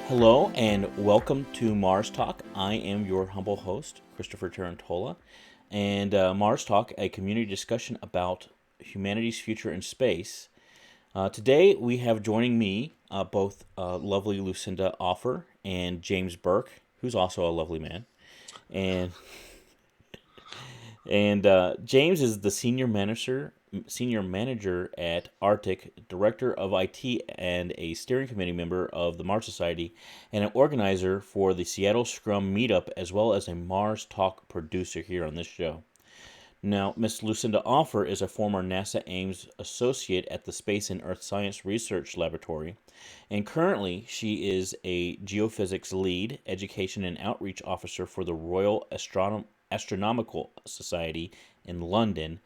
Hello and welcome to Mars Talk. I am your humble host, Christopher Tarantola, and Mars Talk, a community discussion about humanity's future in space. Today we have joining me both lovely Lucinda Offer and James Burk, who's also a lovely man, and James is the senior manager at Arctic, director of IT, and a steering committee member of the Mars Society, and an organizer for the Seattle Scrum Meetup, as well as a Mars Talk producer here on this show. Now, Miss Lucinda Offer is a former NASA Ames associate at the Space and Earth Science Research Laboratory, and currently she is a geophysics lead, education and outreach officer for the Royal Astronomical Society in London,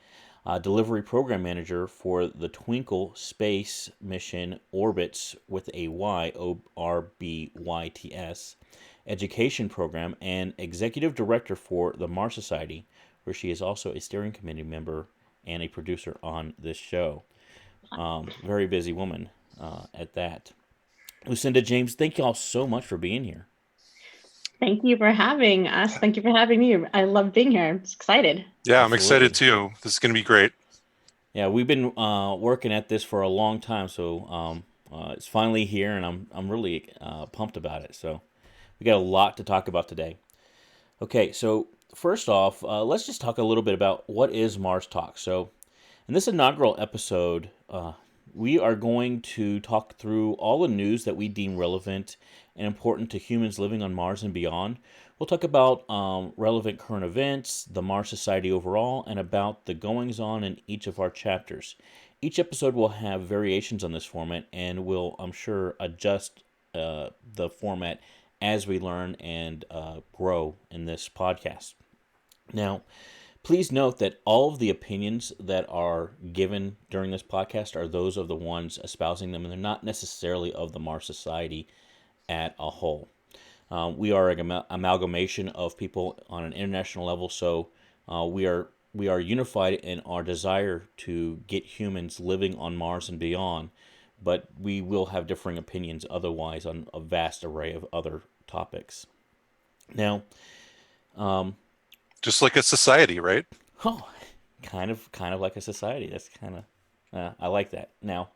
delivery program manager for the Twinkle space mission Orbits with a Y, ORBYTS, education program, and executive director for the Mars Society, where she is also a steering committee member and a producer on this show. Very busy woman at that. Lucinda, James, thank you all so much for being here. Thank you for having us. Thank you for having me. I love being here. I'm just excited. Yeah, I'm Absolutely. excited too. This is going to be great. Yeah, we've been working at this for a long time, so it's finally here, and I'm really pumped about it. So we got a lot to talk about today. Okay, so first off, let's just talk a little bit about what is Mars Talk. So in this inaugural episode, we are going to talk through all the news that we deem relevant and important to humans living on Mars and beyond. We'll talk about relevant current events, the Mars Society overall, and about the goings on in each of our chapters. Each episode will have variations on this format, and we'll, I'm sure, adjust the format as we learn and grow in this podcast. Now, please note that all of the opinions that are given during this podcast are those of the ones espousing them, and they're not necessarily of the Mars Society at a whole. We are an amalgamation of people on an international level, so we are unified in our desire to get humans living on Mars and beyond, but we will have differing opinions otherwise on a vast array of other topics. Now, Just like a society, right? oh, kind of like a society. That's kind of I like that. Now,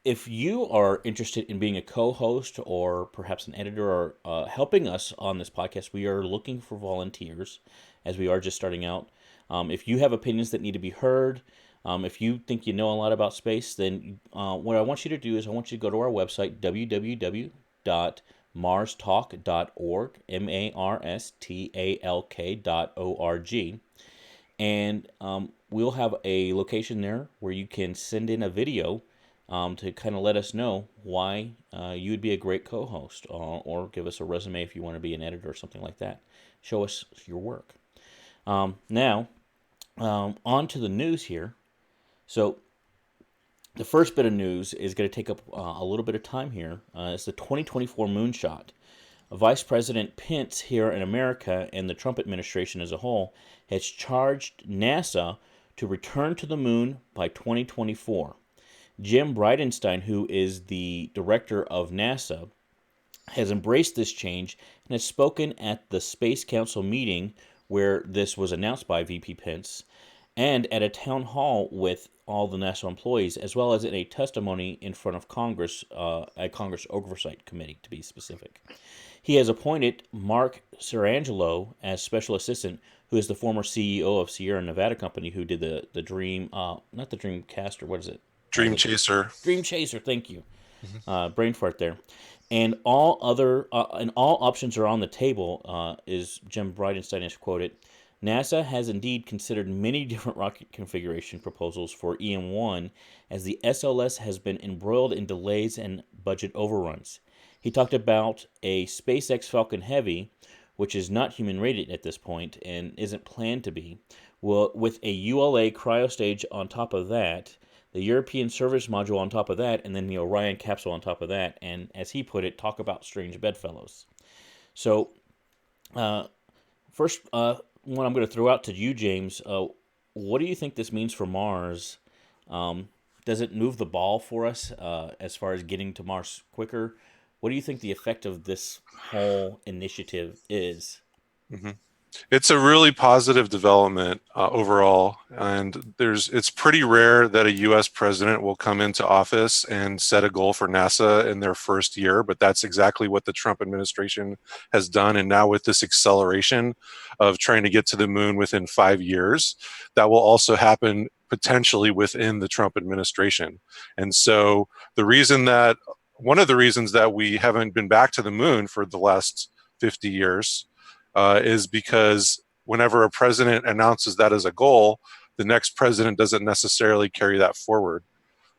if you are interested in being a co-host or perhaps an editor or helping us on this podcast, we are looking for volunteers, as we are just starting out. If you have opinions that need to be heard, if you think you know a lot about space, then what I want you to do is I want you to go to our website, www.marstalk.org, marstalk.org, and we'll have a location there where you can send in a video to kind of let us know why you would be a great co-host, or give us a resume if you want to be an editor or something like that. Show us your work. Now, on to the news here. So, the first bit of news is going to take up a little bit of time here. It's the 2024 moonshot. Vice President Pence here in America and the Trump administration as a whole has charged NASA to return to the moon by 2024. Jim Bridenstine, who is the director of NASA, has embraced this change and has spoken at the Space Council meeting where this was announced by VP Pence, and at a town hall with all the NASA employees, as well as in a testimony in front of Congress, a Congress Oversight Committee, to be specific. He has appointed Mark Sarangelo as special assistant, who is the former CEO of Sierra Nevada Company, who did the Dream, not the Dreamcaster, what is it? Dream Chaser. Dream Chaser, thank you. Brain fart there. And all options are on the table, is Jim Bridenstine is quoted. NASA has indeed considered many different rocket configuration proposals for EM1, as the SLS has been embroiled in delays and budget overruns. He talked about a SpaceX Falcon Heavy, which is not human rated at this point and isn't planned to be, with a ULA cryo stage on top of that, the European service module on top of that, and then the Orion capsule on top of that, and as he put it, talk about strange bedfellows. So, first one I'm going to throw out to you, James. What do you think this means for Mars? Does it move the ball for us as far as getting to Mars quicker? what do you think the effect of this whole initiative is? hmm It's a really positive development overall, and it's pretty rare that a U.S. president will come into office and set a goal for NASA in their first year, but that's exactly what the Trump administration has done. And now with this acceleration of trying to get to the moon within 5 years, that will also happen potentially within the Trump administration. And so one of the reasons that we haven't been back to the moon for the last 50 years is because whenever a president announces that as a goal, the next president doesn't necessarily carry that forward.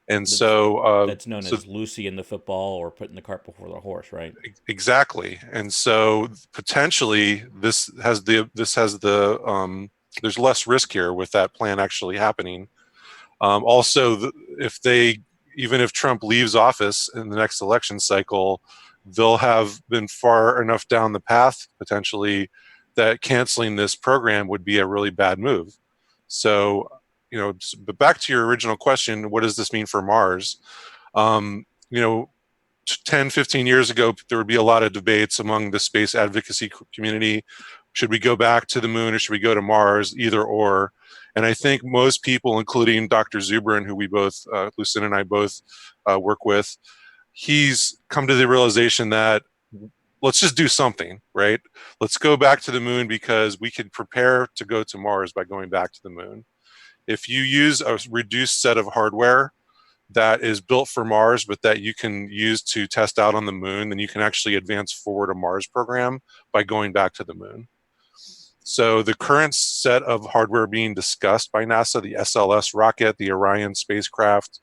And That's known as Lucy in the football, or putting the cart before the horse, right? exactly. And so potentially there's less risk here with that plan actually happening. Also, even if Trump leaves office in the next election cycle, they'll have been far enough down the path potentially that canceling this program would be a really bad move. So, but back to your original question, what does this mean for Mars? Um, you know, 10, 15 years ago, there would be a lot of debates among the space advocacy community. Should we go back to the moon or should we go to Mars? Either or. And I think most people, including Dr. Zubrin, who Lucinda and I both work with, he's come to the realization that let's just do something, right? Let's go back to the moon because we can prepare to go to Mars by going back to the moon. If you use a reduced set of hardware that is built for Mars, but that you can use to test out on the moon, then you can actually advance forward a Mars program by going back to the moon. So the current set of hardware being discussed by NASA, the SLS rocket, the Orion spacecraft,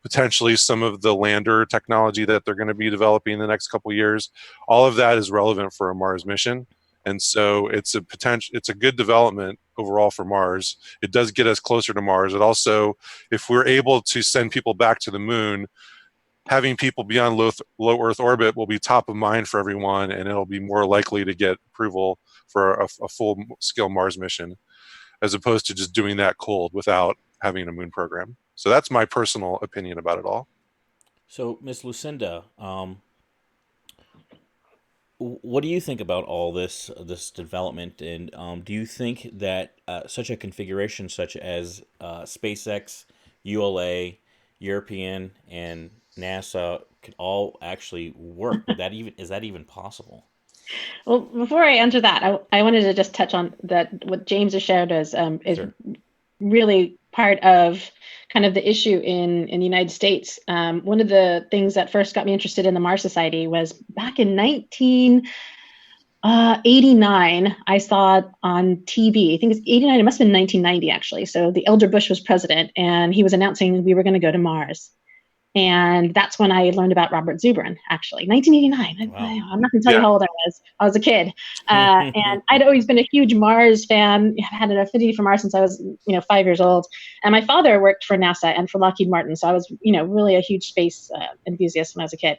potentially some of the lander technology that they're going to be developing in the next couple of years, all of that is relevant for a Mars mission. And so it's a good development overall for Mars. It does get us closer to Mars. It also, if we're able to send people back to the moon, having people beyond low Earth orbit will be top of mind for everyone, and it'll be more likely to get approval for a full-scale Mars mission, as opposed to just doing that cold without having a moon program. So that's my personal opinion about it all. So, Miss Lucinda, what do you think about all this development, and do you think that such a configuration, such as SpaceX, ULA, European, and NASA, could all actually work? Is that even possible? Well, before I answer that, I wanted to just touch on that what James has shared is Sure. really part of kind of the issue in the United States. One of the things that first got me interested in the Mars Society was back in 1989. I saw it on TV. I think it's 89. It must have been 1990, actually. So the elder Bush was president, and he was announcing we were going to go to Mars. And that's when I learned about Robert Zubrin, actually, 1989. Wow. I'm not going to tell you how old I was. I was a kid. And I'd always been a huge Mars fan, had an affinity for Mars since I was, 5 years old. And my father worked for NASA and for Lockheed Martin. So I was, really a huge space enthusiast when I was a kid.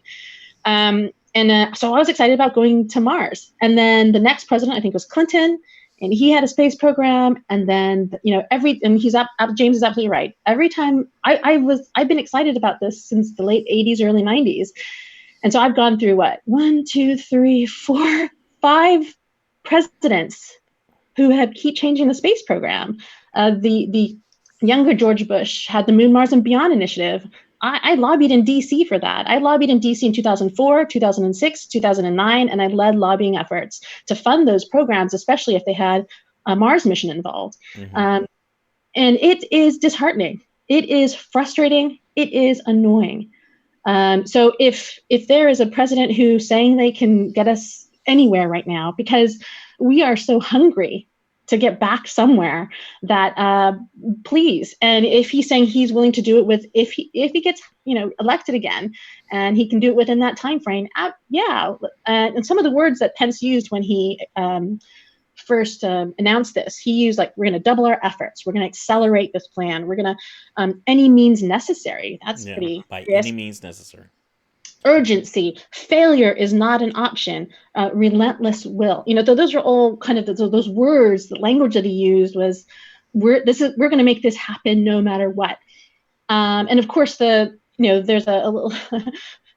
So I was excited about going to Mars. And then the next president, I think, was Clinton. And he had a space program, and then James is absolutely right. Every time I've been excited about this since the late 80s, early 90s, and so I've gone through 1, 2, 3, 4, 5 presidents who had keep changing the space program. The younger George Bush had the Moon, Mars, and Beyond initiative. I lobbied in DC for that. I lobbied in DC in 2004, 2006, 2009, and I led lobbying efforts to fund those programs, especially if they had a Mars mission involved. Mm-hmm. And it is disheartening. It is frustrating. It is annoying. So if there is a president who's saying they can get us anywhere right now, because we are so hungry to get back somewhere, that please. And if he's saying he's willing to do it if he gets elected again, and he can do it within that time frame, yeah. And some of the words that Pence used when he first announced this, he used we're going to double our efforts, we're going to accelerate this plan, we're going to any means necessary. That's pretty by serious. any means necessary. Urgency, failure is not an option, relentless will. Those are all kind of those words. The language that he used was, we're going to make this happen no matter what. And of course, there's a little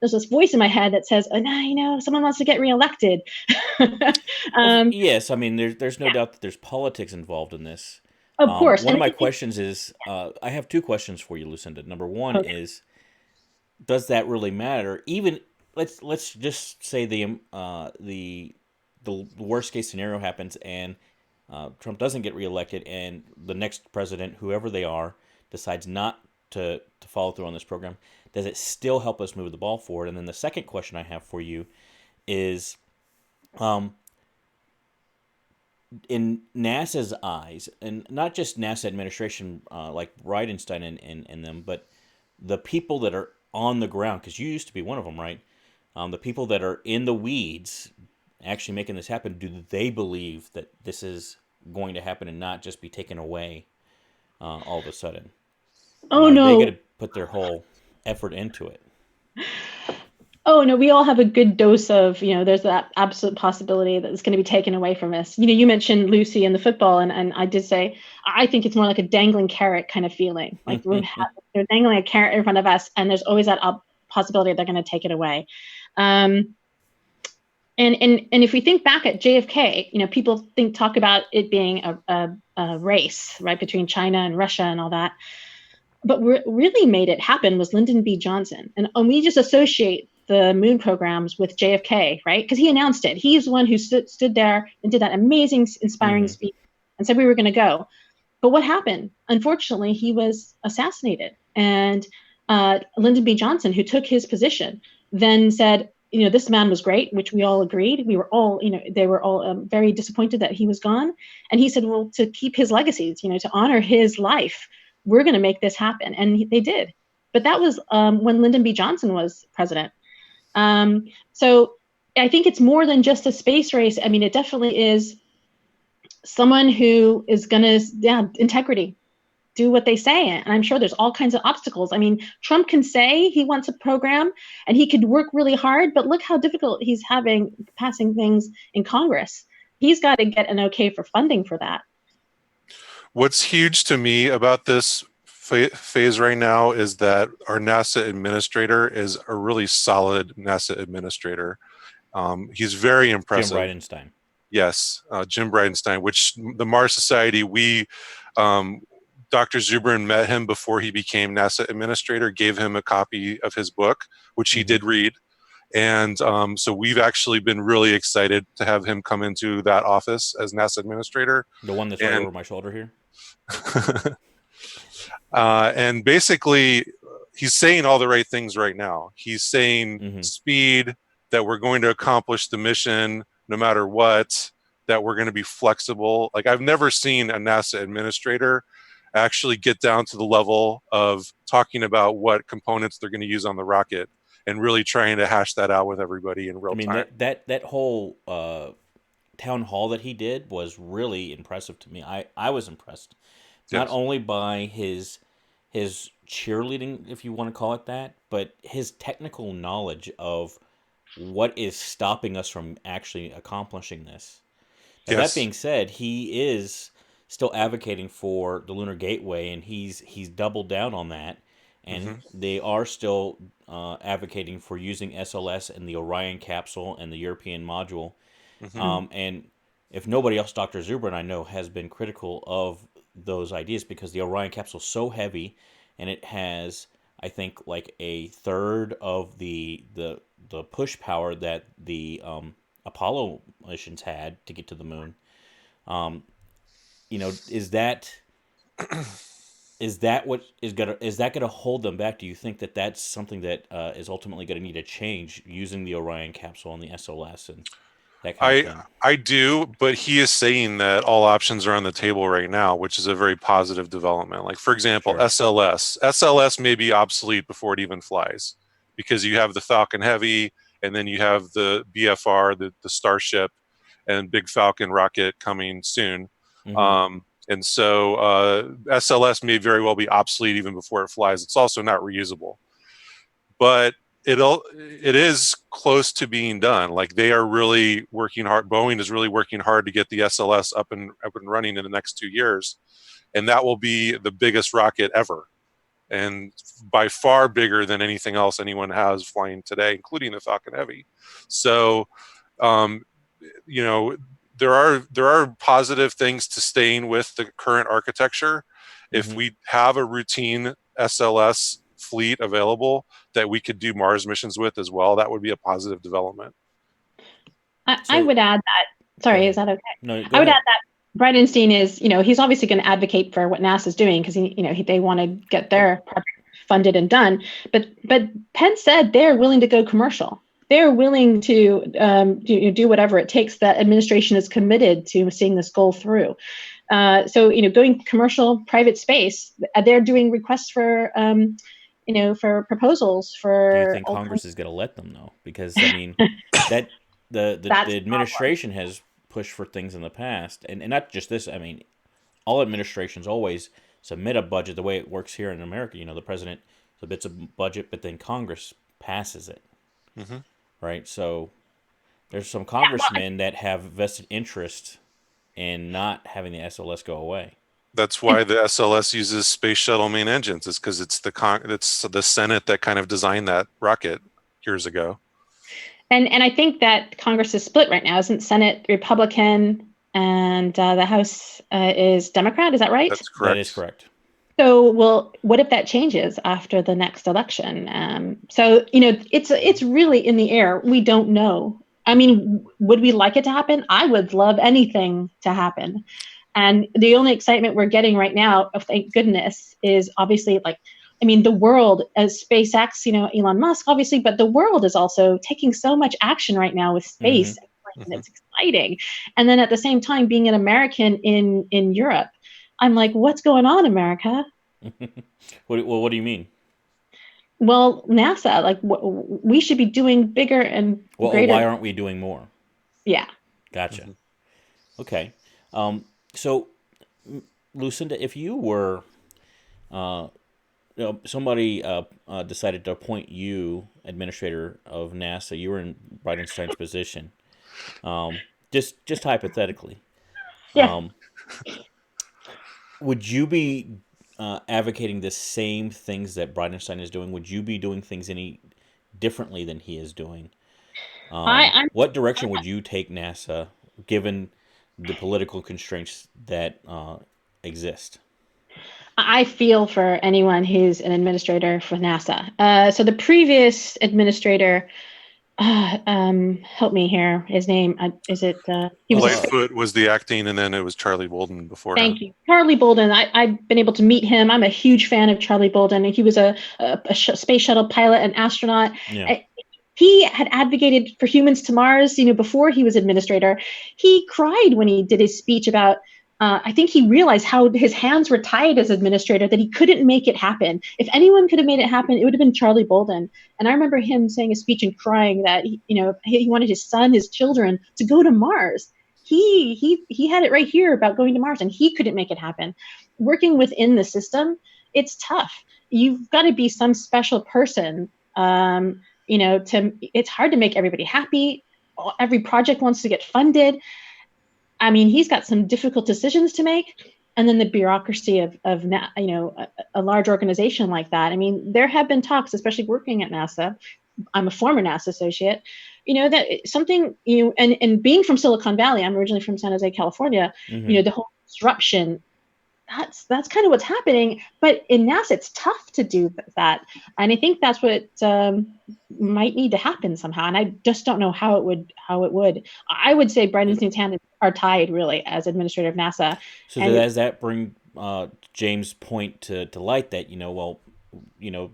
there's this voice in my head that says, oh, no, someone wants to get reelected. Yes, I mean, there's no doubt that there's politics involved in this. Of course. One And of my questions is, I have two questions for you, Lucinda. Number one okay. is, does that really matter? Even let's just say the worst case scenario happens and Trump doesn't get reelected, and the next president, whoever they are, decides not to follow through on this program. Does it still help us move the ball forward? And then the second question I have for you is, in NASA's eyes, and not just NASA administration like Bridenstine and them, but the people that are on the ground, because you used to be one of them, right? The people that are in the weeds actually making this happen, do they believe that this is going to happen and not just be taken away all of a sudden? And Oh, are they no. going to put their whole effort into it? Oh, no, we all have a good dose of, there's that absolute possibility that it's going to be taken away from us. You mentioned Lucy and the football, and I did say, I think it's more like a dangling carrot kind of feeling. Like they're dangling a carrot in front of us, and there's always that possibility they're going to take it away. And if we think back at JFK, people talk about it being a race, right, between China and Russia and all that. But what really made it happen was Lyndon B. Johnson. And we just associate the moon programs with JFK, right? Because he announced it. He's the one who stood there and did that amazing, inspiring speech and said we were going to go. But what happened? Unfortunately, he was assassinated. And Lyndon B. Johnson, who took his position, then said, this man was great, which we all agreed. We were all, they were all very disappointed that he was gone. And he said, well, to keep his legacies, to honor his life, we're going to make this happen. And they did. But that was when Lyndon B. Johnson was president. So I think it's more than just a space race. I mean, it definitely is someone who is going to, integrity, do what they say. And I'm sure there's all kinds of obstacles. I mean, Trump can say he wants a program and he could work really hard, but look how difficult he's having passing things in Congress. He's got to get an okay for funding for that. What's huge to me about this phase right now is that our NASA administrator is a really solid NASA administrator. He's very impressive. Jim Bridenstine. Yes, Jim Bridenstine, which the Mars Society, Dr. Zubrin met him before he became NASA administrator, gave him a copy of his book, which he did read. And so we've actually been really excited to have him come into that office as NASA administrator. The one that's right over my shoulder here? And basically, he's saying all the right things right now. He's saying speed, that we're going to accomplish the mission no matter what, that we're going to be flexible. Like, I've never seen a NASA administrator actually get down to the level of talking about what components they're going to use on the rocket and really trying to hash that out with everybody in real time. That whole town hall that he did was really impressive to me. I was impressed. Not only by his cheerleading, if you want to call it that, but his technical knowledge of what is stopping us from actually accomplishing this. Now, that being said, he is still advocating for the Lunar Gateway, and he's doubled down on that. And they are still advocating for using SLS and the Orion capsule and the European module. And if nobody else, Dr. Zubrin, I know, has been critical of those ideas because the Orion capsule is so heavy, and it has, I think, like a third of the push power that the Apollo missions had to get to the moon. Is that what is gonna hold them back? Do you think that that's something that is ultimately going to need to change using the Orion capsule and the SLS and that kind of thing? I do, but he is saying that all options are on the table right now, which is a very positive development. Like, for example, SLS may be obsolete before it even flies, because you have the Falcon Heavy, and then you have the BFR, the Starship, and Big Falcon rocket coming soon. And so SLS may very well be obsolete even before it flies. It's also not reusable, but it is close to being done. Like, they are really working hard. Boeing is really working hard to get the SLS up and running in the next 2 years, and that will be the biggest rocket ever. and by far bigger than anything else anyone has flying today, including the Falcon Heavy. So, you know, there are positive things to staying with the current architecture. If we have a routine SLS fleet available that we could do Mars missions with as well, that would be a positive development. I would add that. Sorry, is that okay? No, I would add that Bridenstine is, he's obviously going to advocate for what NASA's doing because they want to get their project funded and done. But Penn said they're willing to go commercial. They're willing to do whatever it takes. That administration is committed to seeing this goal through. So going commercial, private space, they're doing requests for for proposals for. Do you think Congress is going to let them though? Because I mean, that the administration has pushed for things in the past, and not just this. I mean, all administrations always submit a budget the way it works here in America. The president submits a budget, but then Congress passes it. Right? So there's some congressmen that have vested interest in not having the SLS go away. That's why the SLS uses space shuttle main engines. Is because it's the Senate that kind of designed that rocket years ago. And I think that Congress is split right now. Isn't Senate Republican and the House is Democrat? Is that right? That's correct. That is correct. So, well, what if that changes after the next election? So, it's really in the air. We don't know. I mean, would we like it to happen? I would love anything to happen. And the only excitement we're getting right now, thank goodness, is obviously the world, as SpaceX, Elon Musk, obviously, but the world is also taking so much action right now with space. And it's exciting. And then at the same time, being an American in Europe, I'm like, what's going on, America? What do you mean? Well, NASA, we should be doing bigger and greater. Why aren't we doing more? Yeah. Gotcha. Okay. So, Lucinda, if you were, somebody decided to appoint you administrator of NASA, you were in Bridenstine's position. Just hypothetically. Yeah. Would you be advocating the same things that Bridenstine is doing? Would you be doing things any differently than he is doing? What direction would you take NASA, given the political constraints that exist? I feel for anyone who's an administrator for NASA. So the previous administrator, help me here. His name is it? He was Lightfoot was the acting, and then it was Charlie Bolden before. Thank you, Charlie Bolden. I've been able to meet him. I'm a huge fan of Charlie Bolden. He was a space shuttle pilot and astronaut. Yeah. He had advocated for humans to Mars, before he was administrator. He cried when he did his speech about. I think he realized how his hands were tied as administrator, that he couldn't make it happen. If anyone could have made it happen, it would have been Charlie Bolden. And I remember him saying a speech and crying that he wanted his son, his children, to go to Mars. He had it right here about going to Mars, and he couldn't make it happen. Working within the system, it's tough. You've got to be some special person. It's hard to make everybody happy. Every project wants to get funded. I mean, he's got some difficult decisions to make, and then the bureaucracy of a large organization like that. I mean, there have been talks, especially working at NASA. I'm a former NASA associate. That something and being from Silicon Valley, I'm originally from San Jose, California. The whole disruption. That's kind of what's happening. But in NASA, it's tough to do that, and I think that's what might need to happen somehow. And I just don't know how it would. I would say Bridenstine's hands are tied, really, as administrator of NASA. So does that bring James' point to light that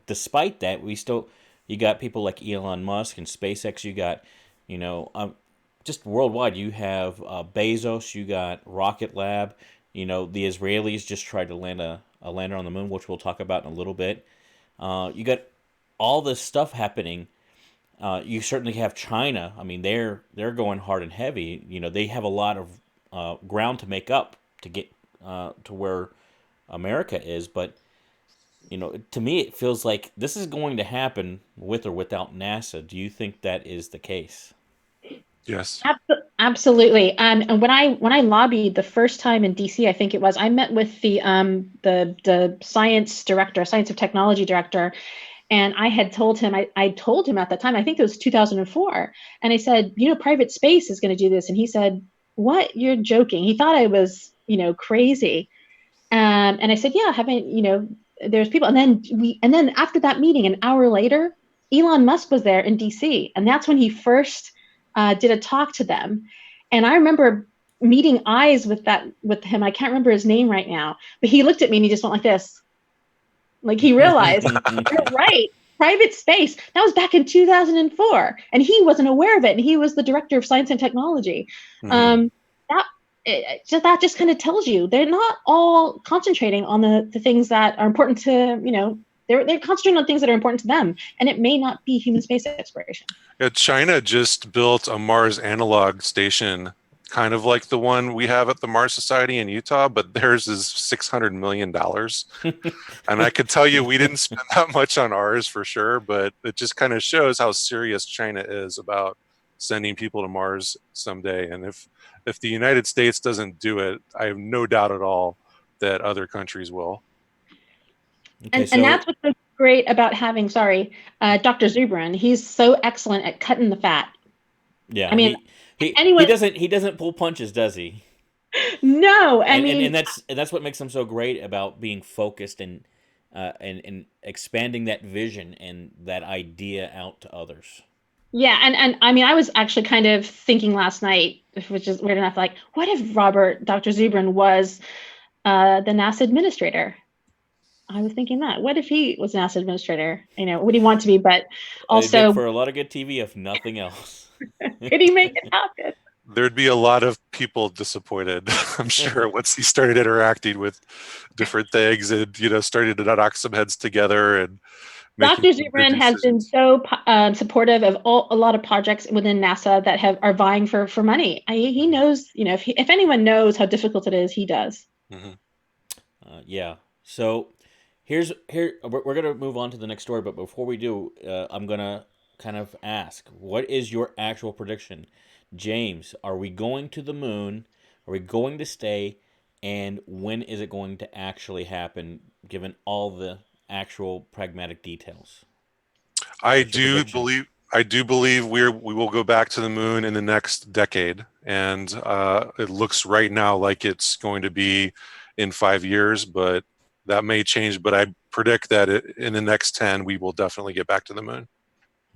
despite that, you got people like Elon Musk and SpaceX. You got just worldwide. You have Bezos. You got Rocket Lab. The Israelis just tried to land a lander on the moon, which we'll talk about in a little bit. You got all this stuff happening. You certainly have China. I mean, they're going hard and heavy. They have a lot of ground to make up to get to where America is. But to me, it feels like this is going to happen with or without NASA. Do you think that is the case? Yes. Absolutely. And when I lobbied the first time in DC, I think it was, I met with the science director, science of technology director, and I had told him, I told him at that time, I think it was 2004, and I said, private space is going to do this, and he said, "What? You're joking." He thought I was, crazy. And I said, "Yeah, haven't there's people." And then after that meeting, an hour later, Elon Musk was there in DC, and that's when he first did a talk to them. And I remember meeting eyes with him. I can't remember his name right now, but he looked at me and he just went like this, like he realized, you're right. Private space. That was back in 2004, and he wasn't aware of it. And he was the director of science and technology. Mhm. That that just kind of tells you they're not all concentrating on the things that are important to they're concentrating on things that are important to them, and it may not be human space exploration. Yeah, China just built a Mars analog station, kind of like the one we have at the Mars Society in Utah, but theirs is $600 million. And I could tell you we didn't spend that much on ours for sure, but it just kind of shows how serious China is about sending people to Mars someday. And if the United States doesn't do it, I have no doubt at all that other countries will. Okay, And so that's what's so great about having, Dr. Zubrin. He's so excellent at cutting the fat. I yeah, mean, he anyone, doesn't pull punches, does he? no, I And mean, that's what makes him so great about being focused and expanding that vision and that idea out to others. yeah, and I mean, I was actually kind of thinking last night, which is weird enough, like, what if Dr. Zubrin was the NASA administrator? I was thinking that. What if he was an NASA administrator? Would he want to be? But It'd make also, for a lot of good TV, if nothing else. could he make it happen? There'd be a lot of people disappointed, I'm sure, once he started interacting with different things and, started to knock some heads together and making Dr. some good Zubrin has been decisions. so supportive of a lot of projects within NASA that are vying for money. He knows, if anyone knows how difficult it is, he does. Hmm. Yeah. So here we're gonna move on to the next story, but before we do, I'm gonna kind of ask, what is your actual prediction, James? Are we going to the moon? Are we going to stay? And when is it going to actually happen? Given all the actual pragmatic details, I what's your do prediction? believe I do believe we will go back to the moon in the next decade, and it looks right now like it's going to be in 5 years, but that may change. But I predict that in the next 10, we will definitely get back to the moon.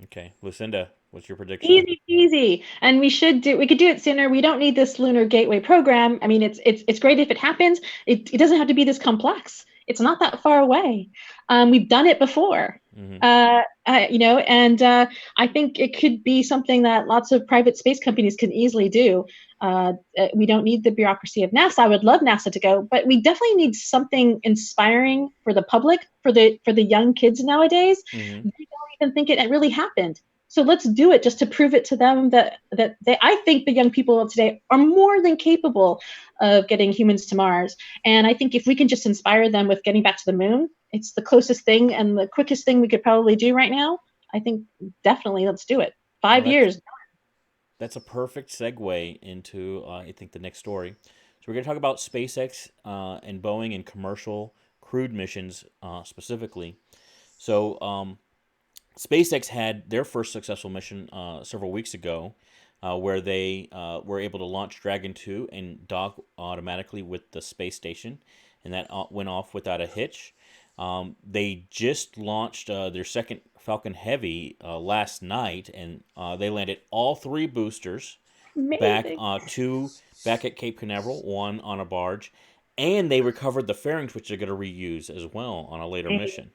Okay, Lucinda, what's your prediction? Easy peasy. And we could do it sooner. We don't need this Lunar Gateway program. I mean, it's great if it happens. It doesn't have to be this complex. It's not that far away. We've done it before. Mm-hmm. And I think it could be something that lots of private space companies can easily do. We don't need the bureaucracy of NASA. I would love NASA to go, but we definitely need something inspiring for the public, for the young kids nowadays. Mm-hmm. They don't even think it really happened. So let's do it just to prove it to them that I think the young people of today are more than capable of getting humans to Mars. And I think if we can just inspire them with getting back to the moon, it's the closest thing and the quickest thing we could probably do right now. I think definitely let's do it. Well, 5 years. that's a perfect segue into I think the next story. So we're going to talk about SpaceX and Boeing and commercial crewed missions specifically. So SpaceX had their first successful mission several weeks ago, where they were able to launch Dragon 2 and dock automatically with the space station, and that went off without a hitch. They just launched their second Falcon Heavy last night, and they landed all three boosters back Amazing. two back at Cape Canaveral, one on a barge, and they recovered the fairings, which they're going to reuse as well on a later mission.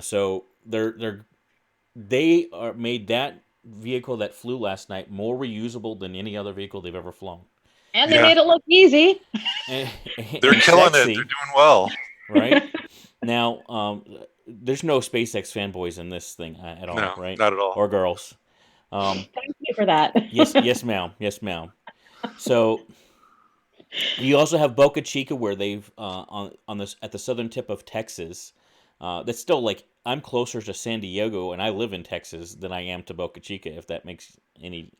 So they are made that vehicle that flew last night more reusable than any other vehicle they've ever flown. And they Yeah, made it look easy. And, they're and killing it. sexy, They're doing well. right? Now, there's no SpaceX fanboys in this thing at all, No, right? not at all. Or girls. Thank you for that. Yes, ma'am. Yes, ma'am. So you also have Boca Chica, where they've on this at the southern tip of Texas. That's still like I'm closer to San Diego, and I live in Texas than I am to Boca Chica. If that makes any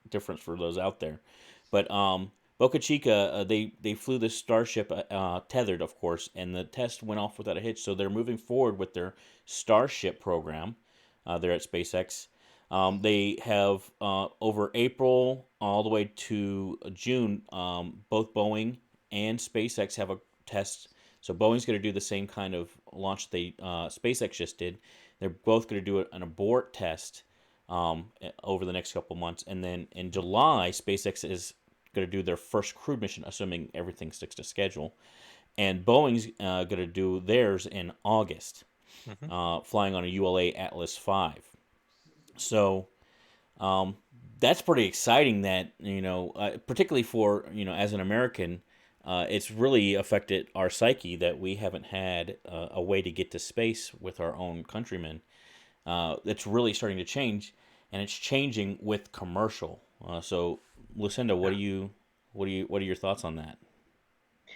difference for those out there, but Boca Chica, they flew this Starship tethered, of course, and the test went off without a hitch. So they're moving forward with their Starship program. There at SpaceX. They have over April all the way to June. Both Boeing and SpaceX have a test. So Boeing's going to do the same kind of launch they SpaceX just did. They're both going to do an abort test over the next couple months, and then in July, SpaceX is going to do their first crewed mission, assuming everything sticks to schedule. And Boeing's going to do theirs in August, flying on a ULA Atlas V. So that's pretty exciting. That particularly for as an American, it's really affected our psyche that we haven't had a way to get to space with our own countrymen. It's really starting to change, and it's changing with commercial. So, Lucinda, what are your thoughts on that?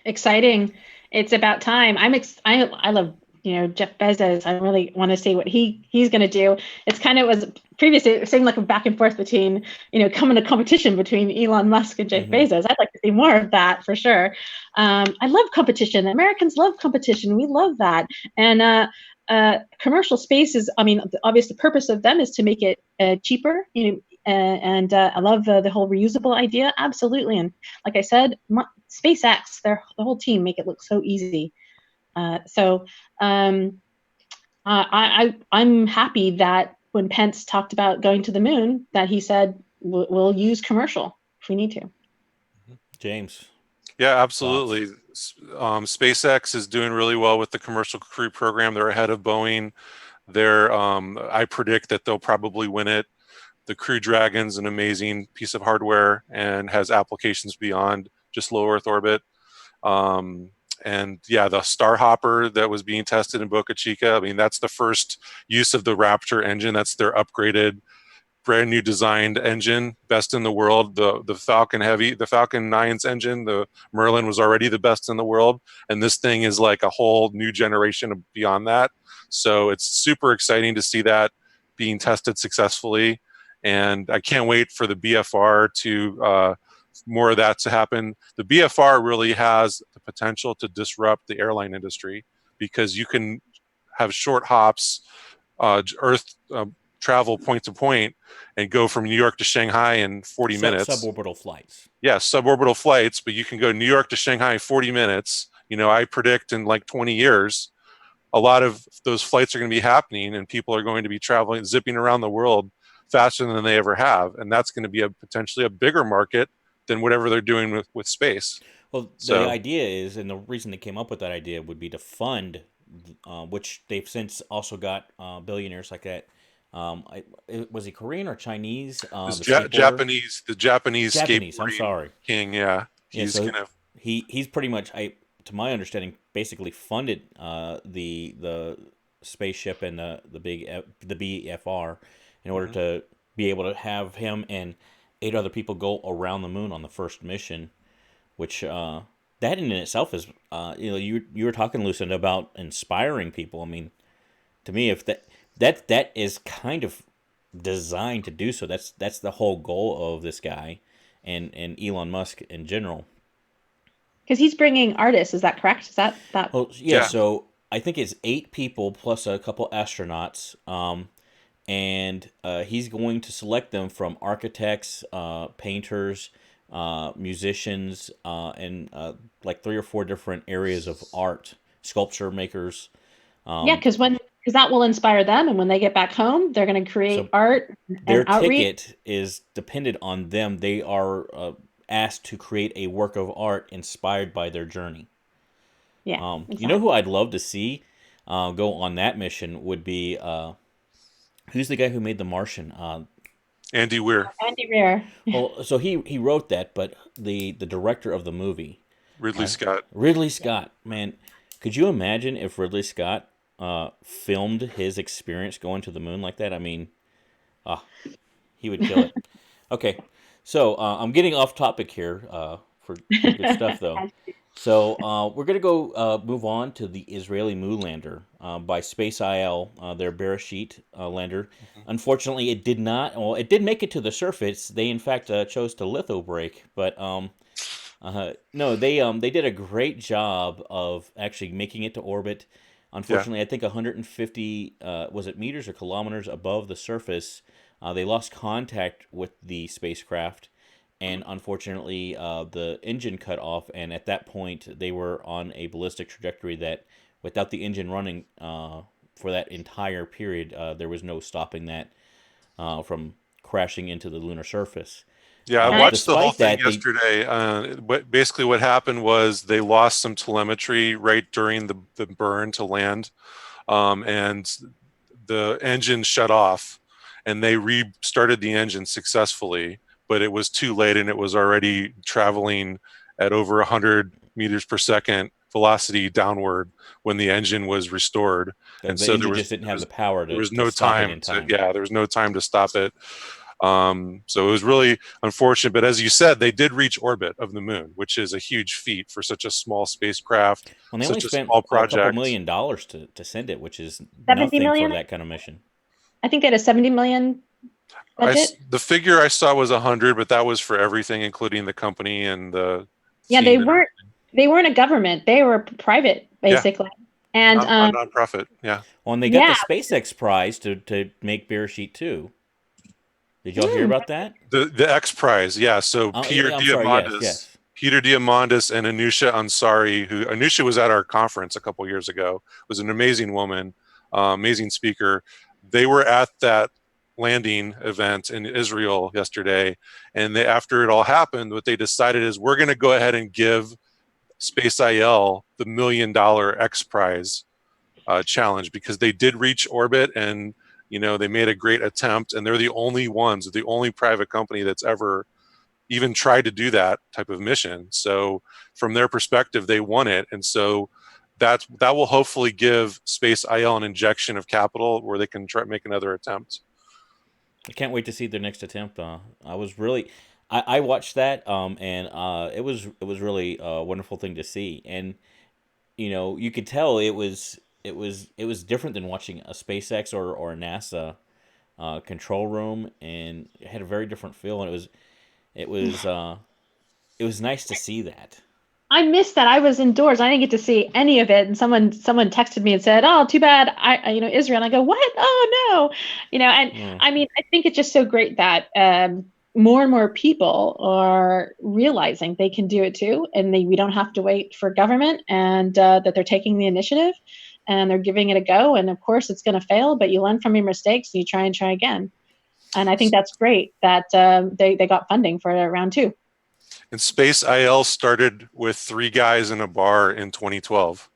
Exciting. It's about time. I love Jeff Bezos. I really want to see what he's going to do. It's kind of was previously it seemed like a back and forth between coming a competition between Elon Musk and Jeff Bezos. I'd like to see more of that for sure. I love competition. Americans love competition. We love that. And commercial space is, obviously the purpose of them is to make it cheaper. And I love the whole reusable idea. Absolutely. And like I said, SpaceX, the whole team make it look so easy. I'm happy that when Pence talked about going to the moon, that he said we'll use commercial if we need to. James. Yeah, absolutely. SpaceX is doing really well with the commercial crew program. They're ahead of Boeing. I predict that they'll probably win it. The Crew Dragon's an amazing piece of hardware and has applications beyond just low Earth orbit. And yeah, the Starhopper that was being tested in Boca Chica, that's the first use of the Raptor engine. That's their upgraded, brand new designed engine, best in the world. The Falcon Heavy, the Falcon 9's engine, the Merlin was already the best in the world. And this thing is like a whole new generation beyond that. So it's super exciting to see that being tested successfully. And I can't wait for the BFR to more of that to happen. The BFR really has the potential to disrupt the airline industry because you can have short hops, Earth travel point to point, and go from New York to Shanghai in 40 minutes. Suborbital flights. Yeah, suborbital flights, but you can go New York to Shanghai in 40 minutes. I predict in like 20 years, a lot of those flights are going to be happening and people are going to be traveling, zipping around the world faster than they ever have. And that's going to be potentially a bigger market than whatever they're doing with space. Well, the idea is, and the reason they came up with that idea would be to fund, which they've since also got billionaires like that. Was he Korean or Chinese? Japanese. The Japanese I'm sorry. King. Yeah, he's he's pretty much, to my understanding, basically funded the spaceship and the BFR in order to be able to have him and 8 other people go around the moon on the first mission, which that in itself is you were talking, Lucinda, about inspiring people. To me, if that is kind of designed to do so. That's the whole goal of this guy and Elon Musk in general. Because he's bringing artists, is that correct? Is that? Well, yeah. So I think it's 8 people plus a couple astronauts. And he's going to select them from architects, painters, musicians, and like 3 or 4 different areas of art, sculpture makers. Because that will inspire them, and when they get back home, they're going to create art. Their ticket is dependent on them. They are asked to create a work of art inspired by their journey. Yeah, exactly. You know who I'd love to see go on that mission would be. Who's the guy who made The Martian? Andy Weir. Andy Weir. Well, so he wrote that, but the director of the movie, Ridley Scott. Ridley Scott, man, could you imagine if Ridley Scott filmed his experience going to the moon like that? He would kill it. Okay, so I'm getting off topic here for good stuff though. So we're going to go move on to the Israeli moon lander by SpaceIL, their Bereshit lander. Mhm. Unfortunately, it did not. Well, it did make it to the surface. They in fact chose to litho brake, but no, they did a great job of actually making it to orbit. Yeah. Unfortunately, I think 150 was it meters or kilometers above the surface, they lost contact with the spacecraft, and unfortunately, the engine cut off. And at that point, they were on a ballistic trajectory that, without the engine running for that entire period, there was no stopping that from crashing into the lunar surface. Yeah, I I, watched the whole Despite thing that, they yesterday. Basically, what happened was they lost some telemetry right during the burn to land, and the engine shut off, and they restarted the engine successfully, but it was too late, and it was already traveling at over 100 meters per second velocity downward when the engine was restored, and the so engine just didn't have the power there was to no stop it time in to time. yeah there was no time to stop it. So it was really unfortunate, but as you said, they did reach orbit of the moon, which is a huge feat for such a small spacecraft, Well, they only such a spent small a couple project. $1 million to send it, which is 70 nothing for million. that kind of mission. I think they had a 70 million budget. The figure I saw was 100, but that was for everything, including the company and the Yeah, team. they weren't a government. They were private, Yeah, basically. And a nonprofit. Yeah. Well, and they got the yeah. SpaceX prize to make Bereshit 2. Did y'all hear Hmm. about that? The X Prize, yeah. So Oh, yeah, I'm sorry. Yes, yes. Peter Diamandis and Anusha Ansari, who Anusha was at our conference a couple years ago, was an amazing woman, amazing speaker. They were at that landing event in Israel yesterday, and after it all happened, what they decided is we're going to go ahead and give SpaceIL the $1 million X Prize challenge because they did reach orbit, and they made a great attempt, and they're the only ones, the only private company that's ever even tried to do that type of mission. So from their perspective, they won it, and so that will hopefully give SpaceIL an injection of capital where they can try to make another attempt. I can't wait to see their next attempt. I was really, I watched that, and it was really a wonderful thing to see, and you could tell it was different than watching a SpaceX or a NASA control room, and it had a very different feel, and it was uh, it was nice to see that. I missed that. I was indoors. I didn't get to see any of it. And someone texted me and said, "Oh, too bad. Israel." And I go, "What? Oh no." And Mm. I mean, I think it's just so great that more and more people are realizing they can do it too, and we don't have to wait for government, and that they're taking the initiative and they're giving it a go. And of course, it's going to fail, but you learn from your mistakes and you try and try again. And I think that's great that they got funding for round two. And SpaceIL started with 3 guys in a bar in 2012,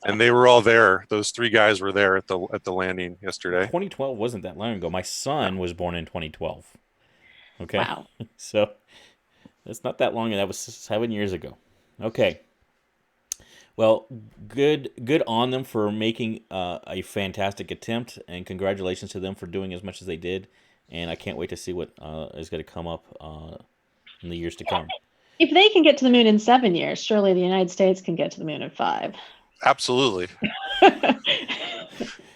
and they were all there. Those 3 guys were there at the landing yesterday. 2012 wasn't that long ago. My son was born in 2012. Okay, Wow. so that's not that long. That was 7 years ago. Okay. Well, good on them for making a fantastic attempt, and congratulations to them for doing as much as they did. And I can't wait to see what is going to come up in the years to come. If they can get to the moon in 7 years, surely the United States can get to the moon in 5. Absolutely.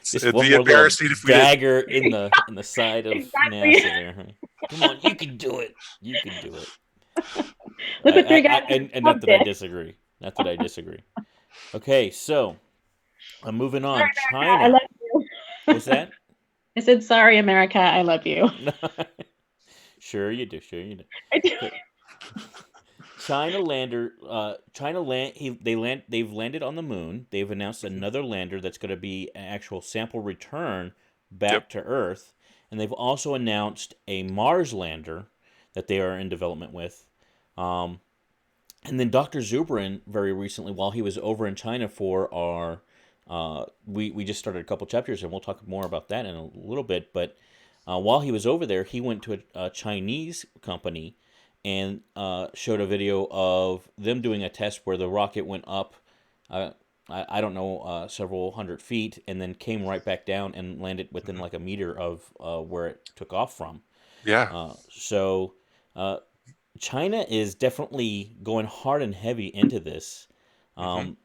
Just It'd one be more little embarrassing if we did. dagger in the side of Exactly. NASA there. Come on, you can do it. You can do it. Look what 3 guys And not that I disagree. Not that I disagree. Okay, so moving on. Sorry, America, I China. love you. What's that? I said, "Sorry, America, I love you." Sure you do. Sure you do. I do. Okay. China lander. China land. They've landed on the moon. They've announced another lander that's going to be an actual sample return Yep. back to Earth, and they've also announced a Mars lander that they are in development with. And then Dr. Zubrin very recently, while he was over in China for our, we just started a couple chapters, and we'll talk more about that in a little bit. But while he was over there, he went to a Chinese company and showed a video of them doing a test where the rocket went up, I don't know, several hundred feet, and then came right back down and landed within like a meter of where it took off from. Yeah. So China is definitely going hard and heavy into this. Hmm. Um,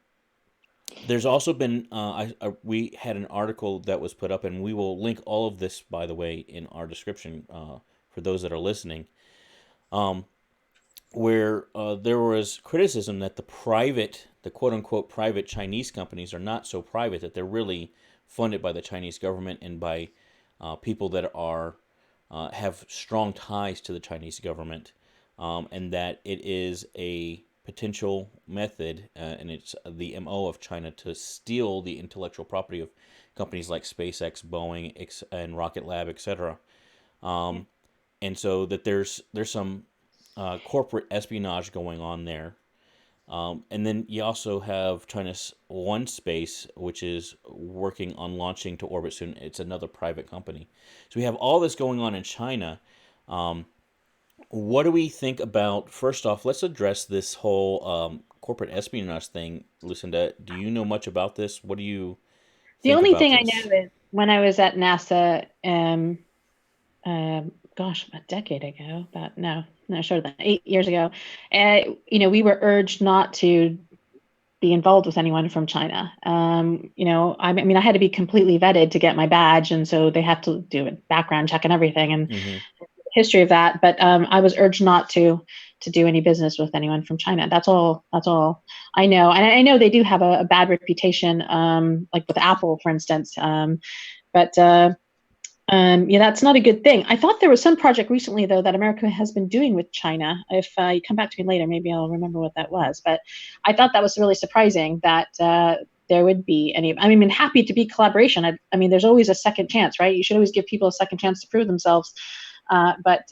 there's also been we had an article that was put up, and we will link all of this, by the way, in our description for those that are listening. Um, where there was criticism that the quote unquote private Chinese companies are not so private, that they're really funded by the Chinese government and by people that are have strong ties to the Chinese government, and that it is a potential method, and it's the MO of China to steal the intellectual property of companies like SpaceX, Boeing, and Rocket Lab, etc. Yeah. And so that there's some corporate espionage going on there. And then you also have China's One Space, which is working on launching to orbit soon. It's another private company. So we have all this going on in China. Um, what do we think about? First off, let's address this whole corporate espionage thing. Lucinda, do you know much about this? What do you The think only about thing I this? know is when I was at NASA, gosh, a decade ago, about no, shorter than 8 years ago, we were urged not to be involved with anyone from China. I mean, I had to be completely vetted to get my badge, and so they had to do a background check and everything, and Mm-hmm. history of that. But I was urged not to do any business with anyone from China. That's all. That's all I know. And I know they do have a bad reputation, like with Apple, for instance. But yeah, that's not a good thing. I thought there was some project recently, though, that America has been doing with China. If you come back to me later, maybe I'll remember what that was. But I thought that was really surprising that there would be any. I mean, happy to be collaboration. I mean, there's always a second chance, right? You should always give people a second chance to prove themselves. But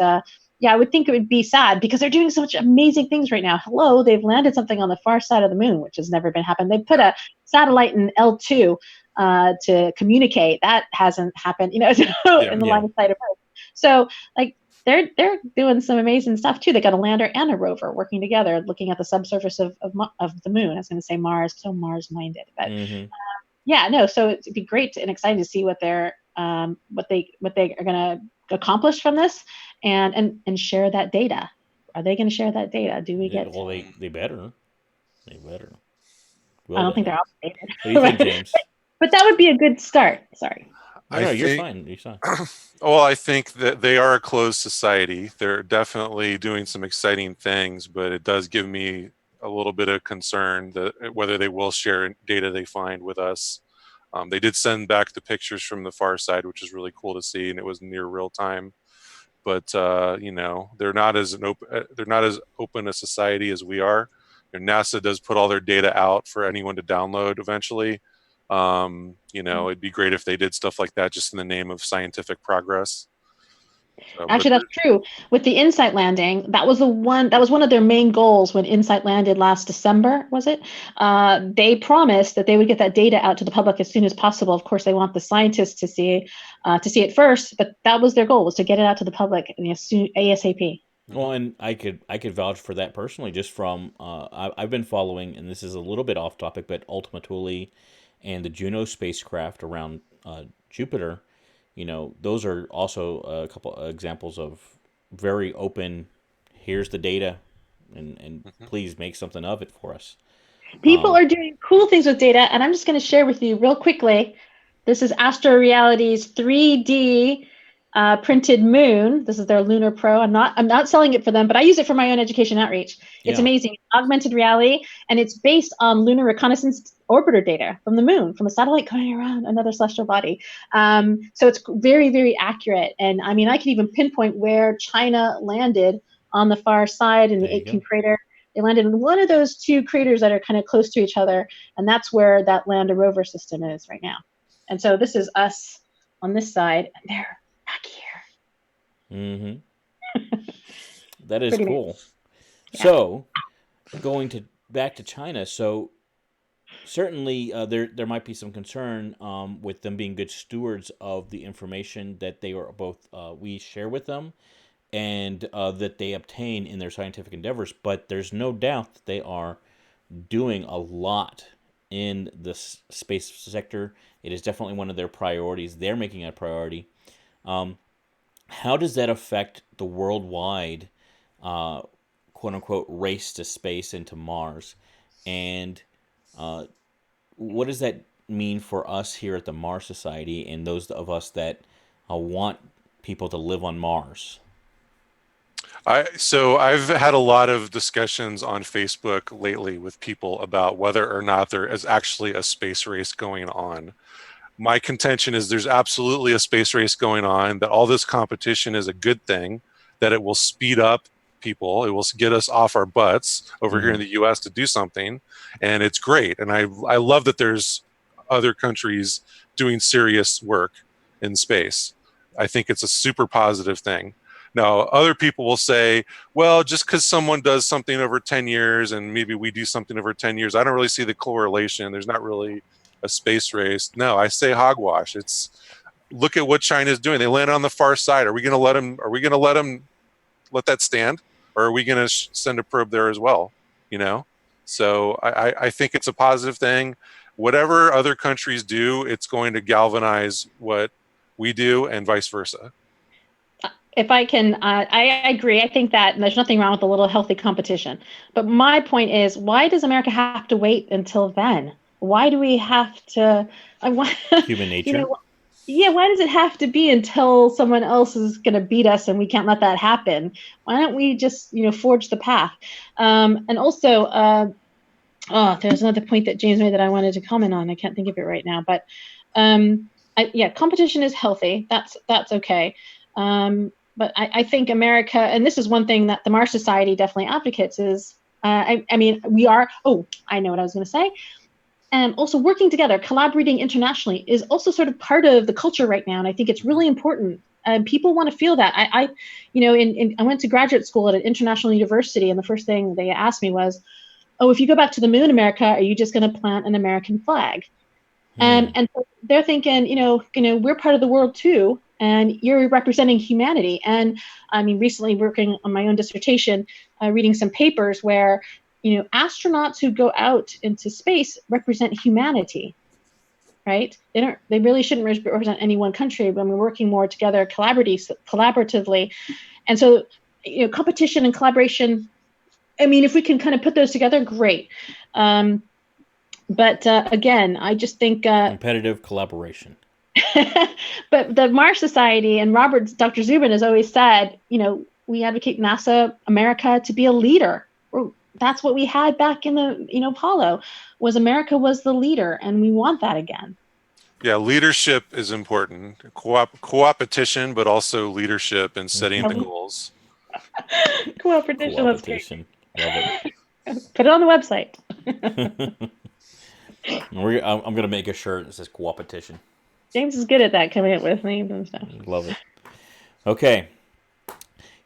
yeah, I would think it would be sad because they're doing so much amazing things right now. Hello, they've landed something on the far side of the moon, which has never been happened. They put a satellite in L2 to communicate. That hasn't happened, Yeah. in the Yeah. line of sight of Earth. So like they're doing some amazing stuff too. They got a lander and a rover working together, looking at the subsurface of the moon. I was going to say Mars, so Mars minded, but Mm-hmm. yeah, no. So it'd be great and exciting to see what they are going to accomplish from this, and share that data. Are they going to share that data? Do we get? Well, they better. They better. I Will don't think they? they're What do you think, obligated, James? but that would be a good start. Sorry. No, I no, you're think. fine. You're fine. Well, I think that they are a closed society. They're definitely doing some exciting things, but it does give me a little bit of concern that whether they will share data they find with us. They did send back the pictures from the far side, which is really cool to see, and it was near real time. But they're not as open a society as we are. NASA does put all their data out for anyone to download eventually. It'd be great if they did stuff like that just in the name of scientific progress. So, but Actually, that's true. With the Insight landing, that was one of their main goals when Insight landed last December, was it? They promised that they would get that data out to the public as soon as possible. Of course, they want the scientists to see it first, but that was their goal, was to get it out to the public as soon ASAP. Well, and I could vouch for that personally, just from I've been following, and this is a little bit off topic, but Ultima Thule and the Juno spacecraft around Jupiter. Those are also a couple examples of very open. Here's the data, and Mhm. please make something of it for us. People Um, are doing cool things with data, and I'm just going to share with you real quickly. This is Astroreality's 3D printed moon. This is their Lunar Pro. I'm not selling it for them, but I use it for my own education outreach. It's yeah, amazing. Augmented reality, and it's based on lunar reconnaissance orbiter data from the moon, from a satellite going around another celestial body. So it's very, very accurate. And I mean, I can even pinpoint where China landed on the far side in there the you 18 go. crater. They landed in one of those two craters that are kind of close to each other, and that's where that lander rover system is right now. And so this is us on this side, and they're back Mm-hmm. here. That is Pretty neat. cool. Yeah. So going to back to China, so certainly there might be some concern with them being good stewards of the information that they are both we share with them and that they obtain in their scientific endeavors. But there's no doubt that they are doing a lot in the space sector. It is definitely one of their priorities. They're making it a priority. Um, how does that affect the worldwide? quote unquote race to space into Mars, and what does that mean for us here at the Mars Society and those of us that want people to live on Mars? So I've had a lot of discussions on Facebook lately with people about whether or not there is actually a space race going on. My contention is there's absolutely a space race going on, that all this competition is a good thing, that it will speed up people, it will get us off our butts over here in the US to do something, and it's great. And I love that there's other countries doing serious work in space. I think it's a super positive thing. Now, other people will say, well, just because someone does something over 10 years and maybe we do something over 10 years, I don't really see the correlation. There's not really a space race. No, I say hogwash. It's, look at what China's doing. They landed on the far side. Are we going to let them? Are we going to let that stand, or are we going to send a probe there as well? You know, so I think it's a positive thing. Whatever other countries do, it's going to galvanize what we do, and vice versa. If I can, I agree. I think that there's nothing wrong with a little healthy competition. But my point is, why does America have to wait until then? Why do we have to? Human nature. Yeah, why does it have to be until someone else is going to beat us and we can't let that happen? Why don't we just, forge the path? And also, there's another point that James made that I wanted to comment on. I can't think of it right now, but competition is healthy. That's okay. But I think America, and this is one thing that the Mars Society definitely advocates, is, I know what I was going to say. And also working together, collaborating internationally is also sort of part of the culture right now. And I think it's really important. People want to feel that. I went to graduate school at an international university, and the first thing they asked me was, oh, if you go back to the moon, America, are you just going to plant an American flag? And so they're thinking, we're part of the world too, and you're representing humanity. And I mean, recently working on my own dissertation, reading some papers where, astronauts who go out into space represent humanity, right? They really shouldn't represent any one country when we're working more together collaboratively. And so, competition and collaboration, I mean, if we can kind of put those together, great. But again, I just think competitive collaboration. But the Mars Society and Dr. Zubin has always said, we advocate NASA, America, to be a leader. That's what we had back in the Apollo, was America was the leader, and we want that again. Yeah, leadership is important. Co-opetition, but also leadership and setting the goals. Co-opetition. That's great. Love it. Put it on the website. I'm going to make a shirt that says co-opetition. James is good at that, coming up with names and stuff. Love it. Okay.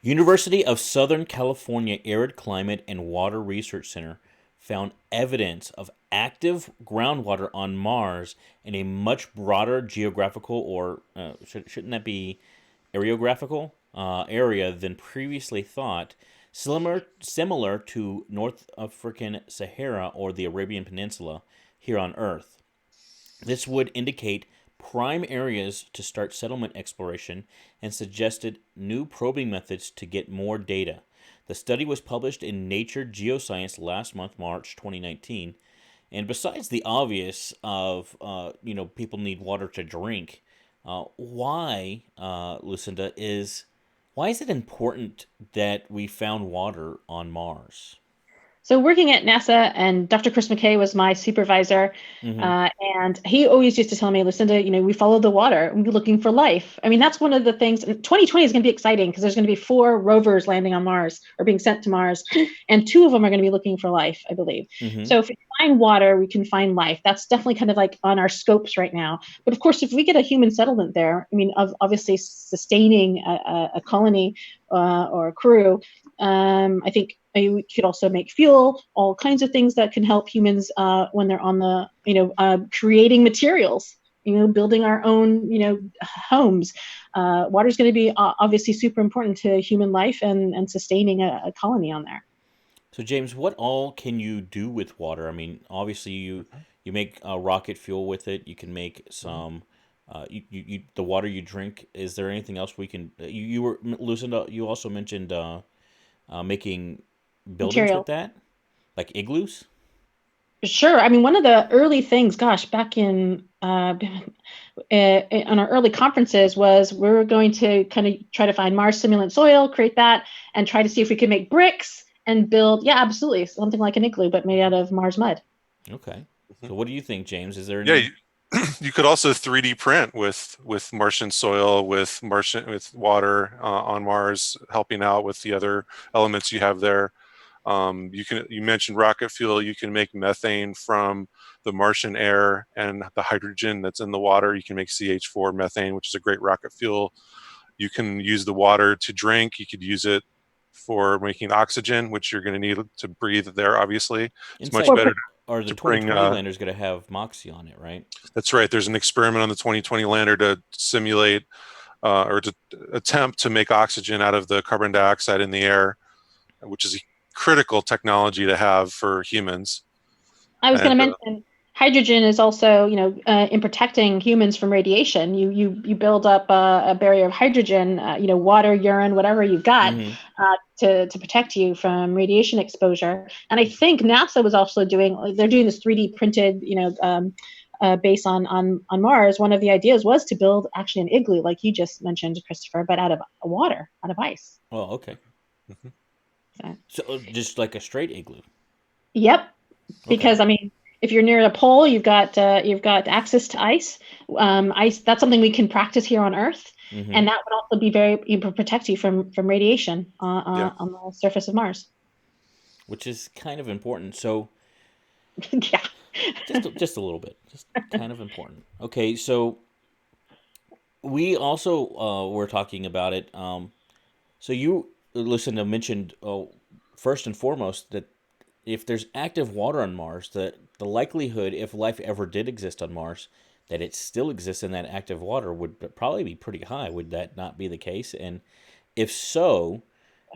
University of Southern California Arid Climate and Water Research Center found evidence of active groundwater on Mars in a much broader geographical, or shouldn't that be areographical, area than previously thought, similar to North African Sahara or the Arabian Peninsula here on Earth. This would indicate prime areas to start settlement exploration and suggested new probing methods to get more data. The study was published in Nature Geoscience last month, March 2019. And besides the obvious of, people need water to drink, why, Lucinda, why is it important that we found water on Mars? So working at NASA, and Dr. Chris McKay was my supervisor, and he always used to tell me, Lucinda, we follow the water, we're looking for life. I mean, that's one of the things. 2020 is going to be exciting because there's going to be 4 rovers landing on Mars, or being sent to Mars, and 2 of them are going to be looking for life, I believe. So if we find water, we can find life. That's definitely kind of like on our scopes right now. But of course, if we get a human settlement there, I mean, obviously sustaining a colony or a crew, I think we could also make fuel, all kinds of things that can help humans when they're on the, creating materials, building our own, homes. Water is going to be obviously super important to human life and sustaining a colony on there. So, James, what all can you do with water? I mean, obviously you make rocket fuel with it. You can make some. The water you drink. Is there anything else we can? You were, Lucinda. You also mentioned making buildings with material. that, like igloos? Sure. I mean, one of the early things, gosh, back in on our early conferences was we were going to kind of try to find Mars simulant soil, create that, and try to see if we could make bricks and build, yeah, absolutely, something like an igloo, but made out of Mars mud. Okay. So what do you think, James? Is there Yeah, any? you could also 3D print with Martian soil, with water on Mars, helping out with the other elements you have there. You mentioned rocket fuel. You can make methane from the Martian air and the hydrogen that's in the water. You can make CH4 methane, which is a great rocket fuel. You can use the water to drink. You could use it for making oxygen, which you're going to need to breathe there. Obviously, it's much Insight, Or better or the to bring. 2020 lander's going to have Moxie on it, right? That's right. There's an experiment on the 2020 lander to simulate or to attempt to make oxygen out of the carbon dioxide in the air, which is a critical technology to have for humans. I was going And to mention hydrogen is also, in protecting humans from radiation. You build up a barrier of hydrogen, water, urine, whatever you've got, Mm-hmm. to protect you from radiation exposure. And I think NASA was also they're doing this 3D printed, base on Mars. One of the ideas was to build actually an igloo, like you just mentioned, Christopher, but out of water, out of ice. Oh, okay. So, So just like a straight igloo. yep. Okay. Because I mean, if you're near a pole, you've got access to ice. Ice, that's something we can practice here on Earth, Mm-hmm. and that would also be protect you from radiation yeah, on the surface of Mars. Which is kind of important. So Yeah. just a little bit, just kind of important. Okay, so we also were talking about it. So you, Lucinda, mentioned first and foremost that if there's active water on Mars, the likelihood, if life ever did exist on Mars, that it still exists in that active water would probably be pretty high. Would that not be the case? And if so,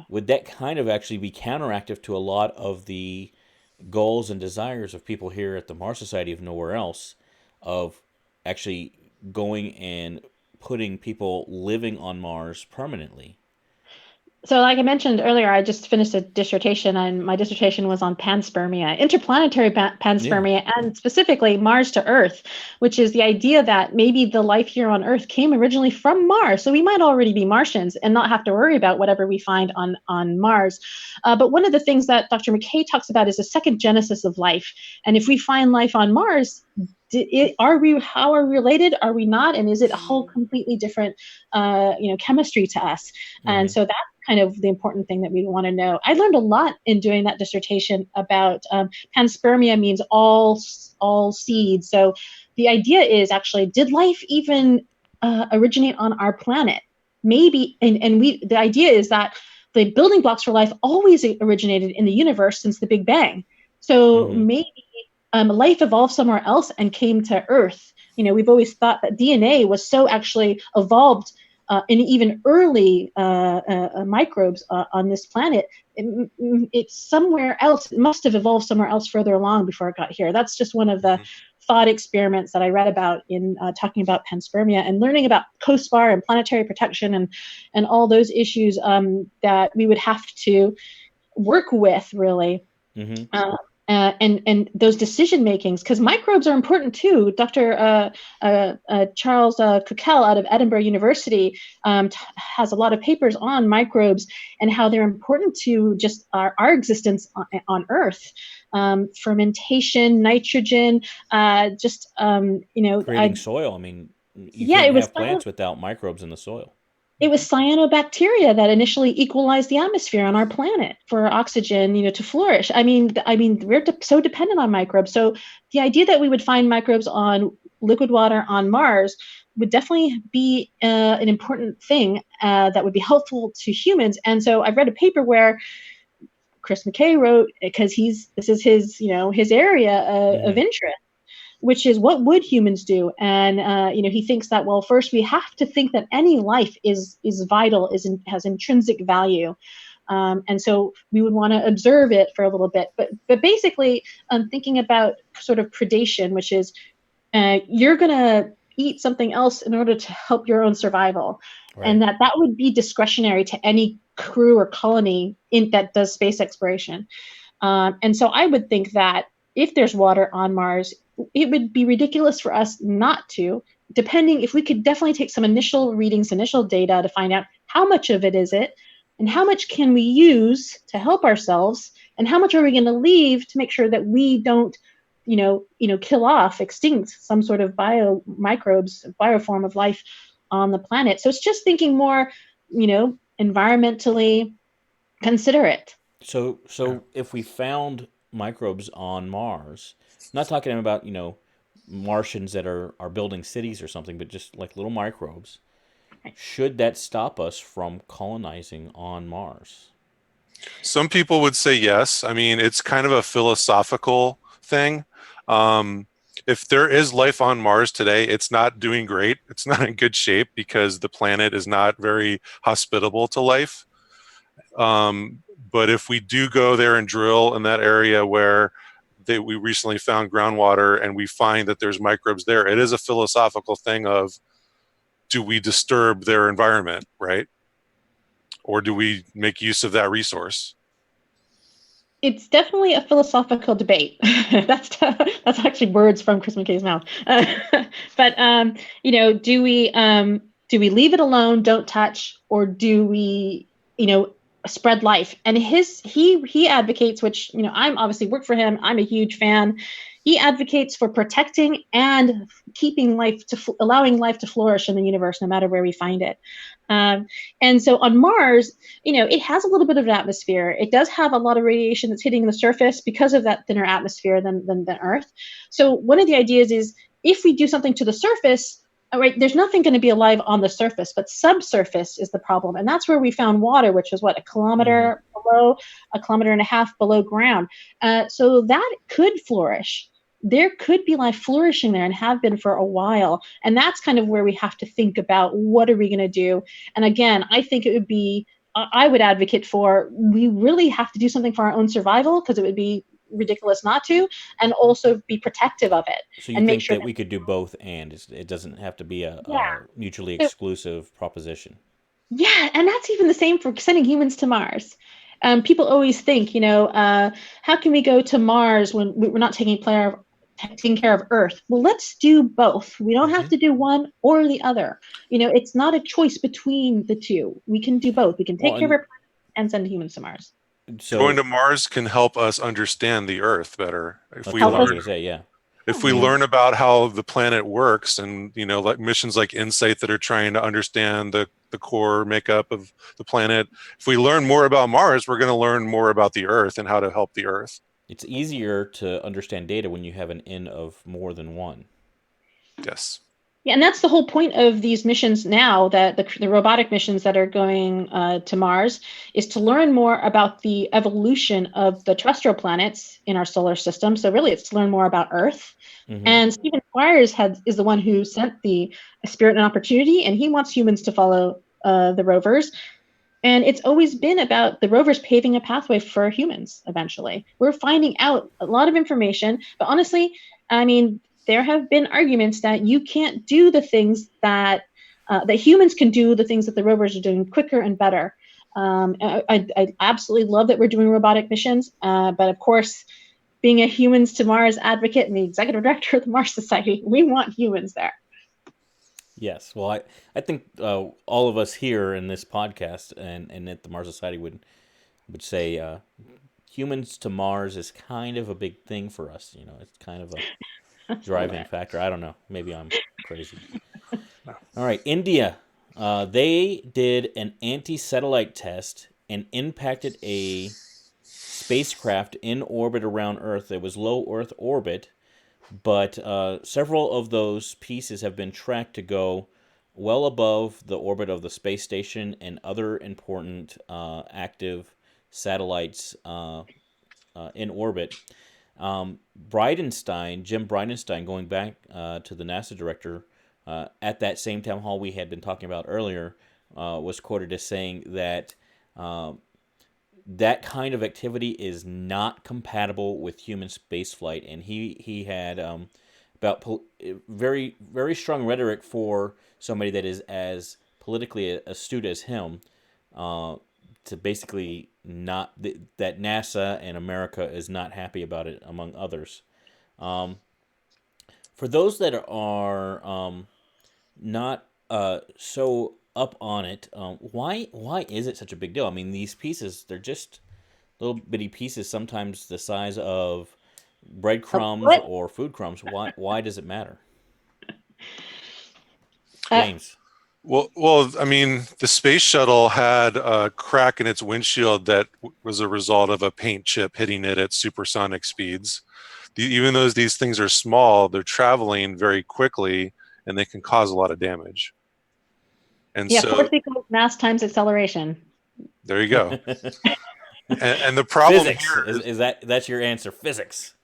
would that kind of actually be counteractive to a lot of the goals and desires of people here at the Mars Society, if nowhere else, of actually going and putting people living on Mars permanently? So, like I mentioned earlier, I just finished a dissertation, and my dissertation was on panspermia, interplanetary Yeah. panspermia, and specifically Mars to Earth, which is the idea that maybe the life here on Earth came originally from Mars. So we might already be Martians and not have to worry about whatever we find on Mars. But one of the things that Dr. McKay talks about is a second genesis of life. And if we find life on Mars, how are we related? Are we not? And is it a whole completely different chemistry to us? And Mm-hmm. so that's kind of the important thing that we want to know. I learned a lot in doing that dissertation about panspermia means all seeds. So the idea is actually, did life even originate on our planet? Maybe, and the idea is that the building blocks for life always originated in the universe since the Big Bang. So Mm-hmm. maybe life evolved somewhere else and came to Earth. We've always thought that DNA was so actually evolved in even early microbes on this planet. It's somewhere else. It must have evolved somewhere else further along before it got here. That's just one of the thought experiments that I read about in talking about panspermia and learning about COSPAR and planetary protection and all those issues that we would have to work with, really. Mm-hmm. And those decision makings, because microbes are important too. Dr. Charles Kukel out of Edinburgh University has a lot of papers on microbes and how they're important to just our existence on Earth. Fermentation, nitrogen, Creating soil. I mean, you yeah, can't have plants without microbes in the soil. it was cyanobacteria that initially equalized the atmosphere on our planet for oxygen, to flourish. I mean, we're so dependent on microbes. So the idea that we would find microbes on liquid water on Mars would definitely be an important thing that would be helpful to humans. And so I've read a paper where Chris McKay wrote, because this is his area Mm-hmm. of interest, which is what would humans do? And he thinks that, well, first we have to think that any life is vital, has intrinsic value, and so we would want to observe it for a little bit. But basically, thinking about sort of predation, which is you're gonna eat something else in order to help your own survival, Right. and that would be discretionary to any crew or colony that does space exploration. And so I would think that if there's water on Mars, it would be ridiculous for us not to, depending if we could definitely take some initial readings, initial data to find out how much of it is it, and how much can we use to help ourselves, and how much are we going to leave to make sure that we don't, kill off, extinct some sort of bioform of life on the planet. So it's just thinking more, environmentally considerate. So if we found microbes on Mars, I'm not talking about Martians that are building cities or something, but just like little microbes, should that stop us from colonizing on Mars? Some people would say yes. I mean, it's kind of a philosophical thing. If there is life on Mars today, it's not doing great. It's not in good shape because the planet is not very hospitable to life. But if we do go there and drill in that area where we recently found groundwater and we find that there's microbes there, it is a philosophical thing of, do we disturb their environment, right? Or do we make use of that resource? It's definitely a philosophical debate. that's actually words from Chris McKay's mouth. But do we leave it alone, don't touch, or do we spread life? And he advocates, which I'm obviously work for him. I'm a huge fan. He advocates for protecting and keeping allowing life to flourish in the universe, no matter where we find it. And so on Mars, it has a little bit of an atmosphere. It does have a lot of radiation that's hitting the surface because of that thinner atmosphere than Earth. So one of the ideas is, if we do something to the surface, right, there's nothing going to be alive on the surface, but subsurface is the problem. And that's where we found water, which was a kilometer below, a kilometer and a half below ground. So that could flourish. There could be life flourishing there and have been for a while. And that's kind of where we have to think about, what are we going to do? And again, I think I would advocate for, we really have to do something for our own survival, because it would be ridiculous not to, and also be protective of it. So you and think make sure that we could do both, and it doesn't have to be a mutually So- exclusive proposition? Yeah, and that's even the same for sending humans to Mars. People always think, how can we go to Mars when we're not taking care of Earth? Well, let's do both. We don't have to do one or the other. It's not a choice between the two. We can do both. We can take care of our planet and send humans to Mars. So Going to Mars can help us understand the Earth better. that's what I was going to say. Yeah. If we learn about how the planet works, and like missions like InSight that are trying to understand the core makeup of the planet, if we learn more about Mars, we're going to learn more about the Earth and how to help the Earth. It's easier to understand data when you have an N of more than one. Yes. Yeah, and that's the whole point of these missions now, that the robotic missions that are going to Mars, is to learn more about the evolution of the terrestrial planets in our solar system. So really, it's to learn more about Earth. And Stephen Squires is the one who sent the Spirit and Opportunity, and he wants humans to follow the rovers. And it's always been about the rovers paving a pathway for humans eventually. We're finding out a lot of information, but honestly, I mean, there have been arguments that you can't do the things that humans can do, the things that the rovers are doing quicker and better. I absolutely love that we're doing robotic missions, but of course, being a Humans to Mars advocate and the executive director of the Mars Society, we want humans there. Yes. Well, I think all of us here in this podcast and at the Mars Society would say humans to Mars is kind of a big thing for us. It's kind of a driving factor. I don't know. Maybe I'm crazy. All right, India. They did an anti-satellite test and impacted a spacecraft in orbit around Earth. It was low Earth orbit, but several of those pieces have been tracked to go well above the orbit of the space station and other important active satellites in orbit. Jim Bridenstine, going back to the NASA director, at that same town hall we had been talking about earlier, was quoted as saying that that kind of activity is not compatible with human spaceflight, and he had very very strong rhetoric for somebody that is as politically astute as him, to basically not that NASA and America is not happy about it, among others. For those that are not so up on it, why is it such a big deal? I mean, these pieces, they're just little bitty pieces, sometimes the size of breadcrumbs What? or food crumbs. Why does it matter? Uh, James. Well, I mean, the space shuttle had a crack in its windshield that was a result of a paint chip hitting it at supersonic speeds. Even though these things are small, they're traveling very quickly and they can cause a lot of damage. And yeah, so force equals mass times acceleration. there you go. And the problem Physics here is that's your answer. Physics.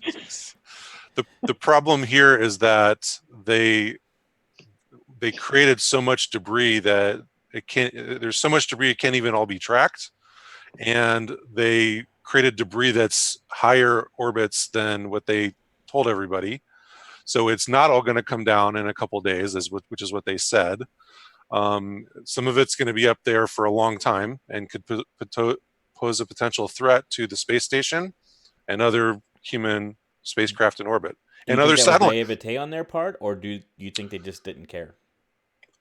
is the problem here is that they created so much debris that there's so much debris it can't even all be tracked, and they created debris that's higher orbits than what they told everybody, so it's not all going to come down in a couple days, which is what they said. Some of it's going to be up there for a long time and could pose a potential threat to the space station and other human spacecraft in orbit Do you and think other that was satellites. naivete on their part, or do you think they just didn't care?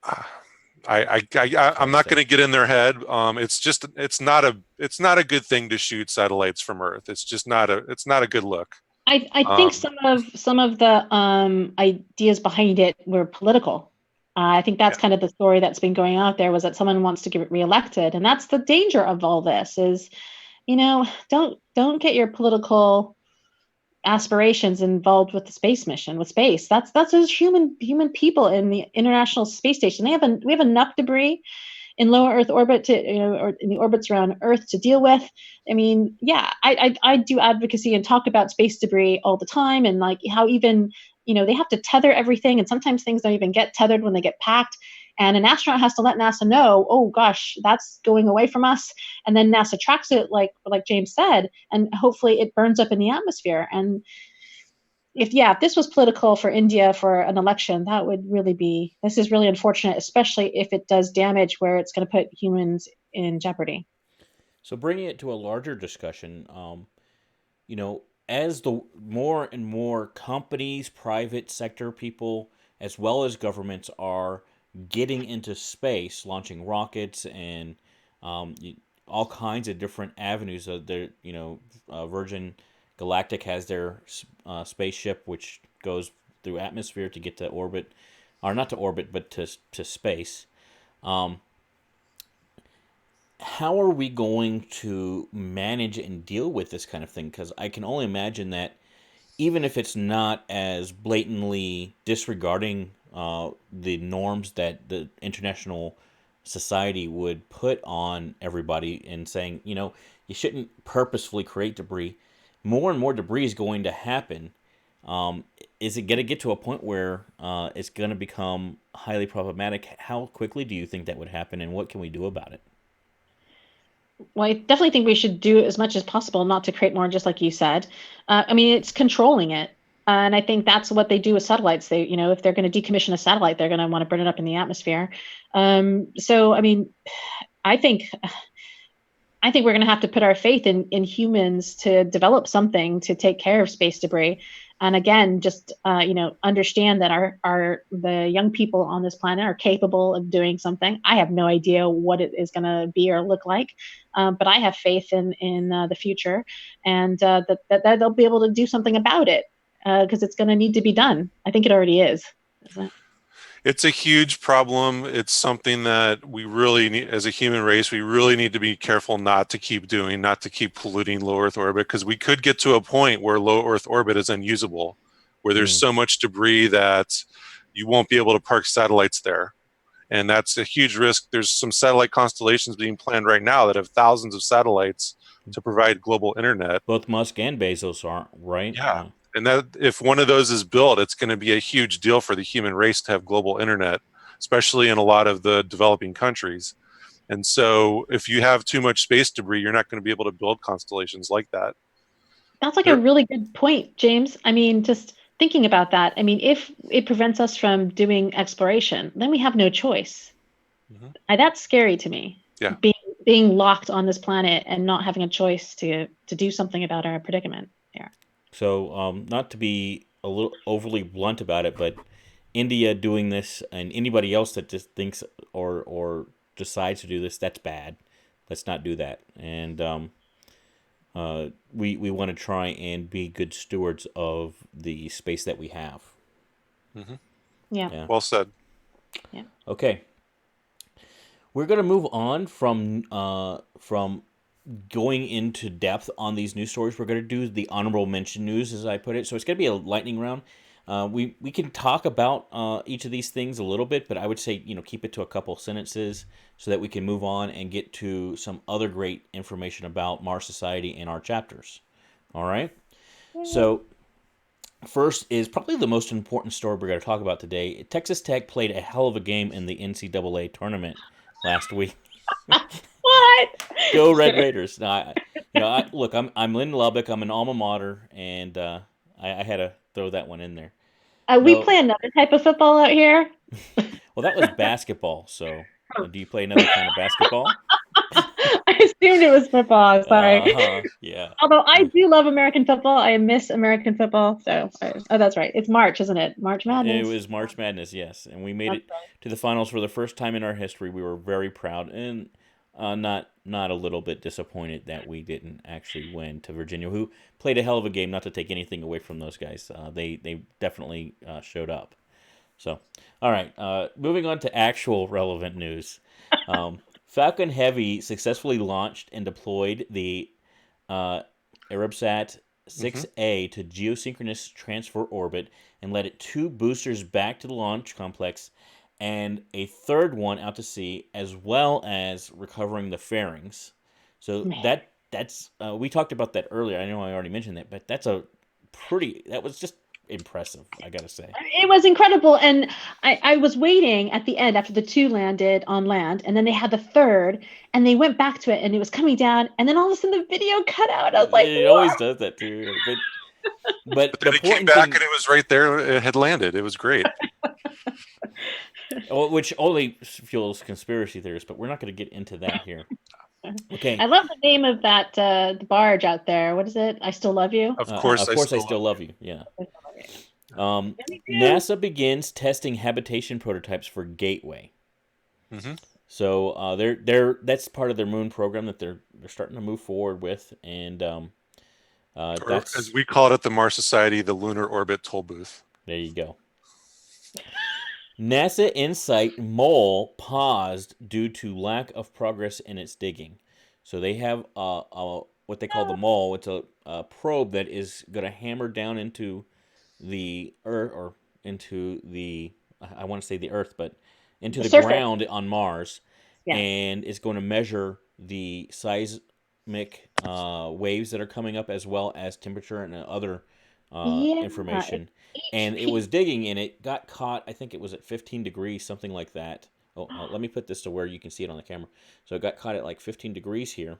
I'm Hard to not say. going to get in their head. It's not a good thing to shoot satellites from Earth. It's not a good look. I think Um, some of the ideas behind it were political. I think that's yeah. kind of the story that's been going out there, was that someone wants to get reelected, and that's the danger of all this. Is, don't get your political aspirations involved with the space mission, with space. That's those human people in the International Space Station. We have enough debris in low Earth orbit or in the orbits around Earth to deal with. I mean, yeah, I do advocacy and talk about space debris all the time, and like how even they have to tether everything, and sometimes things don't even get tethered when they get packed. And an astronaut has to let NASA know, oh gosh, that's going away from us, and then NASA tracks it, like James said, and hopefully it burns up in the atmosphere. And if this was political for India for an election, that would really be, this is really unfortunate, especially if it does damage where it's going to put humans in jeopardy. So bringing it to a larger discussion, as the more and more companies, private sector people, as well as governments are getting into space, launching rockets and all kinds of different avenues. Virgin Galactic has their spaceship, which goes through atmosphere to get to orbit, or not to orbit, but to space. Um, how are we going to manage and deal with this kind of thing? Because I can only imagine that even if it's not as blatantly disregarding the norms that the international society would put on everybody and saying, you shouldn't purposefully create debris, more and more debris is going to happen. Is it going to get to a point where it's going to become highly problematic? How quickly do you think that would happen, and what can we do about it? Well, I definitely think we should do as much as possible not to create more, just like you said. I mean, it's controlling it. And I think that's what they do with satellites. They, if they're going to decommission a satellite, they're going to want to burn it up in the atmosphere. So, I mean, I think we're going to have to put our faith in humans to develop something to take care of space debris. And again, just understand that the young people on this planet are capable of doing something. I have no idea what it is going to be or look like, but I have faith in the future, and that they'll be able to do something about it, because it's going to need to be done. I think it already is, isn't it? It's a huge problem. It's something that we really need, as a human race, we really need to be careful not to keep polluting low Earth orbit, because we could get to a point where low Earth orbit is unusable, where there's so much debris that you won't be able to park satellites there. And that's a huge risk. There's some satellite constellations being planned right now that have thousands of satellites to provide global internet. Both Musk and Bezos aren't, right? Yeah. And that if one of those is built, it's going to be a huge deal for the human race to have global internet, especially in a lot of the developing countries. And so if you have too much space debris, you're not going to be able to build constellations like that. That's like a really good point, James. I mean, just thinking about that. I mean, if it prevents us from doing exploration, then we have no choice. Mhm. That's scary to me. Yeah. being locked on this planet and not having a choice to do something about our predicament here. So, not to be a little overly blunt about it, but India doing this and anybody else that just thinks or decides to do this, that's bad. Let's not do that. And we want to try and be good stewards of the space that we have. Mm-hmm. Yeah. Well said. Yeah. Okay. We're going to move on from going into depth on these news stories. We're going to do the honorable mention news, as I put it. So it's going to be a lightning round. We can talk about each of these things a little bit, but I would say keep it to a couple sentences so that we can move on and get to some other great information about Mars Society in our chapters. All right. So first is probably the most important story we're going to talk about today. Texas Tech played a hell of a game in the NCAA tournament last week. What? Go Red Raiders! No, look, I'm Lynn Lubbock. I'm an alma mater, and I had to throw that one in there. We play another type of football out here. Well, that was basketball. So, do you play another kind of basketball? I assumed it was football. Sorry. Yeah. Although I do love American football, I miss American football. So, that's right. It's March, isn't it? March Madness. It was March Madness, yes, and we made it to the finals for the first time in our history. We were very proud and not a little bit disappointed that we didn't actually win to Virginia, who played a hell of a game. Not to take anything away from those guys, they definitely showed up. So, all right, moving on to actual relevant news. Falcon Heavy successfully launched and deployed the Arabsat 6A to geosynchronous transfer orbit and led 2 boosters back to the launch complex and a third one out to sea, as well as recovering the fairings. So that's we talked about that earlier. I know I already mentioned that, but that was just impressive, I gotta say. It was incredible, and I was waiting at the end after the 2 landed on land, and then they had the third, and they went back to it, and it was coming down, and then all of a sudden the video cut out. I was like, it always does that too. But then the it came back and it was right there. It had landed. It was great. Which only fuels conspiracy theories, but we're not going to get into that here. Okay. I love the name of that the barge out there. What is it? I Still Love You? Of course, I still love you. Yeah. NASA begins testing habitation prototypes for Gateway. Mm-hmm. So that's part of their moon program that they're starting to move forward with, and that's, as we call it at the Mars Society, the Lunar Orbit Toll Booth. There you go. NASA InSight mole paused due to lack of progress in its digging. So they have what they call the mole. It's a probe that is going to hammer down into the Earth, or into the, I want to say the Earth, but into the ground on Mars, and it's going to measure the seismic waves that are coming up, as well as temperature and other information. And it was digging, and it got caught, I think it was at 15 degrees, something like that. Let me put this to where you can see it on the camera. So it got caught at like 15 degrees here.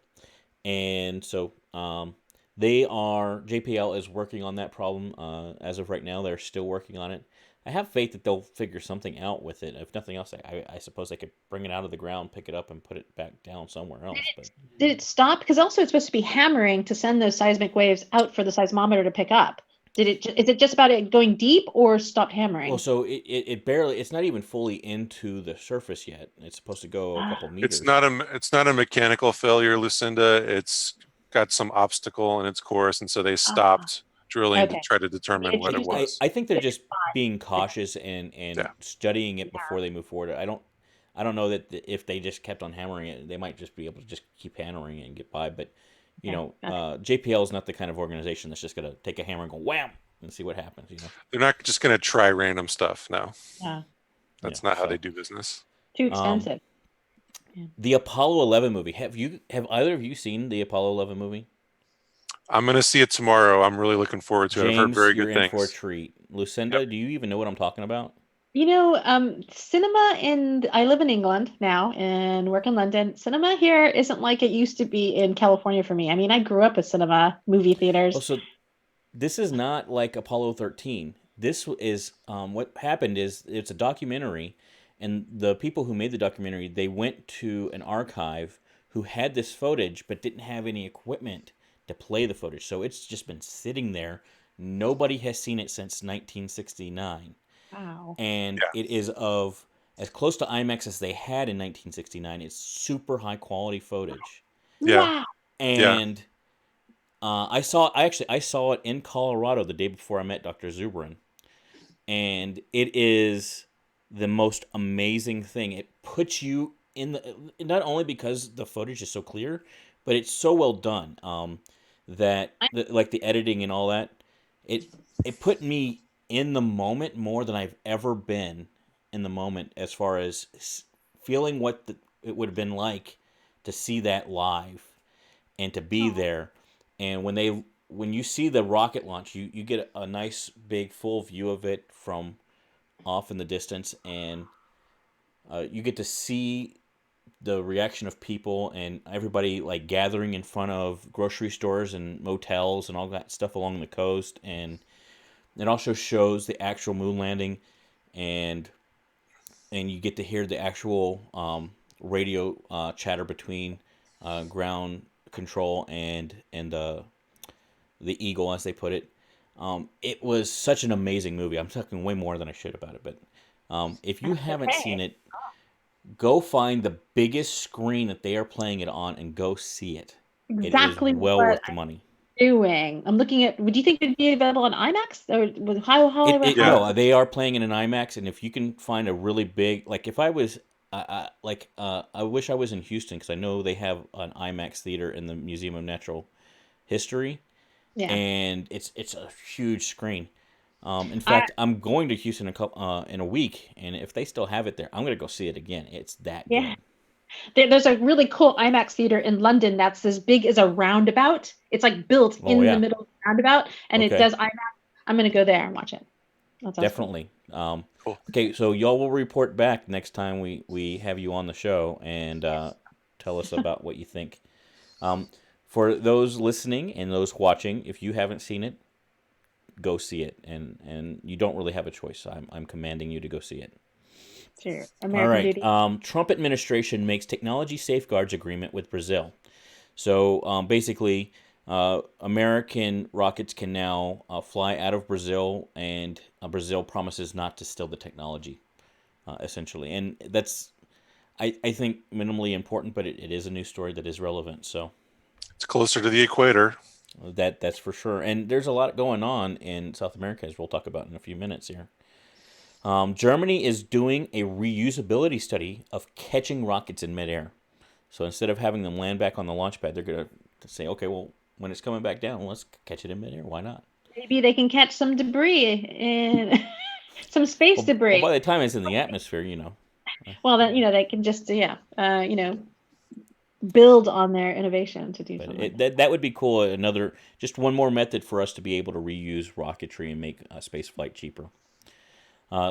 And so JPL is working on that problem. As of right now, they're still working on it. I have faith that they'll figure something out with it. If nothing else, I suppose they could bring it out of the ground, pick it up, and put it back down somewhere else. Did it stop? Because also it's supposed to be hammering to send those seismic waves out for the seismometer to pick up. Is it just about it going deep, or stopped hammering? Well, so it's not even fully into the surface yet. It's supposed to go a couple meters. It's not a mechanical failure, Lucinda. It's got some obstacle in its course, and so they stopped drilling to try to determine what it was. I think they're just being cautious and studying it before they move forward. I don't know that if they just kept on hammering it, they might just be able to just keep hammering it and get by. But JPL is not the kind of organization that's just going to take a hammer and go wham and see what happens. They're not just going to try random stuff. No, that's not how they do business. Too expensive. The Apollo 11 movie. Have either of you seen the Apollo 11 movie? I'm going to see it tomorrow. I'm really looking forward to it. I've heard very good things. You're in for a treat. Lucinda, do you even know what I'm talking about? Cinema I live in England now and work in London. Cinema here isn't like it used to be in California for me. I mean, I grew up with cinema, movie theaters. Oh, so this is not like Apollo 13. This is, what happened is, it's a documentary, and the people who made the documentary, they went to an archive who had this footage but didn't have any equipment to play the footage. So it's just been sitting there. Nobody has seen it since 1969. Wow. And Yeah. it is of as close to IMAX as they had in 1969. It's super high quality footage. Yeah. Wow. Yeah. And I saw it in Colorado the day before I met Dr. Zubrin, and it is the most amazing thing. It puts you in the, not only because the footage is so clear, but it's so well done. Like the editing and all that, it it put me in the moment more than I've ever been in the moment, as far as feeling what it would have been like to see that live and to be there. And when you see the rocket launch, you get a nice big full view of it from off in the distance, and you get to see the reaction of people and everybody like gathering in front of grocery stores and motels and all that stuff along the coast. And it also shows the actual moon landing, and you get to hear the actual radio chatter between ground control and the Eagle, as they put it. It was such an amazing movie. I'm talking way more than I should about it, but if you haven't seen it, go find the biggest screen that they are playing it on and go see it. It is Exactly well what worth the money. I'm doing. I'm looking at. Would you think it'd be available on IMAX or Yeah. No, they are playing it in IMAX, and if you can find a really big, like if I was, I wish I was in Houston, because I know they have an IMAX theater in the Museum of Natural History, Yeah. and it's a huge screen. In I, fact, I'm going to Houston in a week, and if they still have it there, I'm gonna go see it again. It's that yeah. good. There's a really cool IMAX theater in London that's as big as a roundabout. It's like built Oh in the yeah, middle of the roundabout, and it okay, does IMAX. I'm gonna go there and watch it. That sounds cool. definitely. Cool. Okay, so y'all will report back next time we have you on the show, and tell us about what you think. Um, for those listening and those watching, if you haven't seen it, go see it, and you don't really have a choice. I'm commanding you to go see it. Sure. All American right. Beauty. Trump administration makes technology safeguards agreement with Brazil. So basically, American rockets can now fly out of Brazil, and Brazil promises not to steal the technology, essentially. And that's, I think, minimally important, but it is a news story that is relevant. So It's closer to the equator. that's for sure. And there's a lot going on in South America, as we'll talk about in a few minutes here. Germany is doing a reusability study of catching rockets in midair. So instead of having them land back on the launch pad, they're going to say, okay, well, when it's coming back down, let's catch it in midair. Why not? Maybe they can catch some debris and some space Well, debris. by the time it's in the atmosphere, you know. Well, then they can just build on their innovation to do But something like that would be cool. Just one more method for us to be able to reuse rocketry and make space flight cheaper.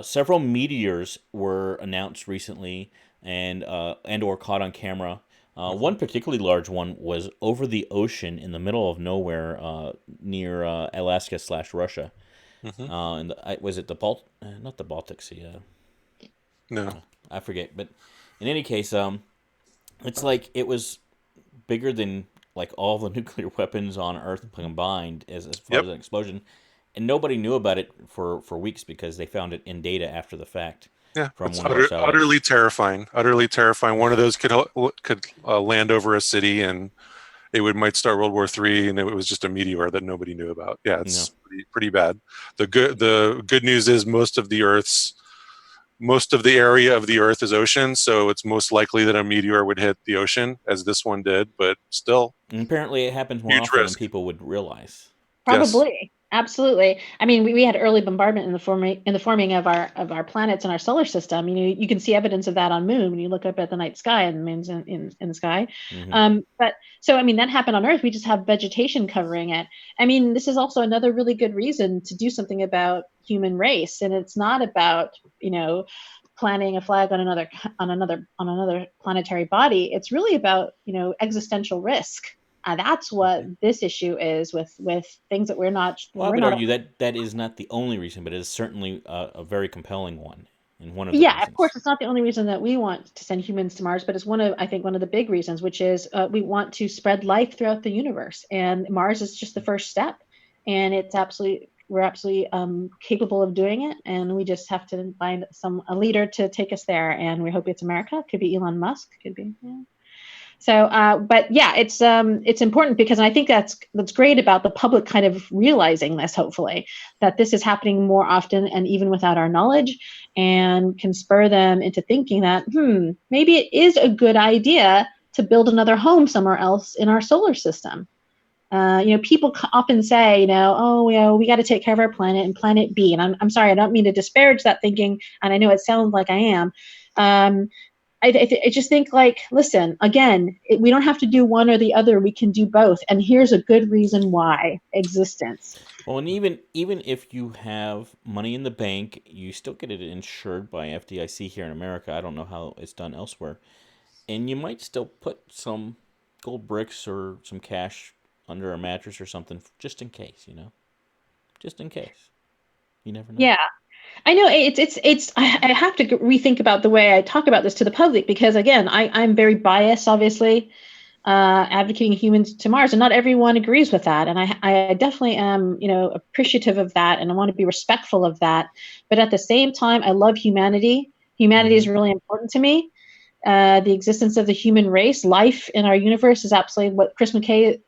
Several meteors were announced recently and or caught on camera. One particularly large one was over the ocean in the middle of nowhere near Alaska/Russia. Mm-hmm. Was it not the Baltic Sea? No. I forget. But in any case, it's like it was bigger than like all the nuclear weapons on Earth combined as far Yep. as an explosion, and nobody knew about it for weeks because they found it in data after the fact Yeah. from It's one of our satellites. utterly terrifying. Utterly terrifying. One of those could land over a city, and might start World War III, and it was just a meteor that nobody knew about. Yeah, You know, it's pretty bad. The good news is most of the area of the Earth is ocean, so it's most likely that a meteor would hit the ocean, as this one did. But still, and apparently it happens more huge often than risk. people would realize. Yes. Probably, absolutely. I mean, we had early bombardment in the forming of our planets and our solar system. You can see evidence of that on Moon when you look up at the night sky and the moon's in the sky. But so I mean that happened on Earth. We just have vegetation covering it. I mean, this is also another really good reason to do something about human race, and it's not about planting a flag on another planetary body. It's really about existential risk. That's what this issue is with things that Well, I would argue that is not the only reason, but it is certainly a very compelling one. and one of the Yeah, of reasons. course, it's not the only reason that we want to send humans to Mars, but it's I think one of the big reasons, which is we want to spread life throughout the universe, and Mars is just the first step, and we're absolutely capable of doing it, and we just have to find a leader to take us there, and we hope it's America. Could be Elon Musk, could be. Yeah. So, but yeah, it's important because I think that's great about the public kind of realizing this, hopefully, that this is happening more often and even without our knowledge, and can spur them into thinking that, maybe it is a good idea to build another home somewhere else in our solar system. People often say, we got to take care of our planet and planet B. And I'm sorry, I don't mean to disparage that thinking. And I know it sounds like I am. I just think, like, listen, again, we don't have to do one or the other. We can do both. And here's a good reason why: existence. Well, and even if you have money in the bank, you still get it insured by FDIC here in America. I don't know how it's done elsewhere. And you might still put some gold bricks or some cash under a mattress or something just in case, just in case. You never know. Yeah. I know I have to rethink about the way I talk about this to the public, because again, I'm very biased, obviously, advocating humans to Mars, and not everyone agrees with that. And I definitely am, appreciative of that, and I want to be respectful of that. But at the same time, I love humanity. Humanity is really important to me. The existence of the human race, life in our universe, is absolutely what Chris McKay,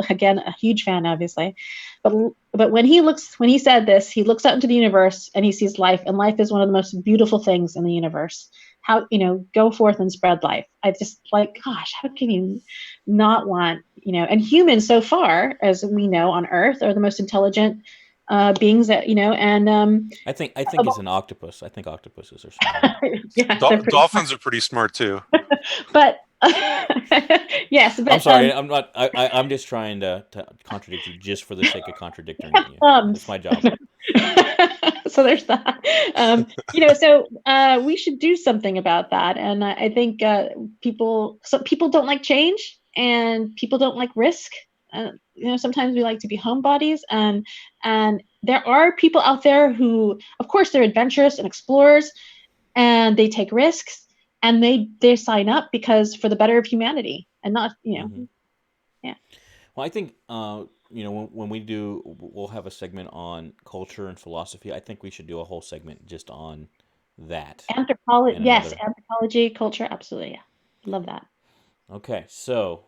again, a huge fan, obviously. But when he said this, he looks out into the universe and he sees life, and life is one of the most beautiful things in the universe. How, go forth and spread life. I just gosh, how can you not want, and humans so far, as we know on Earth, are the most intelligent beings that, and I think it's an octopus. I think octopuses are smart. yeah, Dolphins are pretty smart too. But yes, but I'm sorry, I'm not. I'm just trying to contradict you just for the sake of contradicting you. That's my job. So there's that. So we should do something about that, and I think people don't like change, and people don't like risk. Sometimes we like to be homebodies, and there are people out there who, of course, they're adventurous and explorers, and they take risks, and they sign up because for the better of humanity, and not, yeah. Well, I think when we do, we'll have a segment on culture and philosophy. I think we should do a whole segment just on that. Anthropology, yes, anthropology, culture, absolutely, yeah, love that. Okay, so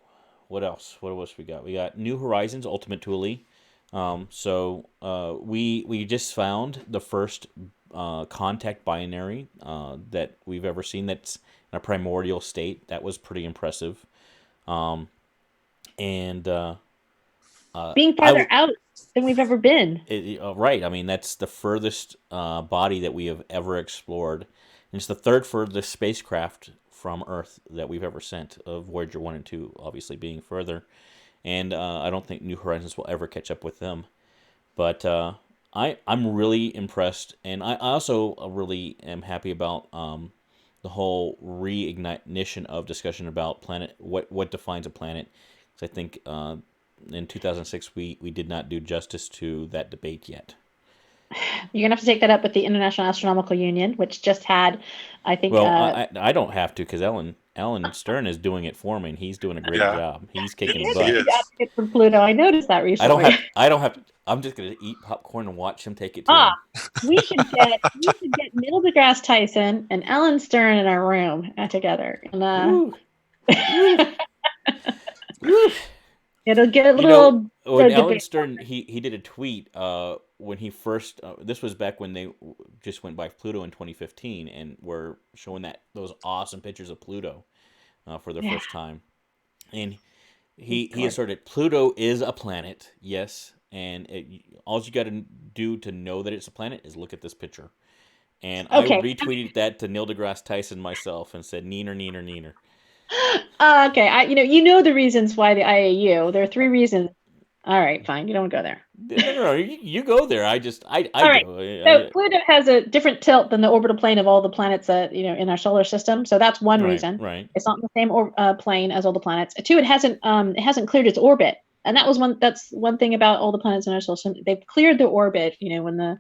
what else? What else we got? We got New Horizons Ultimate Thule. So we just found the first contact binary that we've ever seen that's in a primordial state. That was pretty impressive. And being farther out than we've ever been. Right. I mean, that's the furthest body that we have ever explored. And it's the third furthest spacecraft from Earth that we've ever sent, Voyager 1 and 2 obviously being further. And I don't think New Horizons will ever catch up with them. But I'm really impressed, and I also really am happy about the whole reignition of discussion about planet, what defines a planet. Because I think in 2006 we did not do justice to that debate yet. You're gonna have to take that up with the International Astronomical Union, which just had, I think. Well, I don't have to, because Alan Stern is doing it for me, and he's doing a great job. He's kicking butt. Advocate for Pluto. I noticed that recently. I don't have. I'm just gonna eat popcorn and watch him take it to him. We should get Neil deGrasse Tyson and Alan Stern in our room together, and it'll get a little. When Alan Stern he did a tweet when he first this was back when they just went by Pluto in 2015 and were showing those awesome pictures of Pluto for the first time, and he asserted Pluto is a planet, yes, and all you got to do to know that it's a planet is look at this picture. And I retweeted that to Neil deGrasse Tyson myself and said neener neener neener. Okay, you know the reasons why the IAU. There are 3 reasons. All right, fine. You don't go there. No, you go there. I all right. So Pluto has a different tilt than the orbital plane of all the planets that in our solar system. So that's one reason. Right. It's not in the same plane as all the planets. 2, it hasn't cleared its orbit, and that was one. That's one thing about all the planets in our solar system. They've cleared their orbit. When the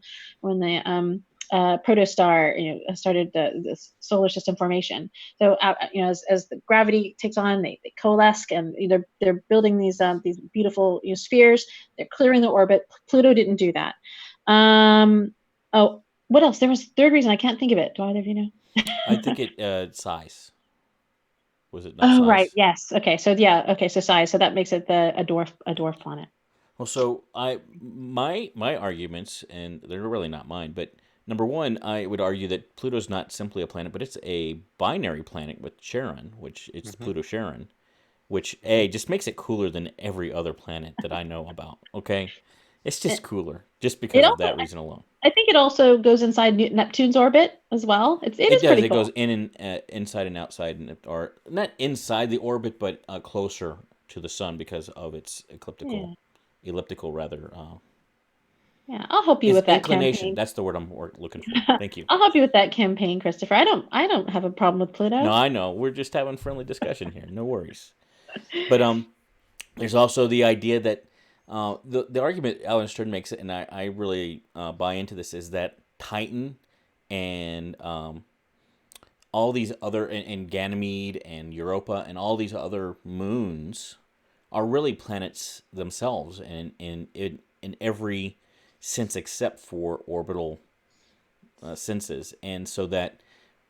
protostar, started the solar system formation. So, as the gravity takes on, they coalesce, and they're building these beautiful spheres. They're clearing the orbit. Pluto didn't do that. Oh, what else? There was a third reason. I can't think of it. Do either of you know? I think size. Was it not Oh, size? right. Yes. Okay. So yeah. Okay. So size. So that makes it a dwarf planet. Well, so my arguments, and they're really not mine, but number one, I would argue that Pluto's not simply a planet, but it's a binary planet with Charon, which it's Pluto Charon, which just makes it cooler than every other planet that I know about. Okay, it's just cooler just because of that reason alone. I think it also goes inside Neptune's orbit as well. It is does. pretty It cool. goes in and inside and outside, or not inside the orbit, but closer to the sun because of its elliptical rather. Yeah, I'll help you with that inclination. campaign. That's the word I'm looking for. Thank you. I'll help you with that campaign, Christopher. I don't have a problem with Pluto. No, I know. We're just having friendly discussion here. No worries. But there's also the idea that the argument Alan Stern makes, and I really buy into this, is that Titan and all these other and Ganymede and Europa and all these other moons are really planets themselves, and in every sense except for orbital senses, and so that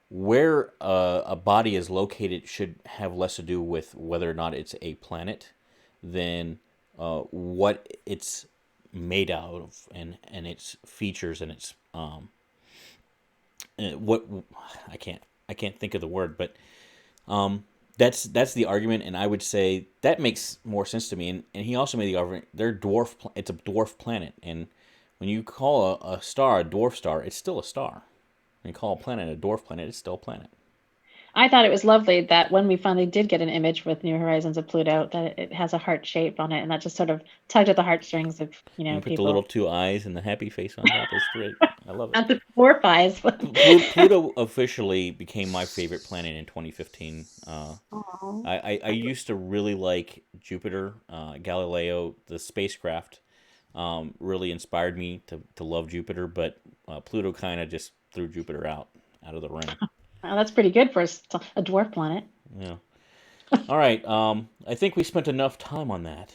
where a body is located should have less to do with whether or not it's a planet than what it's made out of and its features and its what I can't think of the word, but that's the argument, and I would say that makes more sense to me. And he also made the argument it's a dwarf planet, and when you call a star a dwarf star, it's still a star. When you call a planet a dwarf planet, it's still a planet. I thought it was lovely that when we finally did get an image with New Horizons of Pluto, that it has a heart shape on it, and that just sort of tugged at the heartstrings of You put people. the little two eyes and the happy face on top. It's great. I love it. Not the dwarf eyes. Pluto officially became my favorite planet in 2015. I used to really like Jupiter. Galileo, the spacecraft, really inspired me to love Jupiter, but Pluto kind of just threw Jupiter out of the ring. Well, that's pretty good for a dwarf planet. Yeah. All right. I think we spent enough time on that.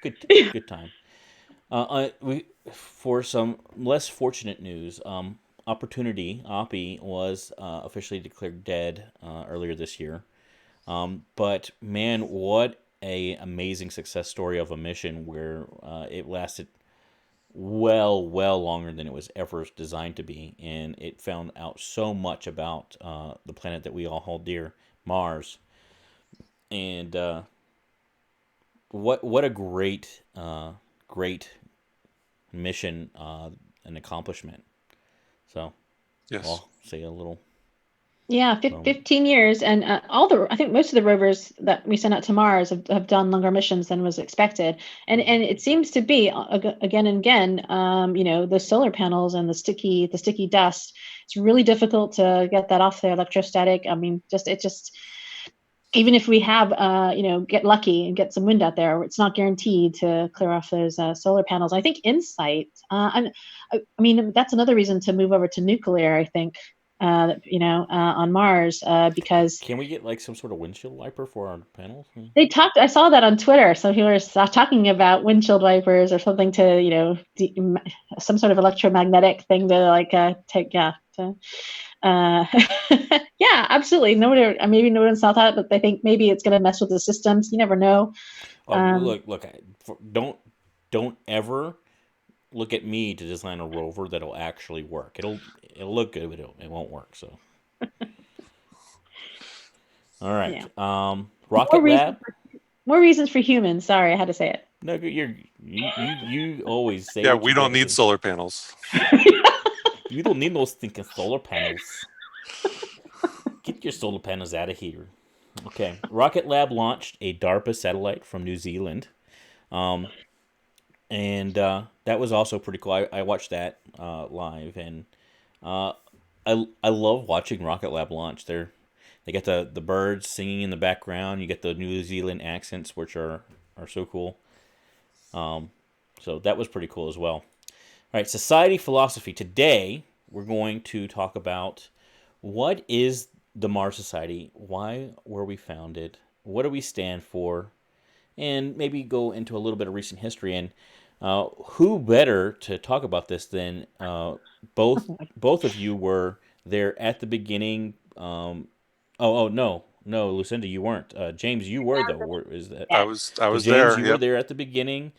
Good time. For some less fortunate news, Opportunity (OPI) was officially declared dead earlier this year. But man, what a amazing success story of a mission where it lasted well longer than it was ever designed to be, and it found out so much about the planet that we all hold dear, Mars. And what a great mission and accomplishment. So yes, I'll say a little. Yeah, 15 years, and I think most of the rovers that we sent out to Mars have done longer missions than was expected, and it seems to be again and again, the solar panels and the sticky dust. It's really difficult to get that off the electrostatic. I mean, even if we have, get lucky and get some wind out there, it's not guaranteed to clear off those solar panels. I think InSight. I mean, that's another reason to move over to nuclear. I think. On Mars, because can we get like some sort of windshield wiper for our panels? They talked. I saw that on Twitter. So people were talking about windshield wipers or something to, some sort of electromagnetic thing to take. Yeah. Yeah, absolutely. Maybe no one saw that, but they think maybe it's going to mess with the systems. You never know. Look! Don't ever look at me to design a rover that'll actually work. It'll look good, but it won't work. So, all right. Yeah. Rocket Lab. More reasons for humans. Sorry, I had to say it. No, you always say. Yeah, we don't need solar panels. You don't need those thinking solar panels. Get your solar panels out of here. Okay. Rocket Lab launched a DARPA satellite from New Zealand. And that was also pretty cool. I watched that live, and I love watching Rocket Lab launch. They get the birds singing in the background. You get the New Zealand accents, which are so cool. So that was pretty cool as well. All right, society philosophy. Today we're going to talk about what is the Mars Society, why were we founded, what do we stand for, and maybe go into a little bit of recent history. And who better to talk about this than both of you were there at the beginning. No, Lucinda, you weren't. James, you were though. Is that Yeah. I so? was James, there. you were Yep. there at the beginning,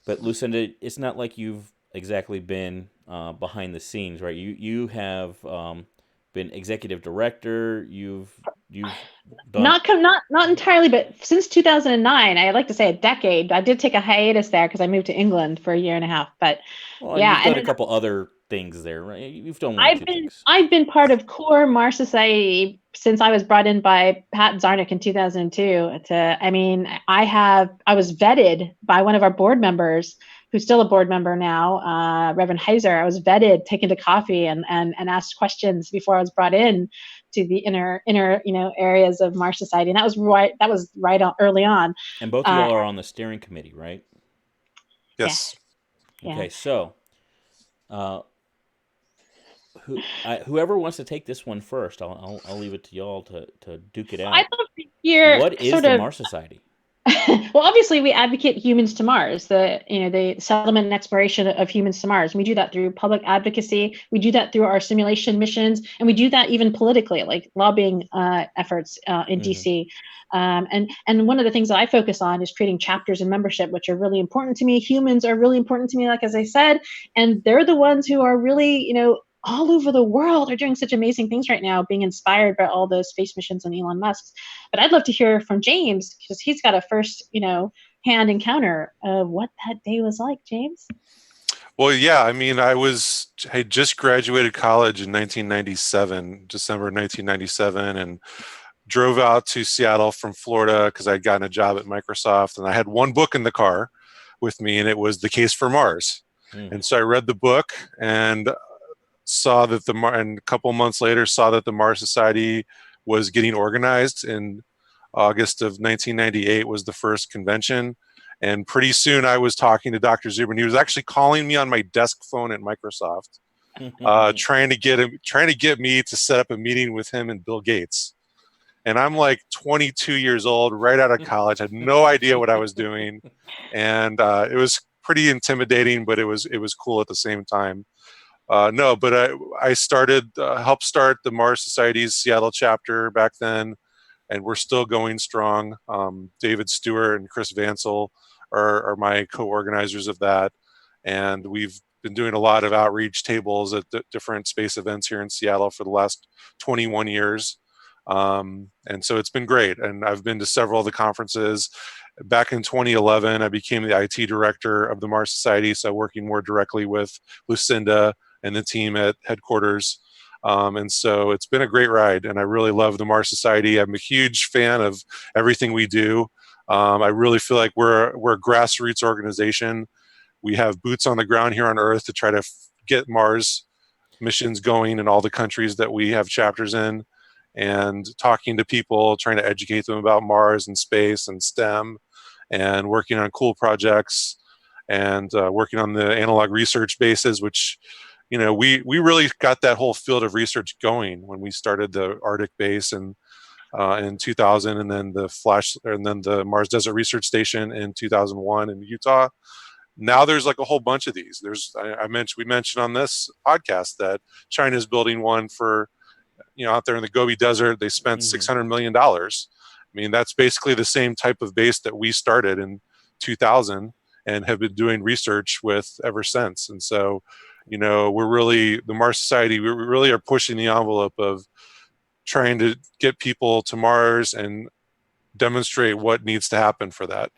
but Lucinda, it's not like you've exactly been behind the scenes, right? You have been executive director. You've done. Not entirely, but since 2009, I'd like to say a decade. I did take a hiatus there because I moved to England for a year and a half. But Well, and yeah, you've and done a couple other things there, right? You've done one or I've two been things. I've been part of core Mars Society since I was brought in by Pat Zarnick in 2002. I was vetted by one of our board members, who's still a board member now, Reverend Heiser. I was vetted, taken to coffee, and asked questions before I was brought in to the inner areas of Mars Society, and that was right on, early on. And both of Uh, y'all are on the steering committee, right? Yes. yes, yeah. Okay, so uh, whoever wants to take this one first, I'll leave it to y'all to duke it I'd out. love to hear What is sort the of. Mars Society? Well, obviously, we advocate humans to Mars, the settlement and exploration of humans to Mars. We do that through public advocacy. We do that through our simulation missions, and we do that even politically, like lobbying efforts in Mm-hmm. DC. And one of the things that I focus on is creating chapters and membership, which are really important to me. Humans are really important to me, like as I said, and they're the ones who are really, all over the world are doing such amazing things right now, being inspired by all those space missions and Elon Musk's. But I'd love to hear from James because he's got a first, hand encounter of what that day was like. James? Well, yeah. I mean, I just graduated college in 1997, December 1997, and drove out to Seattle from Florida because I'd gotten a job at Microsoft, and I had one book in the car with me, and it was The Case for Mars. Mm. And so I read the book and saw that and a couple months later saw that the Mars Society was getting organized. In August of 1998 was the first convention. And pretty soon I was talking to Dr. Zubrin. He was actually calling me on my desk phone at Microsoft, trying to get me to set up a meeting with him and Bill Gates. And I'm like 22 years old, right out of college, had no idea what I was doing, and it was pretty intimidating, but it was cool at the same time. No, but I helped start the Mars Society's Seattle chapter back then, and we're still going strong. David Stewart and Chris Vansel are my co-organizers of that, and we've been doing a lot of outreach tables at different space events here in Seattle for the last 21 years. And so it's been great, and I've been to several of the conferences. Back in 2011, I became the IT director of the Mars Society, so working more directly with Lucinda and the team at headquarters. And so it's been a great ride, and I really love the Mars Society. I'm a huge fan of everything we do. I really feel like we're a grassroots organization. We have boots on the ground here on Earth to try to get Mars missions going in all the countries that we have chapters in, and talking to people, trying to educate them about Mars and space and STEM, and working on cool projects, and working on the analog research bases, which we really got that whole field of research going when we started the Arctic base and in 2000, and then the Mars Desert Research Station in 2001 in Utah. Now there's like a whole bunch of these. We mentioned on this podcast that China's building one for out there in the Gobi Desert. They spent Mm-hmm. $600 million. I mean, that's basically the same type of base that we started in 2000 and have been doing research with ever since. And so, we're really, the Mars Society, we really are pushing the envelope of trying to get people to Mars and demonstrate what needs to happen for that.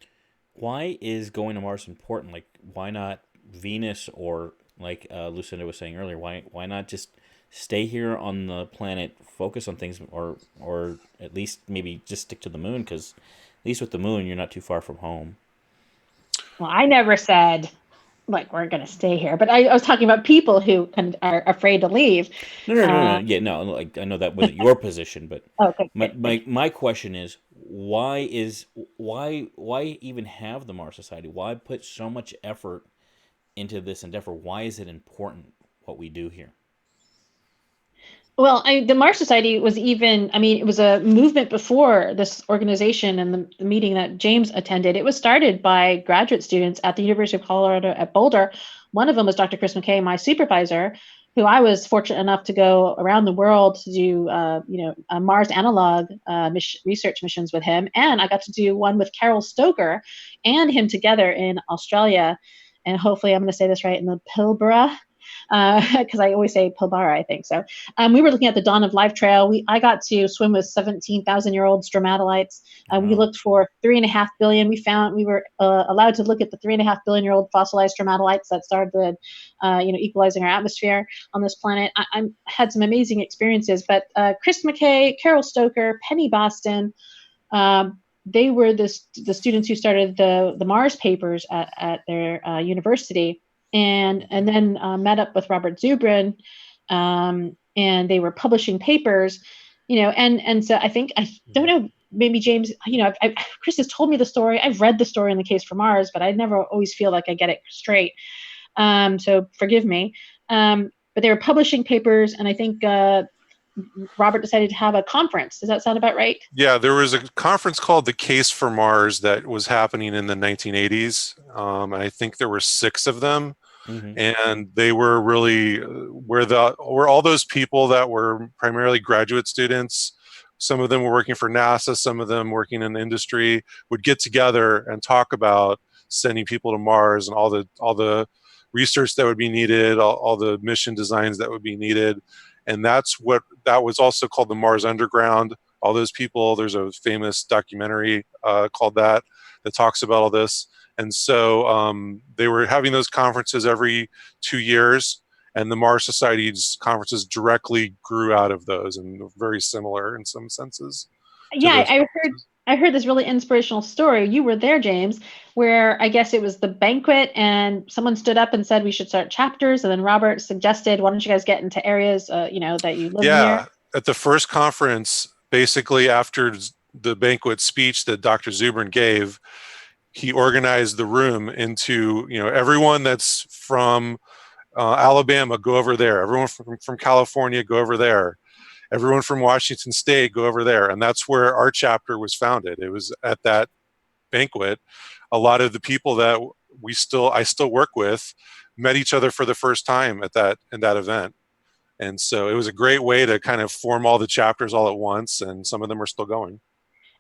Why is going to Mars important? Like, why not Venus, or like Lucinda was saying earlier? Why not just stay here on the planet, focus on things, or at least maybe just stick to the moon? Because at least with the moon, you're not too far from home. Well, I never said like we're going to stay here, but I was talking about people who are afraid to leave. No. Yeah, no. Like, I know that wasn't your position, but Okay, my good. my question is why even have the Mars Society? Why put so much effort into this endeavor? Why is it important what we do here? Well, the Mars Society was even, I mean, it was a movement before this organization and the meeting that James attended. It was started by graduate students at the University of Colorado at Boulder. One of them was Dr. Chris McKay, my supervisor, who I was fortunate enough to go around the world to do, Mars analog research missions with him. And I got to do one with Carol Stoker and him together in Australia. And hopefully I'm going to say this right, in the Pilbara, because I always say Pilbara, I think so. We were looking at the Dawn of Life Trail. I got to swim with 17,000-year-old stromatolites. We looked for 3.5 billion. We were allowed to look at the 3.5 billion-year-old fossilized stromatolites that started, equalizing our atmosphere on this planet. I had some amazing experiences. But Chris McKay, Carol Stoker, Penny Boston. They were the students who started the Mars papers at their university, and then met up with Robert Zubrin, and they were publishing papers, and so I don't know, maybe James, Chris has told me the story. I've read the story in The Case for Mars, but I never always feel like I get it straight. So forgive me. But they were publishing papers, and I think Robert decided to have a conference. Does that sound about right? Yeah, there was a conference called The Case for Mars that was happening in the 1980s. I think there were 6 of them. Mm-hmm. And they were really where all those people that were primarily graduate students. Some of them were working for NASA, some of them working in industry, would get together and talk about sending people to Mars and all the research that would be needed, all the mission designs that would be needed. And that was also called the Mars Underground. All those people, there's a famous documentary called that talks about all this. And so they were having those conferences every 2 years, and the Mars Society's conferences directly grew out of those, and very similar in some senses. Yeah, I heard this really inspirational story. You were there, James, where I guess it was the banquet, and someone stood up and said we should start chapters, and then Robert suggested, "Why don't you guys get into areas, that you live near?" Yeah, at the first conference, basically after the banquet speech that Dr. Zubrin gave, he organized the room into, everyone that's from Alabama, go over there. Everyone from California, go over there. Everyone from Washington State, go over there. And that's where our chapter was founded. It was at that banquet. A lot of the people that I still work with met each other for the first time in that event. And so it was a great way to kind of form all the chapters all at once, and some of them are still going.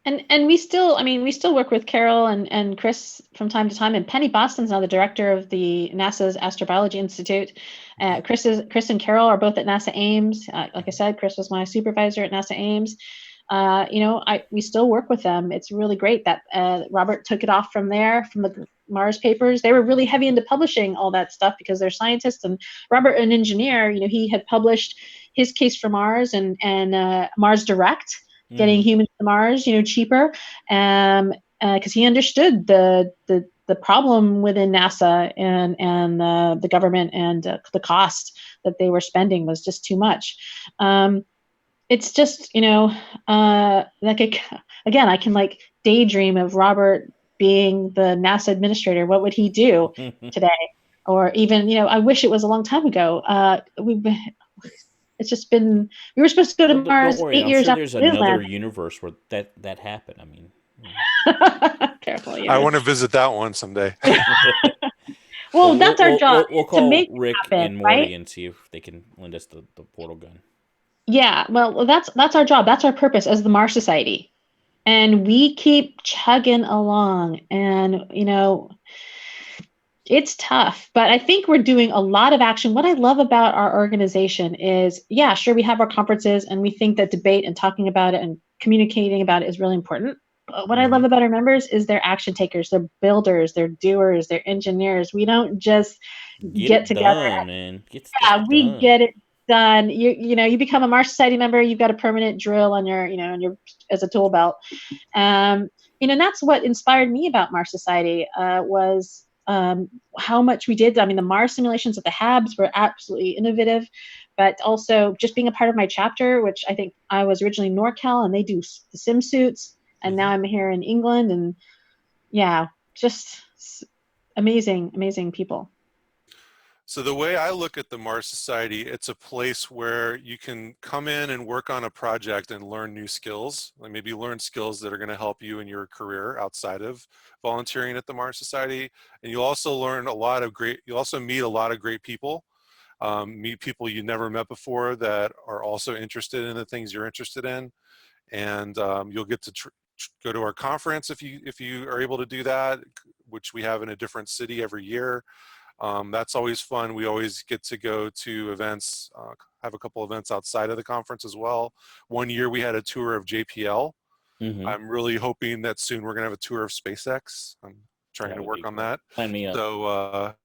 And we still, we still work with Carol and Chris from time to time. And Penny Boston's now the director of the NASA's Astrobiology Institute. Chris and Carol are both at NASA Ames. Like I said, Chris was my supervisor at NASA Ames. We still work with them. It's really great that Robert took it off from there, from the Mars papers. They were really heavy into publishing all that stuff because they're scientists. And Robert, an engineer, he had published his Case for Mars and Mars Direct, getting humans to Mars, cheaper, because he understood the problem within NASA and the government, and the cost that they were spending was just too much. It's just, again, I can daydream of Robert being the NASA administrator. What would he do today? Or even, I wish it was a long time ago. It's just been, we were supposed to go to Mars Don't worry, 8 I'm years sure after there's we another landed. universe where that happened. I mean, Careful, I want to visit that one someday. Well, that's our job, We'll to call make it Rick happen, and right? Morty and see if they can lend us the portal gun. Yeah, well, that's our job. That's our purpose as the Mars Society. And we keep chugging along, and it's tough, but I think we're doing a lot of action. What I love about our organization is, yeah, sure, we have our conferences, and we think that debate and talking about it and communicating about it is really important. But what I love about our members is they're action takers, they're builders, they're doers, they're engineers. We don't just get together. Done, man. Get stuff Yeah, we done. get it done. You become a Mars Society member, you've got a permanent drill on your, as a tool belt. And that's what inspired me about Mars Society, was how much we did. I mean, the Mars simulations at the Habs were absolutely innovative, but also just being a part of my chapter, which I think I was originally NorCal, and they do the sim suits, and now I'm here in England, and yeah, just amazing people. So the way I look at the Mars Society, it's a place where you can come in and work on a project and learn new skills, like maybe learn skills that are going to help you in your career outside of volunteering at the Mars Society. And you'll also learn you'll also meet a lot of great people, meet people you never met before that are also interested in the things you're interested in. And you'll get to go to our conference if you are able to do that, which we have in a different city every year. That's always fun. We always get to go to events, have a couple events outside of the conference as well. One year we had a tour of JPL. Mm-hmm. I'm really hoping that soon we're going to have a tour of SpaceX. I'm trying to work on that. Sign me up.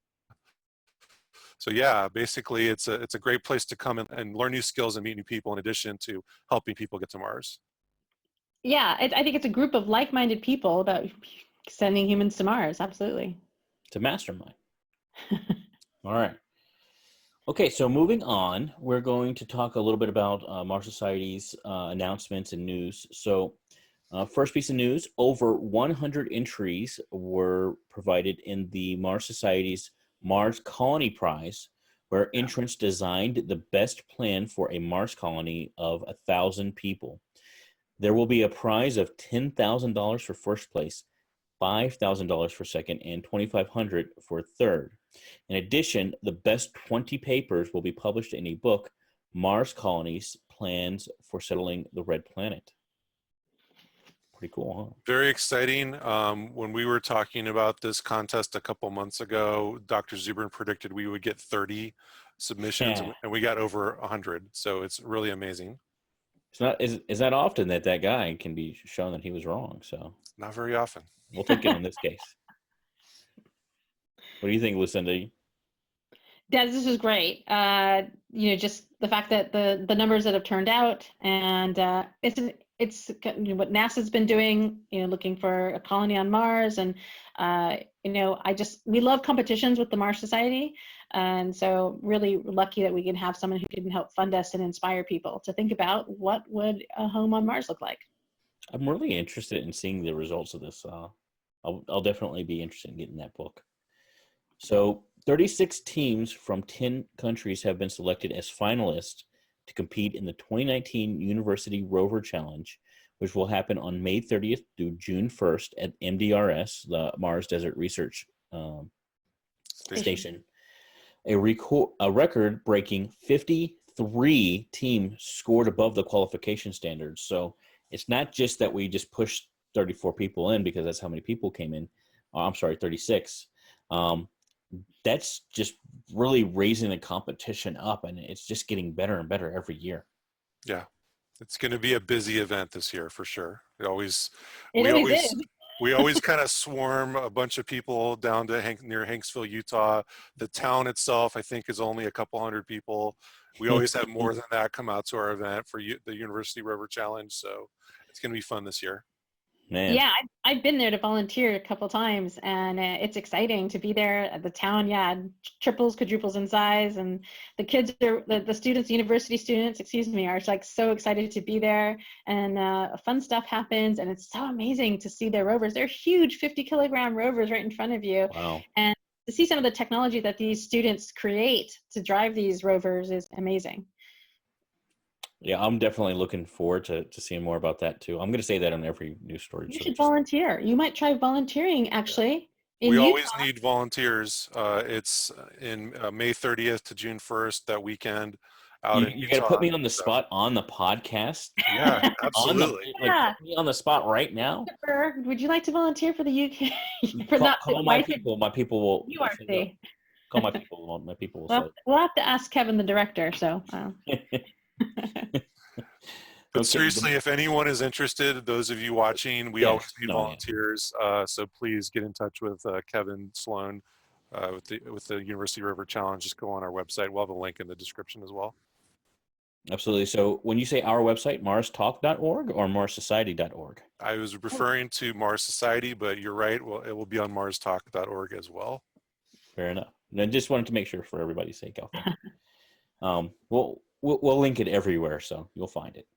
So yeah, basically it's a great place to come and learn new skills and meet new people in addition to helping people get to Mars. Yeah, I think it's a group of like-minded people about sending humans to Mars. Absolutely. It's a mastermind. All right. Okay, so moving on, we're going to talk a little bit about Mars Society's announcements and news. So first piece of news, over 100 entries were provided in the Mars Society's Mars Colony Prize, where entrants designed the best plan for a Mars colony of 1,000 people. There will be a prize of $10,000 for first place, $5,000 for second, and $2,500 for third. In addition, the best 20 papers will be published in a book, Mars Colonies, Plans for Settling the Red Planet. Pretty cool, huh? Very exciting. When we were talking about this contest a couple months ago, Dr. Zubrin predicted we would get 30 submissions, and we got over 100. So it's really amazing. It's not is that often that guy can be shown that he was wrong. So not very often. We'll take it on this case. What do you think, Lucinda? Yeah, this is great. Just the fact that the numbers that have turned out, and it's what NASA's been doing, looking for a colony on Mars, and we love competitions with the Mars Society, and so really lucky that we can have someone who can help fund us and inspire people to think about what would a home on Mars look like. I'm really interested in seeing the results of this. I'll definitely be interested in getting that book. So 36 teams from 10 countries have been selected as finalists to compete in the 2019 University Rover Challenge, which will happen on May 30th through June 1st at MDRS, the Mars Desert Research Station. A record-breaking 53 teams scored above the qualification standards. So it's not just that we just pushed 34 people in because that's how many people came in. I'm sorry, 36. That's just really raising the competition up, and it's just getting better and better every year. Yeah, it's going to be a busy event this year for sure. We always kind of swarm a bunch of people down to near Hanksville, Utah. The town itself, I think, is only a couple hundred people. We always have more than that come out to our event for the University Rover Challenge. So it's going to be fun this year. Man. Yeah, I've been there to volunteer a couple times, and it's exciting to be there. The town, triples, quadruples in size, and the kids are the students, university students, are like so excited to be there, and fun stuff happens, and it's so amazing to see their rovers. They're huge 50-kilogram rovers right in front of you. Wow. And to see some of the technology that these students create to drive these rovers is amazing. Yeah, I'm definitely looking forward to seeing more about that too. I'm going to say that on every news story. You should volunteer. You might try volunteering, actually. We always need volunteers. It's in May 30th to June 1st, that weekend. You got to put me on the spot on the podcast. Yeah, absolutely. Put me on the spot right now. Would you like to volunteer for the UK? Call my people. My people will. You are safe. Call my people. My people will. We'll have to ask Kevin, the director. So. But seriously, if anyone is interested, those of you watching, we always need volunteers. So please get in touch with Kevin Sloan with the University Rover Challenge. Just go on our website. We'll have a link in the description as well. Absolutely. So when you say our website, marstalk.org or marssociety.org? I was referring to Mars Society, but you're right. Well, it will be on marstalk.org as well. Fair enough. And I just wanted to make sure for everybody's sake out there. We'll link it everywhere, so you'll find it.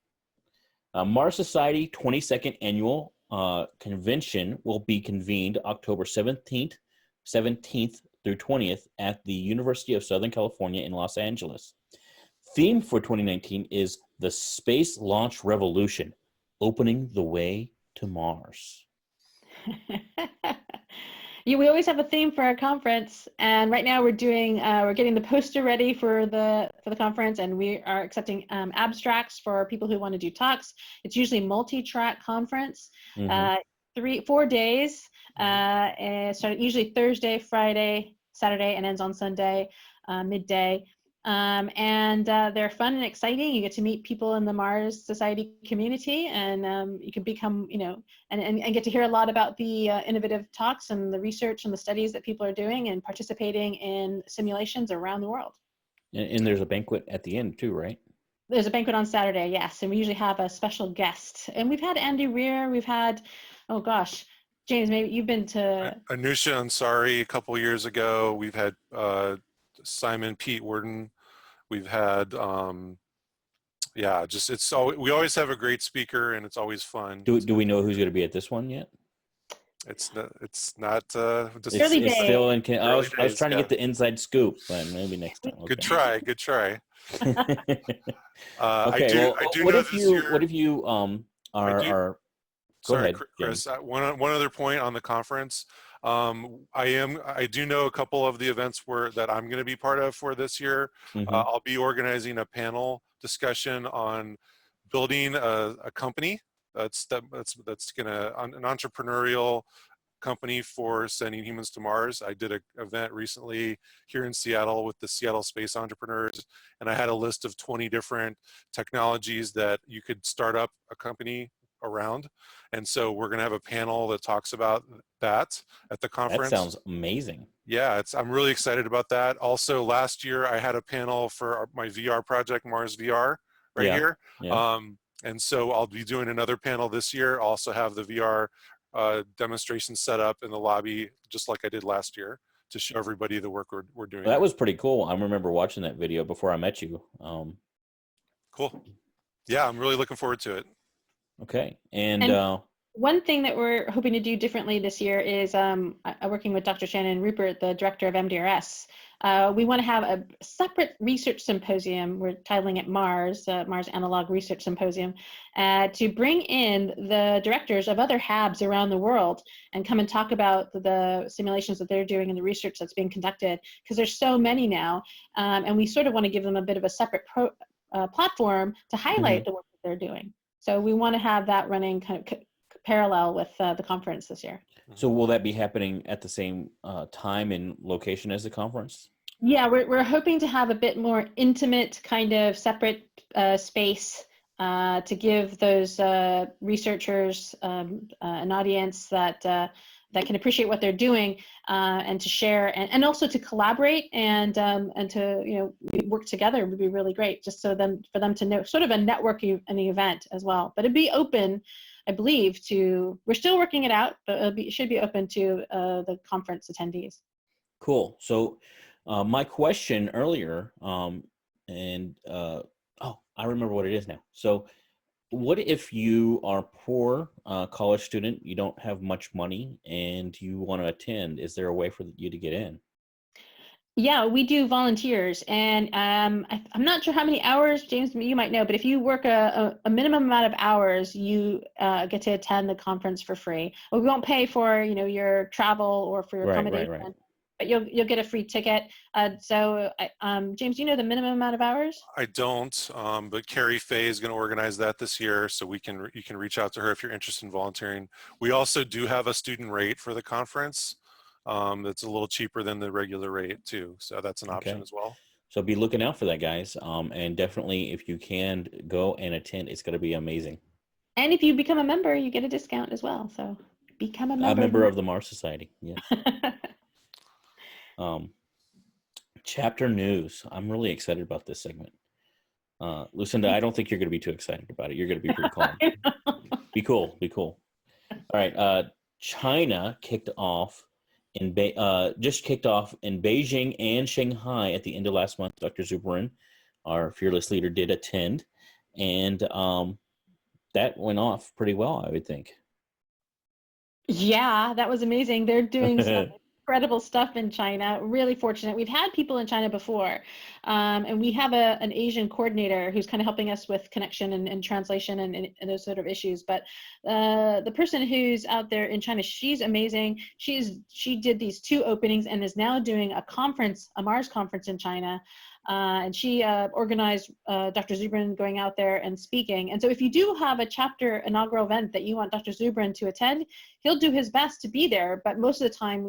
Mars Society 22nd Annual Convention will be convened October 17th through 20th at the University of Southern California in Los Angeles. Theme for 2019 is the Space Launch Revolution, opening the way to Mars. Yeah, we always have a theme for our conference, and right now we're getting the poster ready for the conference, and we are accepting abstracts for people who want to do talks. It's usually multi-track conference, 4 days, and started usually Thursday, Friday, Saturday, and ends on Sunday midday. And they're fun and exciting. You get to meet people in the Mars Society community, and you can become, and get to hear a lot about the innovative talks and the research and the studies that people are doing and participating in simulations around the world. And there's a banquet at the end too, right? There's a banquet on Saturday, yes, and we usually have a special guest. And we've had Andy Rear, we've had, oh gosh, James, maybe you've been to... Anusha Ansari a couple years ago. We've had Simon Pete Worden. We've had, we always have a great speaker, and it's always fun. Do we know who's going to be at this one yet? It's still in. I was trying to get the inside scoop, but maybe next time. Okay. Good try. Okay. What if you are? Go ahead, Chris. One other point on the conference. I do know a couple of the events that I'm going to be part of for this year. I'll be organizing a panel discussion on building a company that's going to an entrepreneurial company for sending humans to Mars. I did an event recently here in Seattle with the Seattle Space Entrepreneurs, and I had a list of 20 different technologies that you could start up a company around, and so we're going to have a panel that talks about that at the conference. That sounds amazing. Yeah, I'm really excited about that. Also, last year I had a panel for my VR project, Mars VR, here. Yeah. And so I'll be doing another panel this year. I'll also have the VR demonstration set up in the lobby, just like I did last year, to show everybody the work we're doing. That was pretty cool. I remember watching that video before I met you. Cool. Yeah, I'm really looking forward to it. Okay. And one thing that we're hoping to do differently this year is working with Dr. Shannon Rupert, the director of MDRS. We want to have a separate research symposium. We're titling it Mars Analog Research Symposium, to bring in the directors of other HABs around the world and come and talk about the simulations that they're doing and the research that's being conducted, because there's so many now. And we sort of want to give them a bit of a separate platform to highlight the work that they're doing. So we want to have that running kind of parallel with the conference this year. So will that be happening at the same time and location as the conference? Yeah, we're hoping to have a bit more intimate kind of separate space to give those researchers an audience that can appreciate what they're doing, and to share and also to collaborate and to work together would be really great, just for them to know, sort of a networking an event as well. But it'd be open, I believe, we're still working it out, but it should be open to the conference attendees. Cool. So my question earlier, I remember what it is now. So what if you are a poor college student, you don't have much money, and you want to attend? Is there a way for you to get in? Yeah, we do volunteers, and I'm not sure how many hours, James, you might know, but if you work a minimum amount of hours, you get to attend the conference for free. Well, we won't pay for your travel or for your accommodation, right. but you'll get a free ticket. So, James, do you know the minimum amount of hours? I don't, but Carrie Fay is going to organize that this year, so you can reach out to her if you're interested in volunteering. We also do have a student rate for the conference. That's a little cheaper than the regular rate too, so that's an option as well. So be looking out for that, guys, and definitely if you can go and attend, it's going to be amazing. And if you become a member, you get a discount as well. So become a member. A member of the Mars Society, yes. Chapter news. I'm really excited about this segment. Lucinda, I don't think you're going to be too excited about it. You're going to be pretty calm. Be cool. All right. China kicked off just kicked off in Beijing and Shanghai at the end of last month. Dr. Zuberin, our fearless leader, did attend, and that went off pretty well, I would think. Yeah, that was amazing. They're doing incredible stuff in China. Really fortunate. We've had people in China before, and we have an Asian coordinator who's kind of helping us with connection and translation and those sort of issues. But the person who's out there in China, she's amazing. She did these 2 openings and is now doing a conference, a Mars conference in China. And she organized Dr. Zubrin going out there and speaking. And so if you do have a chapter inaugural event that you want Dr. Zubrin to attend, he'll do his best to be there. But most of the time,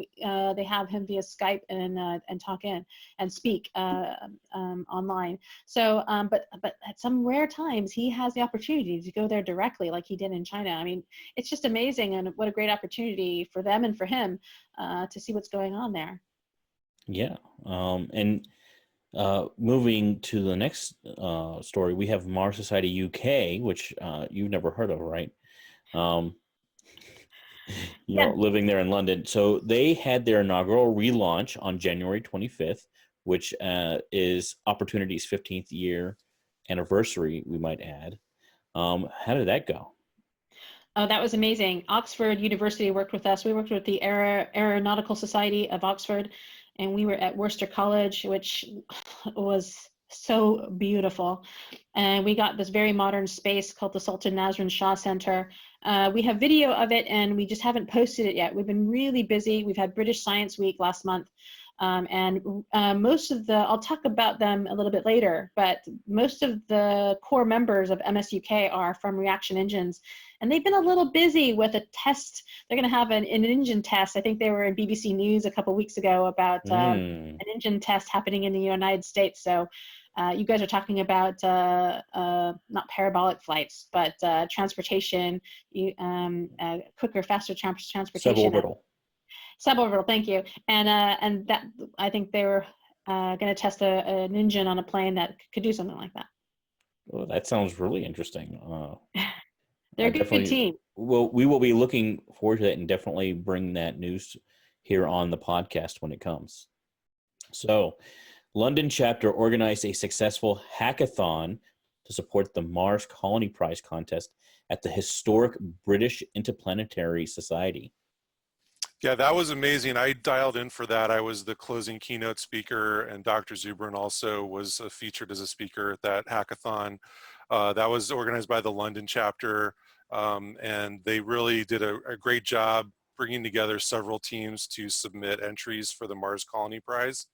they have him via Skype and talk in and speak online. So, but at some rare times, he has the opportunity to go there directly, like he did in China. I mean, it's just amazing, and what a great opportunity for them and for him to see what's going on there. Yeah, and moving to the next story, we have Mars Society UK, which you've never heard of, right? You're living there in London. So they had their inaugural relaunch on January 25th, which is Opportunity's 15th year anniversary, we might add. How did that go? Oh, that was amazing. Oxford University worked with us. We worked with the Aeronautical Society of Oxford, and we were at Worcester College, which was so beautiful. And we got this very modern space called the Sultan Nasrin Shah Center. We have video of it, and we just haven't posted it yet. We've been really busy. We've had British Science Week last month. And most of I'll talk about them a little bit later, but most of the core members of MSUK are from Reaction Engines, and they've been a little busy with a test. They're going to have an engine test. I think they were in BBC News a couple weeks ago about an engine test happening in the United States. So you guys are talking about not parabolic flights, but transportation, quicker, faster transportation. Suborbital, thank you. And that, I think they were going to test an engine on a plane that could do something like that. Well, that sounds really interesting. They're a good team. Well, we will be looking forward to that and definitely bring that news here on the podcast when it comes. So, London chapter organized a successful hackathon to support the Mars Colony Prize contest at the historic British Interplanetary Society. Yeah, that was amazing. I dialed in for that. I was the closing keynote speaker, and Dr. Zubrin also was featured as a speaker at that hackathon. That was organized by the London chapter, and they really did a great job bringing together several teams to submit entries for the Mars Colony Prize.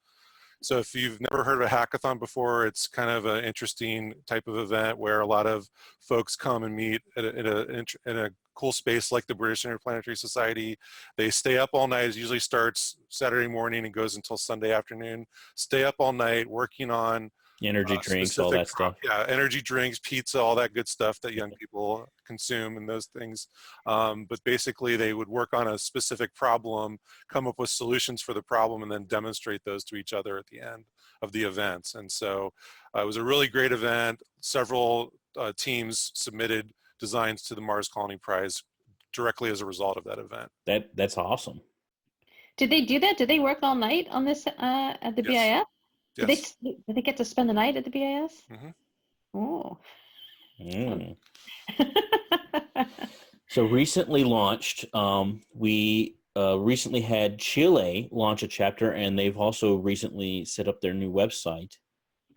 So if you've never heard of a hackathon before, it's kind of an interesting type of event where a lot of folks come and meet in a cool space like the British Interplanetary Society. They stay up all night. It usually starts Saturday morning and goes until Sunday afternoon. Stay up all night working on energy drinks, all that stuff. Yeah, energy drinks, pizza, all that good stuff that young people consume and those things. But basically they would work on a specific problem, come up with solutions for the problem, and then demonstrate those to each other at the end of the events. And so it was a really great event. Several teams submitted designs to the Mars Colony Prize directly as a result of that event. That's awesome. Did they do that? Did they work all night on this at the BIS? Yes. Did they get to spend the night at the BIS? Mm-hmm. Oh. So recently launched, we recently had Chile launch a chapter, and they've also recently set up their new website.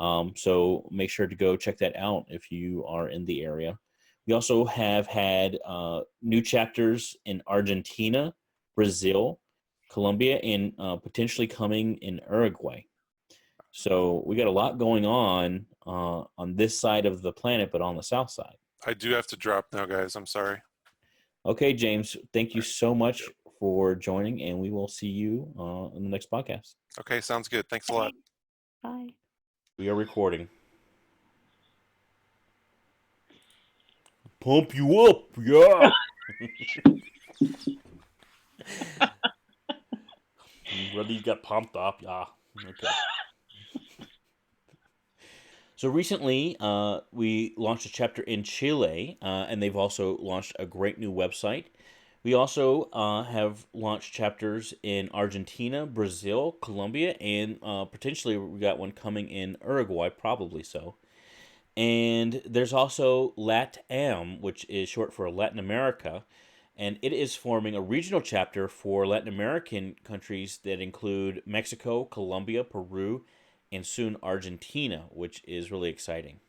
So make sure to go check that out if you are in the area. We also have had new chapters in Argentina, Brazil, Colombia, and potentially coming in Uruguay. So we got a lot going on this side of the planet, but on the south side. I do have to drop now, guys. I'm sorry. Okay, James, thank you so much for joining, and we will see you in the next podcast. Okay, sounds good. Thanks a lot. Bye. We are recording. Pump you up, yeah. Brother, you got pumped up, yeah. Okay. So recently, we launched a chapter in Chile, and they've also launched a great new website. We also have launched chapters in Argentina, Brazil, Colombia, and potentially we got one coming in Uruguay, probably so. And there's also LATAM, which is short for Latin America, and it is forming a regional chapter for Latin American countries that include Mexico, Colombia, Peru, and soon Argentina, which is really exciting.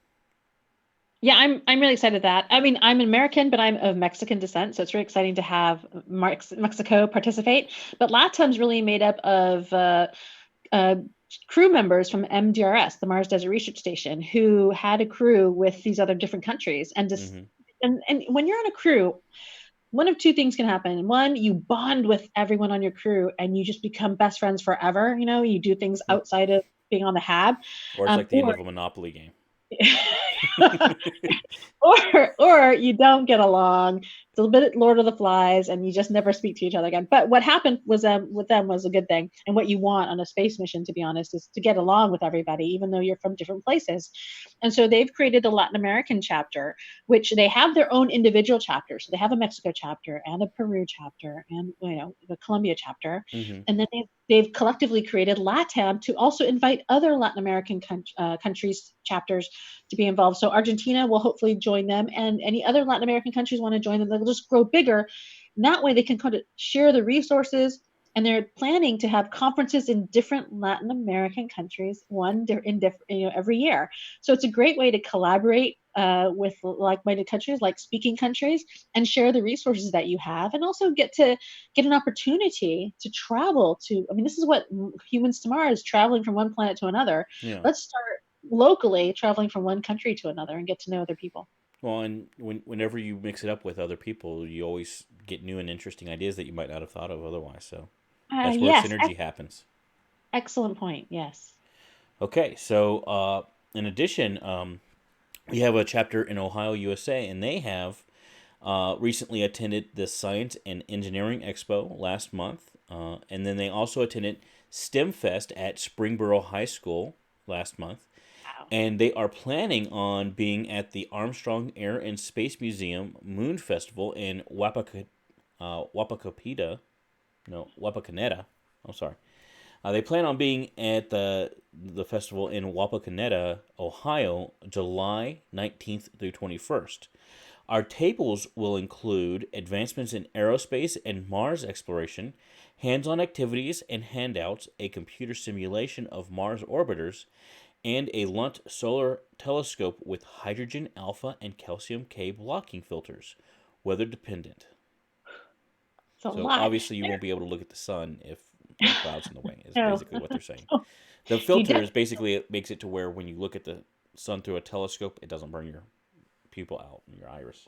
Yeah, I'm really excited that. I mean, I'm American, but I'm of Mexican descent, so it's really exciting to have Mexico participate. But LATAM's really made up of uh, crew members from MDRS, the Mars Desert Research Station, who had a crew with these other different countries, and just Mm-hmm. and when you're on a crew, one of two things can happen. One, you bond with everyone on your crew, and you just become best friends forever. You know, you do things outside of being on the hab, Or it's like the end or of a Monopoly game. or you don't get along. It's a little bit Lord of the Flies, and you just never speak to each other again. But what happened was with them was a good thing. And what you want on a space mission, to be honest, is to get along with everybody, even though you're from different places. And so they've created a Latin American chapter, which they have their own individual chapters. So they have a Mexico chapter and a Peru chapter and the Colombia chapter. Mm-hmm. And then they've collectively created LATAM to also invite other Latin American countries chapters to be involved. So Argentina will hopefully join them, and any other Latin American countries want to join them. They'll just grow bigger. And that way, they can kind of share the resources. And they're planning to have conferences in different Latin American countries, every year. So it's a great way to collaborate with like-minded countries, like speaking countries, and share the resources that you have, and also get an opportunity to travel to. I mean, this is what Humans to Mars, traveling from one planet to another. Yeah. Let's start locally, traveling from one country to another, and get to know other people. Well, and whenever you mix it up with other people, you always get new and interesting ideas that you might not have thought of otherwise. So that's where Yes, synergy happens. excellent point. Yes. Okay, so in addition, we have a chapter in Ohio, USA, and they have recently attended the Science and Engineering Expo last month, and then they also attended STEM Fest at Springboro High School last month. Wow. And they are planning on being at the Armstrong Air and Space Museum Moon Festival in Wapakoneta. I'm sorry. They plan on being at the festival in Wapakoneta, Ohio, July 19th through 21st. Our tables will include advancements in aerospace and Mars exploration, hands-on activities and handouts, a computer simulation of Mars orbiters, and a Lunt solar telescope with hydrogen alpha and calcium K blocking filters, weather dependent. It's a So lot. obviously you won't be able to look at the sun if there are clouds in the way, is No. basically what they're saying. The You filter is basically, it makes it to where when you look at the sun through a telescope, it doesn't burn your pupil out and your iris.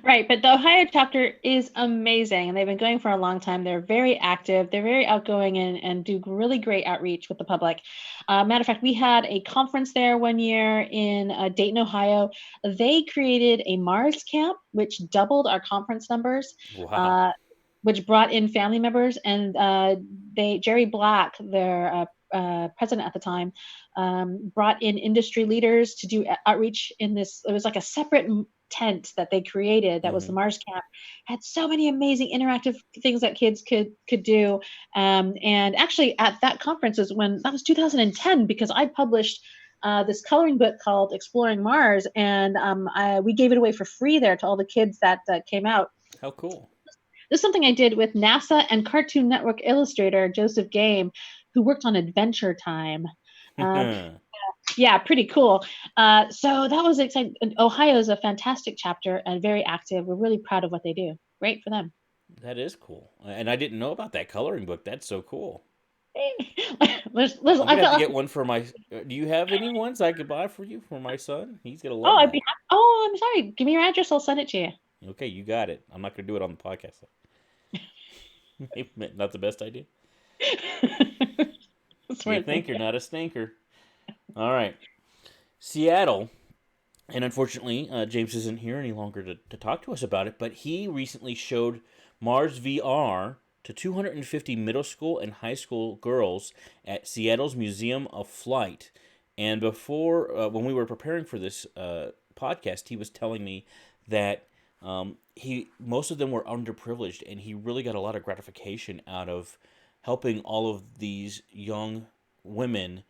Right, but the Ohio chapter is amazing, and they've been going for a long time. They're very active, they're very outgoing, and do really great outreach with the public. Matter of fact, we had a conference there one year in Dayton, Ohio. They created a Mars camp, which doubled our conference numbers. Wow. Which brought in family members, and Jerry Black, their president at the time, brought in industry leaders to do outreach in this. It was like a separate tent that they created that was the Mars camp. Had so many amazing interactive things that kids could do. And actually, at that conference is when that was 2010, because I published this coloring book called Exploring Mars, and we gave it away for free there to all the kids that came out. How cool. This is something I did with NASA and Cartoon Network illustrator Joseph Game, who worked on Adventure Time. Yeah, pretty cool. So that was exciting. Ohio is a fantastic chapter and very active. We're really proud of what they do. Great for them. That is cool. And I didn't know about that coloring book. That's so cool. Listen, I'm going to have to get one for my... Do you have any ones I could buy for you, for my son? He's going to love that. I'm sorry. Give me your address. I'll send it to you. Okay, you got it. I'm not going to do it on the podcast, though. Not the best idea. You think you're not a stinker. All right. Seattle, and unfortunately, James isn't here any longer to talk to us about it, but he recently showed Mars VR to 250 middle school and high school girls at Seattle's Museum of Flight. And before, when we were preparing for this podcast, he was telling me that most of them were underprivileged, and he really got a lot of gratification out of helping all of these young women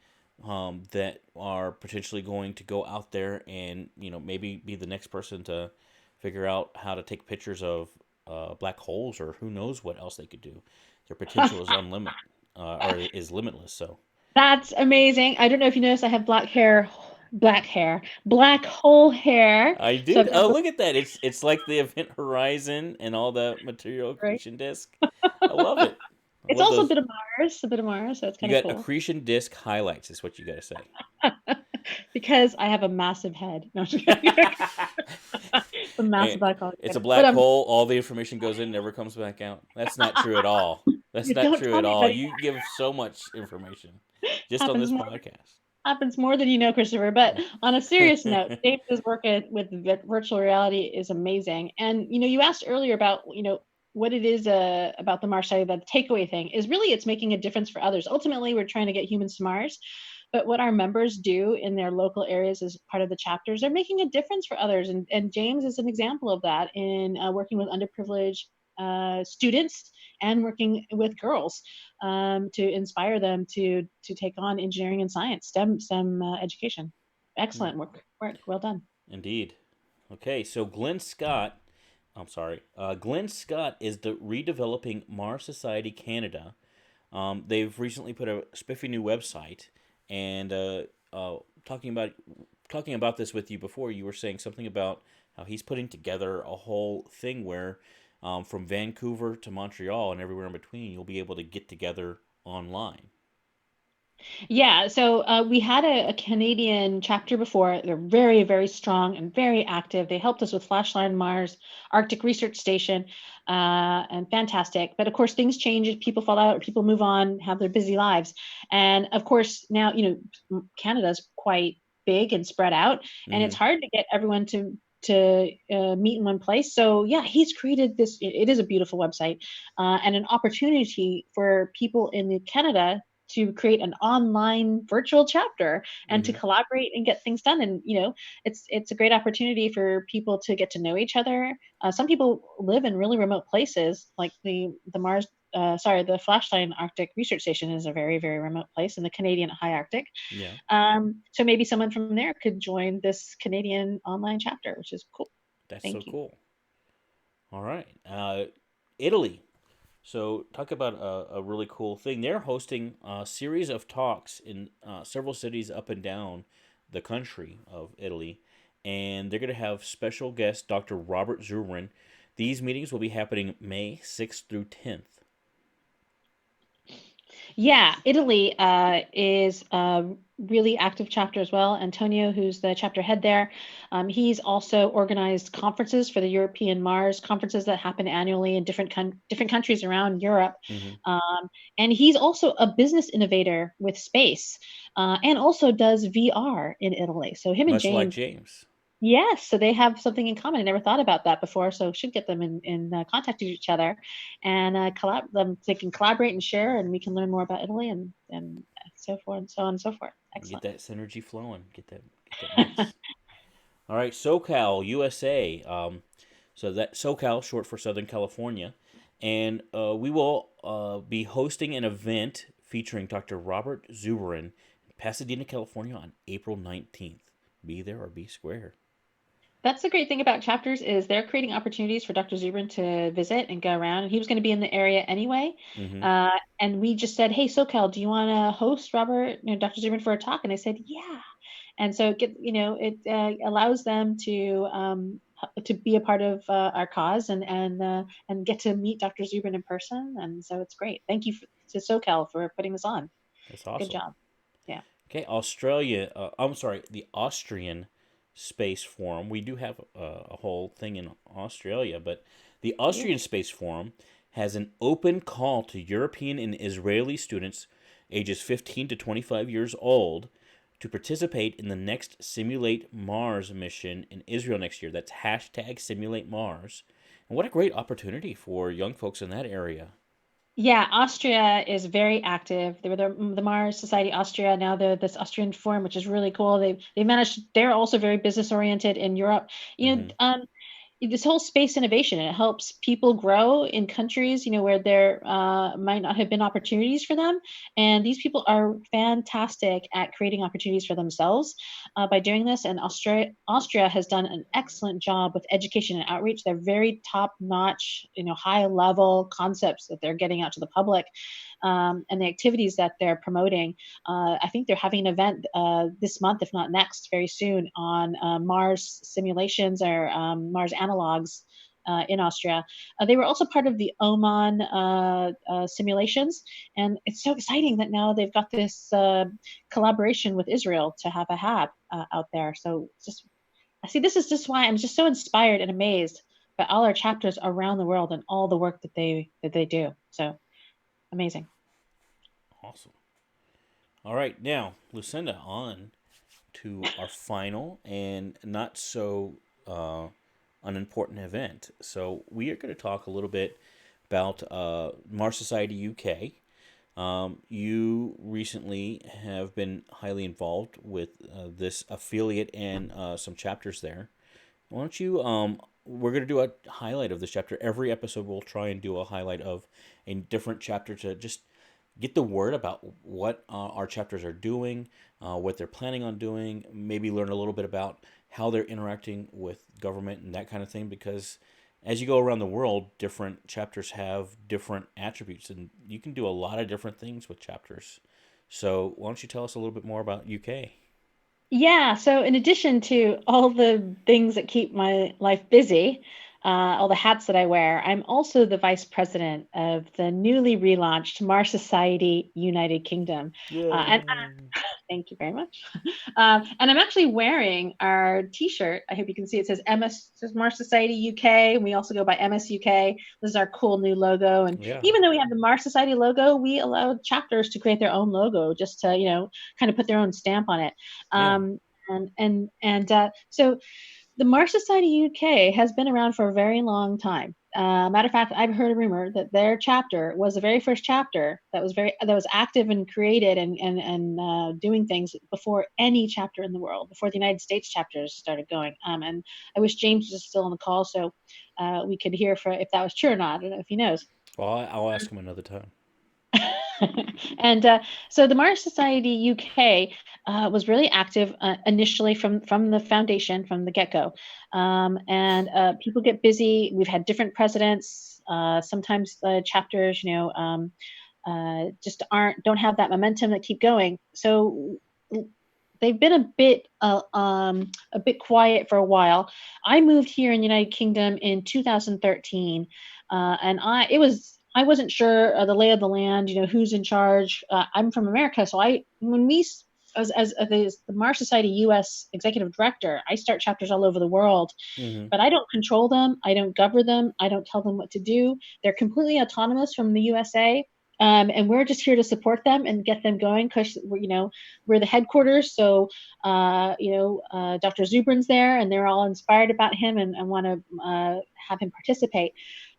that are potentially going to go out there and maybe be the next person to figure out how to take pictures of black holes or who knows what else they could do. Their potential is unlimited or is limitless. So That's amazing. I don't know if you noticed, I have black hole hair. I So do. I've got Oh, look at that! It's like the Event Horizon and all the material right. accretion disk. I love it. I It's love also those. a bit of Mars, so it's You kind of got cool. accretion disk highlights, is what you got to say. Because I have a massive head. No, I'm just kidding. A massive black hole It's a head. But black hole. All the information goes in, never comes back out. That's not true at all. That's you not don't true tell at me, all. but it You give so much information just on happens this more podcast. happens more than you know, Christopher. But on a serious note, James's work with virtual reality is amazing. And you asked earlier about what it is about the Mars study. The takeaway thing is really it's making a difference for others. Ultimately, we're trying to get humans to Mars, but what our members do in their local areas as part of the chapters, they're making a difference for others. And James is an example of that in working with underprivileged students and working with girls to inspire them to take on engineering and science, STEM education. Excellent work. Well done. Indeed. Okay, so Glenn Scott is the redeveloping Mars Society Canada. They've recently put a spiffy new website, and talking about this with you before. You were saying something about how he's putting together a whole thing where, from Vancouver to Montreal and everywhere in between, you'll be able to get together online. Yeah, so we had a Canadian chapter before. They're very, very strong and very active. They helped us with Flashline Mars, Arctic Research Station, and fantastic. But of course, things change. People fall out, people move on, have their busy lives. And of course, now, Canada's quite big and spread out, and Mm-hmm. it's hard to get everyone to meet in one place. So yeah, he's created this. It is a beautiful website and an opportunity for people in Canada to create an online virtual chapter and to Mm-hmm. collaborate and get things done. And it's a great opportunity for people to get to know each other. Some people live in really remote places, like the Flashline Arctic Research Station is a very, very remote place in the Canadian high Arctic. Yeah, So maybe someone from there could join this Canadian online chapter, which is cool. that's so Thank you. cool. All right, Italy. So, talk about a really cool thing. They're hosting a series of talks in several cities up and down the country of Italy, and they're going to have special guest Dr. Robert Zubrin. These meetings will be happening May 6th through 10th. Yeah, Italy is a really active chapter as well. Antonio, who's the chapter head there, he's also organized conferences for the European Mars conferences that happen annually in different countries around Europe. Mm-hmm. And he's also a business innovator with space, and also does VR in Italy. So him and Much like James. James. Yes, so they have something in common. I never thought about that before, so should get them in contact with each other, and they can collaborate and share, and we can learn more about Italy and so forth and so on and so forth. Get Excellent. that synergy flowing. Get that mix. All right, SoCal, USA. So that SoCal, short for Southern California, and we will be hosting an event featuring Dr. Robert Zubrin in Pasadena, California, on April 19th. Be there or be square. That's the great thing about chapters is they're creating opportunities for Dr. Zubrin to visit and go around. And he was going to be in the area anyway. Mm-hmm. And we just said, hey, SoCal, do you want to host Dr. Zubrin for a talk? And they said, yeah. And so it allows them to be a part of our cause and get to meet Dr. Zubrin in person. And so it's great. Thank you to SoCal for putting this on. That's Good awesome. job. Yeah. Okay, Australia. I'm sorry, the Austrian Space Forum. We do have a whole thing in Australia, but the Austrian Space Forum has an open call to European and Israeli students ages 15 to 25 years old to participate in the next Simulate Mars mission in Israel next year. That's hashtag Simulate Mars. And what a great opportunity for young folks in that area. Yeah, Austria is very active. They were the Mars Society Austria. Now they're this Austrian Forum, which is really cool. They managed. They're also very business oriented in Europe. Mm-hmm. this whole space innovation. It helps people grow in countries, where there might not have been opportunities for them. And these people are fantastic at creating opportunities for themselves by doing this. And Austria has done an excellent job with education and outreach. They're very top notch, high level concepts that they're getting out to the public. And the activities that they're promoting. I think they're having an event this month, if not next, very soon, on Mars simulations or Mars analogs in Austria. They were also part of the Oman simulations, and it's so exciting that now they've got this collaboration with Israel to have a hab out there. So this is just why I'm just so inspired and amazed by all our chapters around the world and all the work that they do. So amazing. Awesome. All right, now Lucinda, on to our final and not so unimportant event. So we are going to talk a little bit about Mars Society UK. You recently have been highly involved with this affiliate and some chapters there. Why don't you? We're going to do a highlight of this chapter. Every episode, we'll try and do a highlight of a different chapter to just get the word about what our chapters are doing, what they're planning on doing, maybe learn a little bit about how they're interacting with government and that kind of thing, because as you go around the world, different chapters have different attributes, and you can do a lot of different things with chapters. So why don't you tell us a little bit more about UK? Yeah, so in addition to all the things that keep my life busy, all the hats that I wear, I'm also the vice president of the newly relaunched Mars Society United Kingdom. And Yay! thank you very much. And I'm actually wearing our T-shirt. I hope you can see it says MS says Mars Society UK. And we also go by MS UK. This is our cool new logo. And Yeah. even though we have the Mars Society logo, we allow chapters to create their own logo just to, kind of put their own stamp on it. Yeah. So the Mars Society UK has been around for a very long time. Matter of fact, I've heard a rumor that their chapter was the very first chapter that was active and created and doing things before any chapter in the world, before the United States chapters started going. And I wish James was still on the call so we could hear if that was true or not. I don't know if he knows. Well, I'll ask him another time. And so the Mars Society UK was really active initially from the foundation, from the get-go. And people get busy. We've had different presidents. Sometimes chapters, just don't have that momentum that keep going. So they've been a bit quiet for a while. I moved here in the United Kingdom in 2013, and I wasn't sure the lay of the land, who's in charge. I'm from America, so as the Mars Society U.S. executive director, I start chapters all over the world, but I don't control them. I don't govern them. I don't tell them what to do. They're completely autonomous from the USA. And we're just here to support them and get them going because we're the headquarters. So Dr. Zubrin's there, and they're all inspired about him and want to have him participate.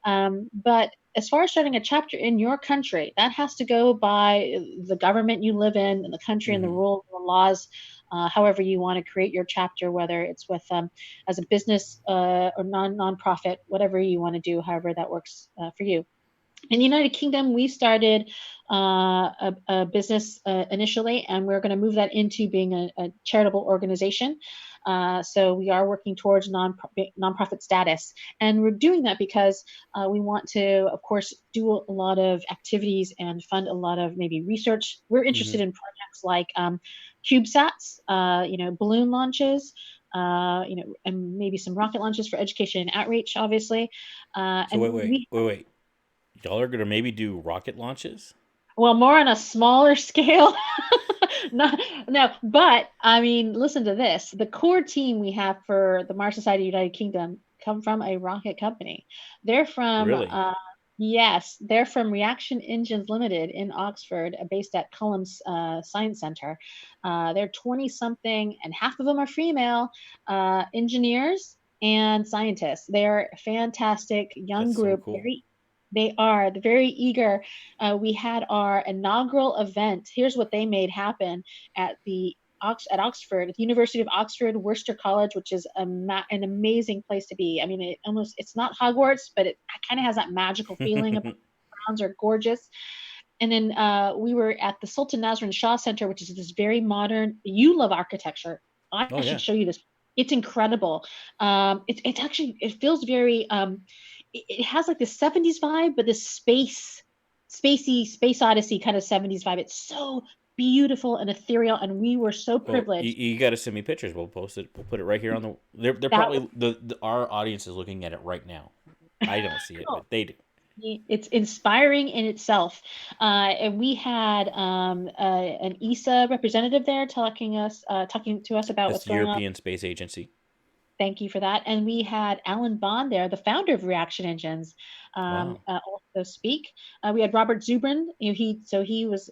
But as far as starting a chapter in your country, that has to go by the government you live in, and the country, and the rules and the laws. However you want to create your chapter, whether it's with as a business or non-profit, whatever you want to do, however that works for you. In the United Kingdom, we started a business initially, and we're going to move that into being a charitable organization. So we are working towards nonprofit status. And we're doing that because we want to, of course, do a lot of activities and fund a lot of maybe research. We're interested in projects like CubeSats, balloon launches, and maybe some rocket launches for education and outreach, obviously. So wait. Y'all are gonna maybe do rocket launches? Well, more on a smaller scale. No, but I mean, listen to this. The core team we have for the Mars Society United Kingdom come from a rocket company. They're from Really? yes, they're from Reaction Engines Limited in Oxford, based at Cullum's Science Center. They're 20 something, and half of them are female engineers and scientists. They're a fantastic young That's so group, cool. they are very eager. We had our inaugural event. Here's what they made happen at the at Oxford, at the University of Oxford, Worcester College, which is an amazing place to be. I mean, it's not Hogwarts, but it kind of has that magical feeling. The grounds are gorgeous. And then we were at the Sultan Nasrun Shah Center, which is this very modern. You love architecture. I should show you this. It's incredible. It's actually, it feels very. It has like this 70s vibe, but this spacey, space odyssey kind of 70s vibe. It's so beautiful and ethereal, and we were so privileged. You got to send me pictures. We'll post it. We'll put it right here on the. They're probably our audience is looking at it right now. I don't see it, but they do. It's inspiring in itself. And we had an ESA representative there talking to us about what's going on. European Space Agency. Thank you for that. And we had Alan Bond there, the founder of Reaction Engines, also speak. We had Robert Zubrin. He was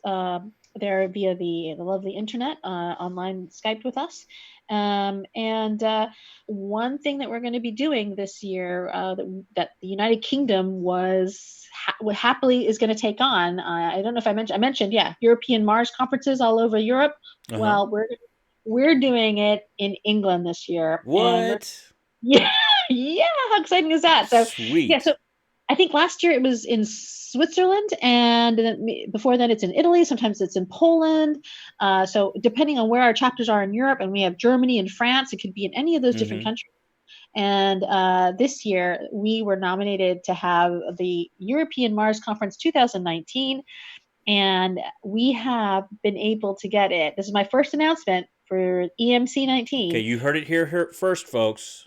there via the lovely internet, online Skyped with us. And one thing that we're going to be doing this year that the United Kingdom happily is going to take on. I don't know if I mentioned, European Mars conferences all over Europe. Uh-huh. Well, we're doing it in England this year. What? Yeah. How exciting is that? So sweet. Yeah, so I think last year it was in Switzerland, and then before that it's in Italy. Sometimes it's in Poland. So depending on where our chapters are in Europe, and we have Germany and France, it could be in any of those different countries. And this year we were nominated to have the European Mars Conference 2019, and we have been able to get it. This is my first announcement for EMC 19. Okay, you heard it here first, folks.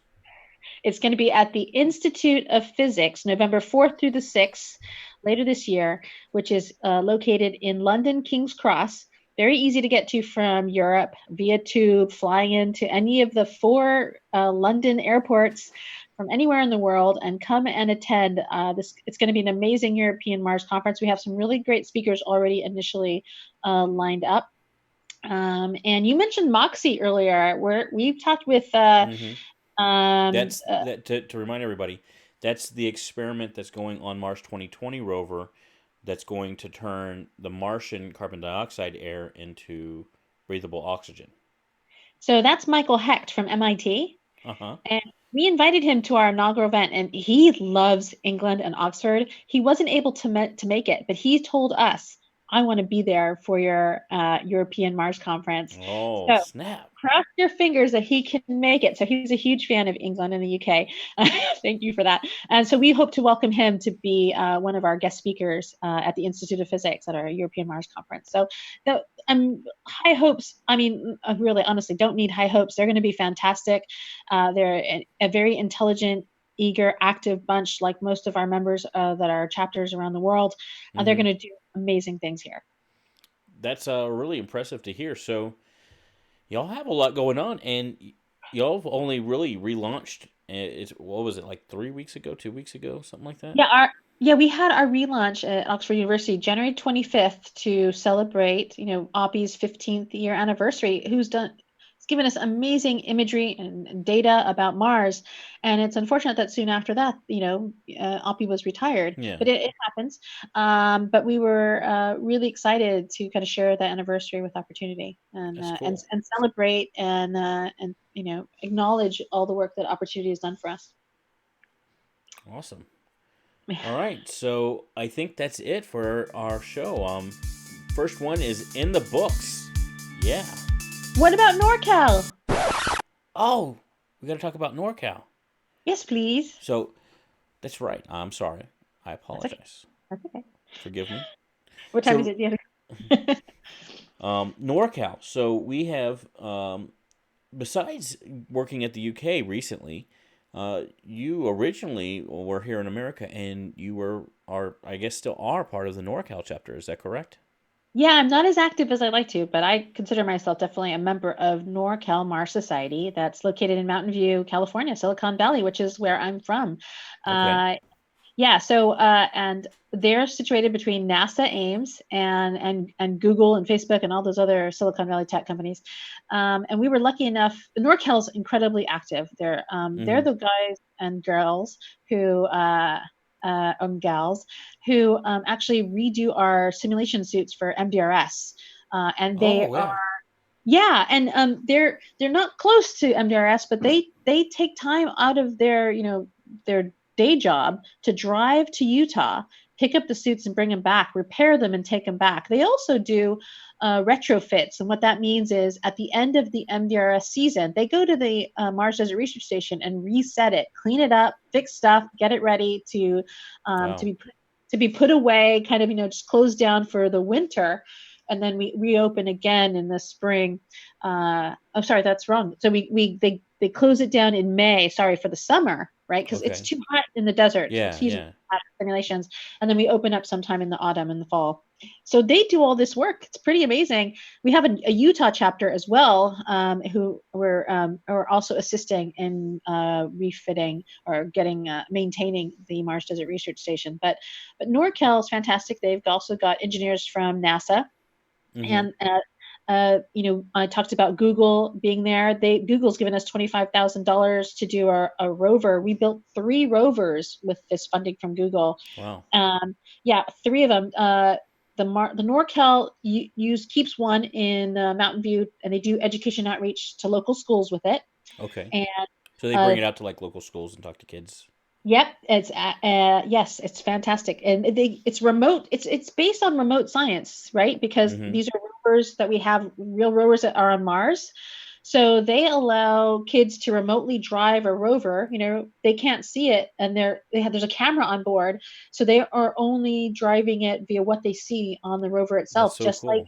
It's going to be at the Institute of Physics, November 4th through the 6th, later this year, which is located in London, King's Cross. Very easy to get to from Europe via tube, flying into any of the 4 London airports from anywhere in the world, and come and attend this. It's going to be an amazing European Mars conference. We have some really great speakers already initially lined up. And you mentioned MOXIE earlier. We've talked with that's to remind everybody, that's the experiment that's going on Mars 2020 rover that's going to turn the Martian carbon dioxide air into breathable oxygen. So that's Michael Hecht from MIT. Uh-huh. And we invited him to our inaugural event, and he loves England and Oxford. He wasn't able to make it, but he told us, I want to be there for your European Mars conference. Oh, so snap. Cross your fingers that he can make it. So he's a huge fan of England and the UK. Thank you for that. And so we hope to welcome him to be one of our guest speakers at the Institute of Physics at our European Mars conference. So high hopes. I mean, really, honestly, don't need high hopes. They're going to be fantastic. They're a very intelligent, eager, active bunch, like most of our members that are chapters around the world. They're going to do amazing things here. That's really impressive to hear. So y'all have a lot going on, and y'all have only really relaunched. What was it, like 3 weeks ago, 2 weeks ago, something like that? Yeah, we had our relaunch at Oxford University January 25th to celebrate, OPI's 15th year anniversary. It's given us amazing imagery and data about Mars, and it's unfortunate that soon after that, OPI was retired. Yeah. But it happens. But we were really excited to kind of share that anniversary with Opportunity and cool. and celebrate and acknowledge all the work that Opportunity has done for us. Awesome. All right, so I think that's it for our show. First one is in the books. Yeah. What about NorCal? Oh, we got to talk about NorCal. Yes, please. So, that's right. I'm sorry. I apologize. That's okay. Forgive me. What time is it? Yeah. NorCal. So we have, besides working at the UK recently, you originally were here in America, and you I guess still are part of the NorCal chapter. Is that correct? Yeah, I'm not as active as I'd like to, but I consider myself definitely a member of NorCal Mars Society that's located in Mountain View, California, Silicon Valley, which is where I'm from. Okay. And they're situated between NASA Ames and Google and Facebook and all those other Silicon Valley tech companies. And we were lucky enough, NorCal's incredibly active. They're the guys and girls who actually redo our simulation suits for MDRS. And they are Yeah, and they're not close to MDRS, but they take time out of their their day job to drive to Utah, pick up the suits and bring them back, repair them and take them back. They also do retrofits, and what that means is at the end of the MDRS season, they go to the Mars Desert Research Station and reset it, clean it up, fix stuff, get it ready Wow. to be put away, kind of just closed down for the winter, and then we reopen again in the spring. Oh, sorry, that's wrong. So they close it down in May. Sorry, for the summer, right? Because it's Okay. too hot in the desert. Yeah, It's usually yeah. hot simulations, and then we open up sometime in the autumn and the fall. So they do all this work. It's pretty amazing. We have a Utah chapter as well, who are also assisting in refitting or getting maintaining the Mars Desert Research Station. But NorCal is fantastic. They've also got engineers from NASA, Mm-hmm. and I talked about Google being there. Google's given us $25,000 to do a rover. We built 3 rovers with this funding from Google. Wow. Yeah, 3 of them. The NorCal keeps one in Mountain View, and they do education outreach to local schools with it. Okay. And So they bring it out to like local schools and talk to kids. yep, it's yes, it's fantastic, and it's remote. It's based on remote science, right? Because Mm-hmm. these are rovers that we have, real rovers that are on Mars. So they allow kids to remotely drive a rover. They can't see it, and there's a camera on board, so they are only driving it via what they see on the rover That's itself, so cool.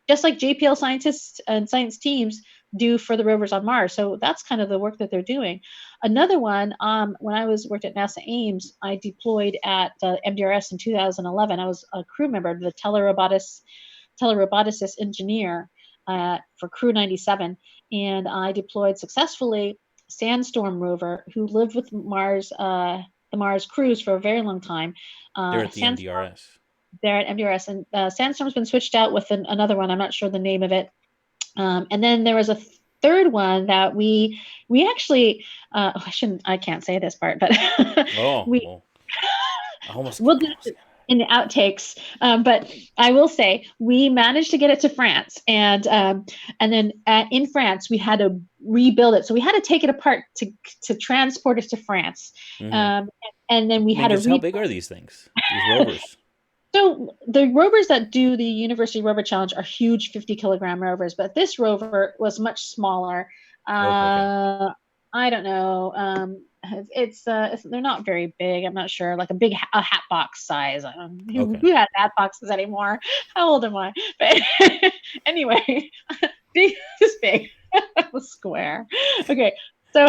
just like JPL scientists and science teams do for the rovers on Mars. So that's kind of the work that they're doing. Another one, when I worked at NASA Ames, I deployed at MDRS in 2011. I was a crew member, the teleroboticist engineer for Crew 97, and I deployed successfully Sandstorm rover, who lived with the Mars crews for a very long time. They're at the Sandstorm MDRS. there at MDRS, and Sandstorm's been switched out with another one. I'm not sure the name of it. And then there was a third one that we actually I can't say this part, but Oh, we well, I almost, we'll do almost. it in the outtakes. But I will say we managed to get it to France, and then in France we had to rebuild it, so we had to take it apart to transport it to France, Mm-hmm. um, and then we had to Because how big are these things? These rovers? So the rovers that do the University Rover Challenge are huge 50-kilogram rovers, but this rover was much smaller. Oh, okay. I don't know. They're not very big. I'm not sure. Like a hat box size. Okay. Who has hat boxes anymore? How old am I? But anyway, this big, square. Okay, so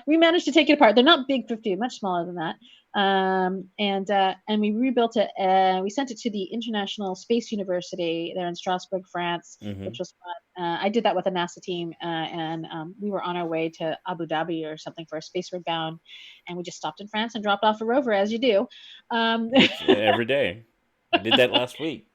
we managed to take it apart. They're not big 50, much smaller than that. And we rebuilt it. We sent it to the International Space University there in Strasbourg, France, Mm-hmm. which was fun. I did that with a NASA team, and we were on our way to Abu Dhabi or something for a spaceward bound, and we just stopped in France and dropped off a rover, as you do. It's every day. I did that last week.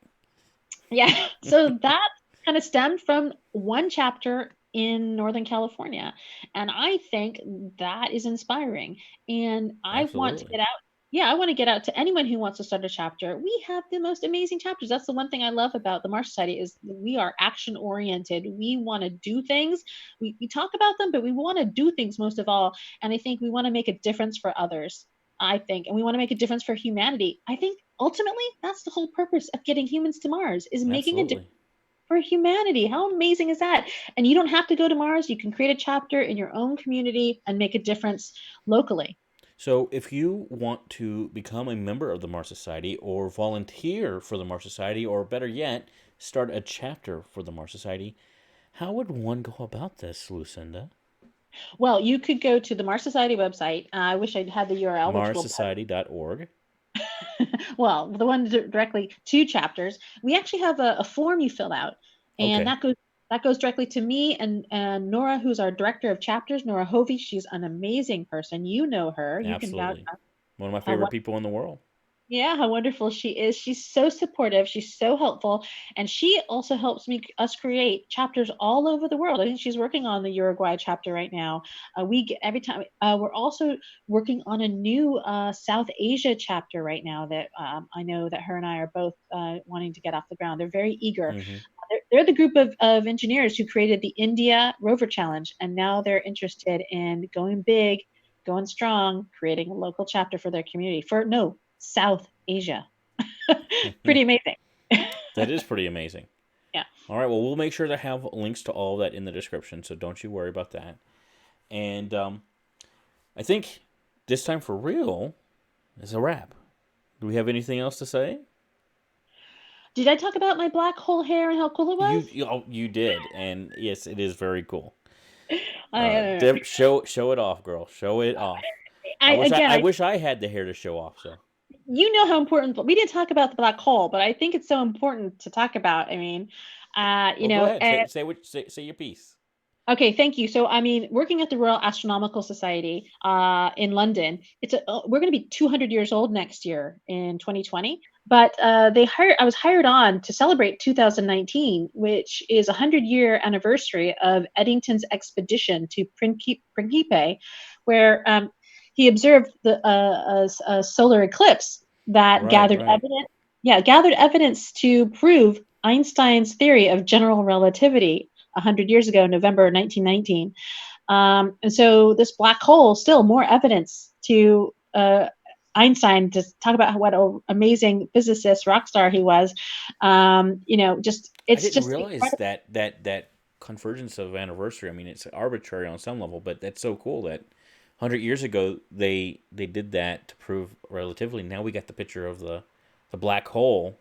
Yeah, so that kind of stemmed from one chapter in Northern California, and I think that is inspiring, and I want to Absolutely. get out. Yeah, I want to get out to anyone who wants to start a chapter. We have the most amazing chapters. That's the one thing I love about the Mars Society is we are action oriented. We want to do things. We talk about them, but we want to do things most of all, and I think we want to make a difference for others. I think, and we want to make a difference for humanity. I think ultimately that's the whole purpose of getting humans to Mars is making a difference Absolutely. for humanity. How amazing is that? And you don't have to go to Mars. You can create a chapter in your own community and make a difference locally. So, if you want to become a member of the Mars Society or volunteer for the Mars Society, or better yet, start a chapter for the Mars Society, how would one go about this, Lucinda? Well, you could go to the Mars Society website. I wish I'd had the URL, which will MarsSociety.org. well, the one directly to chapters. We actually have a form you fill out, and Okay. that goes directly to me and Nora, who's our director of chapters, Nora Hovey. She's an amazing person. You know her. You can vouch Absolutely. One of my how favorite people in the world. yeah, how wonderful she is. She's so supportive. She's so helpful. And she also helps us create chapters all over the world. I think she's working on the Uruguay chapter right now. We get every time we're also working on a new South Asia chapter right now that I know that her and I are both wanting to get off the ground. They're very eager. Mm-hmm. they're the group of engineers who created the India Rover Challenge, and now they're interested in going big, going strong, creating a local chapter for their community for South Asia. Pretty amazing. That is pretty amazing. Yeah. All right. Well, we'll make sure to have links to all of that in the description, so don't you worry about that. And I think this time for real is a wrap. Do we have anything else to say? Did I talk about my black hole hair and how cool it was? You did, and yes, it is very cool. I Show it off, girl. Show it off. I wish I had the hair to show off. So you know how important we didn't talk about the black hole, but I think it's so important to talk about. I mean, go ahead. Say your piece. Okay, thank you. So, I mean, working at the Royal Astronomical Society in London, we're going to be 200 years old next year in 2020. But I was hired on to celebrate 2019, which is a 100-year anniversary of Eddington's expedition to Principe, where he observed a solar eclipse that gathered evidence. Yeah, gathered evidence to prove Einstein's theory of general relativity 100 years ago, November 1919. And so this black hole, still more evidence to Einstein to talk about what an amazing physicist, rock star he was. I didn't realize that convergence of anniversary. I mean, it's arbitrary on some level, but that's so cool that 100 years ago they did that to prove relativity. Now we got the picture of the black hole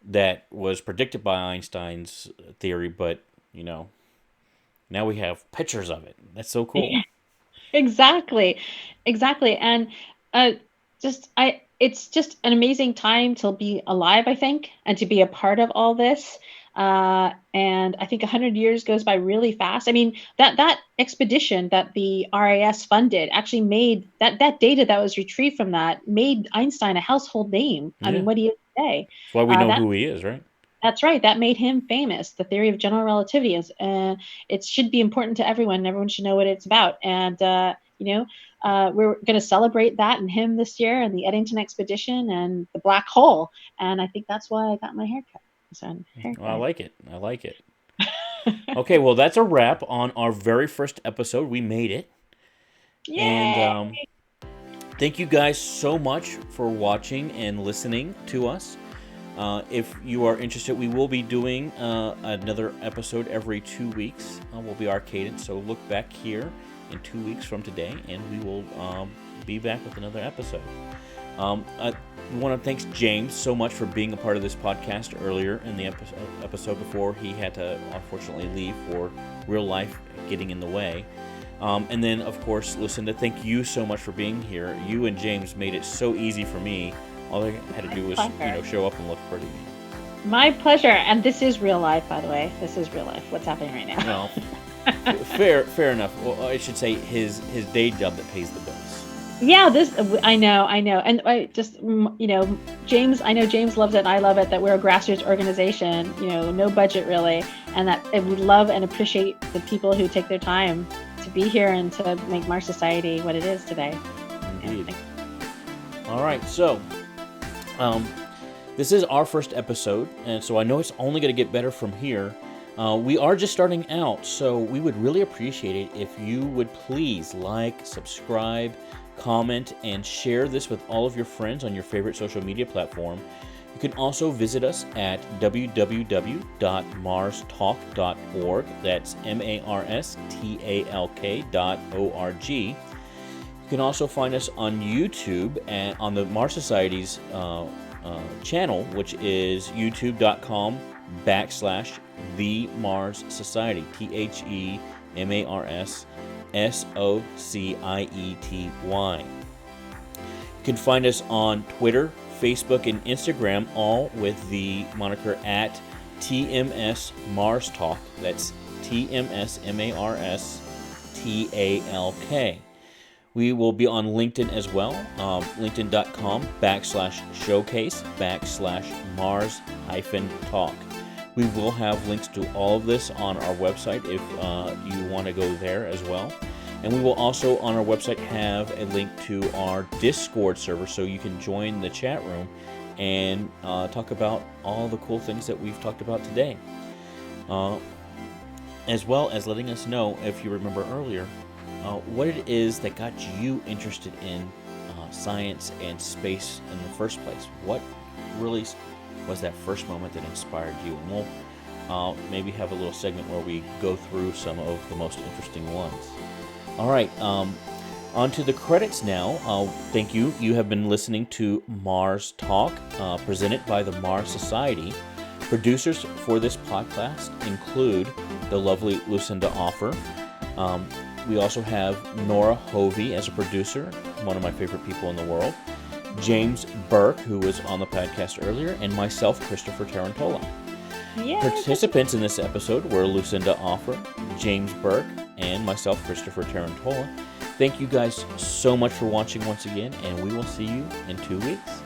that was predicted by Einstein's theory, but now we have pictures of it. That's so cool. Exactly, and it's just an amazing time to be alive, I think, and to be a part of all this. And I think 100 years goes by really fast. I mean, that expedition that the RAS funded actually made that data that was retrieved from that made Einstein a household name. Yeah. I mean, what do you say? That's why we know who he is, right? That's right. That made him famous. The theory of general relativity is it should be important to everyone. Everyone should know what it's about. And we're going to celebrate that and him this year, and the Eddington expedition and the black hole. And I think that's why I got my haircut. Well, I like it. Okay, well, that's a wrap on our very first episode. We made it. Yay! And thank you guys so much for watching and listening to us. If you are interested, we will be doing another episode every 2 weeks. Will be our cadence, so look back here in 2 weeks from today, and we will be back with another episode. We want to thank James so much for being a part of this podcast earlier in the episode before he had to unfortunately leave for real life getting in the way. And then, of course, Lucinda, thank you so much for being here. You and James made it so easy for me. All I had to do was, show up and look pretty. My pleasure. And this is real life, by the way. This is real life. What's happening right now? Well, fair enough. Well, I should say his day job that pays the bills. Yeah, I know. And I just, James, I know James loves it and I love it that we're a grassroots organization, no budget really. And we love and appreciate the people who take their time to be here and to make Mars Society what it is today. Indeed. All right, so this is our first episode, and so I know it's only going to get better from here. We are just starting out, so we would really appreciate it if you would please like, subscribe, comment, and share this with all of your friends on your favorite social media platform. You can also visit us at www.marstalk.org. That's marstalk.org. You can also find us on YouTube and on the Mars Society's channel, which is youtube.com/The Mars Society. TheMarsSociety. You can find us on Twitter, Facebook, and Instagram, all with the moniker at TMS Mars Talk. That's TMS MarsTalk. We will be on LinkedIn as well, linkedin.com/showcase/Mars-talk. We will have links to all of this on our website if you want to go there as well. And we will also on our website have a link to our Discord server so you can join the chat room and talk about all the cool things that we've talked about today. as well as letting us know, if you remember earlier, what it is that got you interested in science and space in the first place. What really was that first moment that inspired you? And we'll maybe have a little segment where we go through some of the most interesting ones. All right, on to the credits now. Thank you. You have been listening to Mars Talk, presented by the Mars Society. Producers for this podcast include the lovely Lucinda Offer. We also have Nora Hovey as a producer, one of my favorite people in the world. James Burk, who was on the podcast earlier, and myself, Christopher Tarantola. Yeah. Participants in this episode were Lucinda Offer, James Burk, and myself, Christopher Tarantola. Thank you guys so much for watching once again, and we will see you in 2 weeks.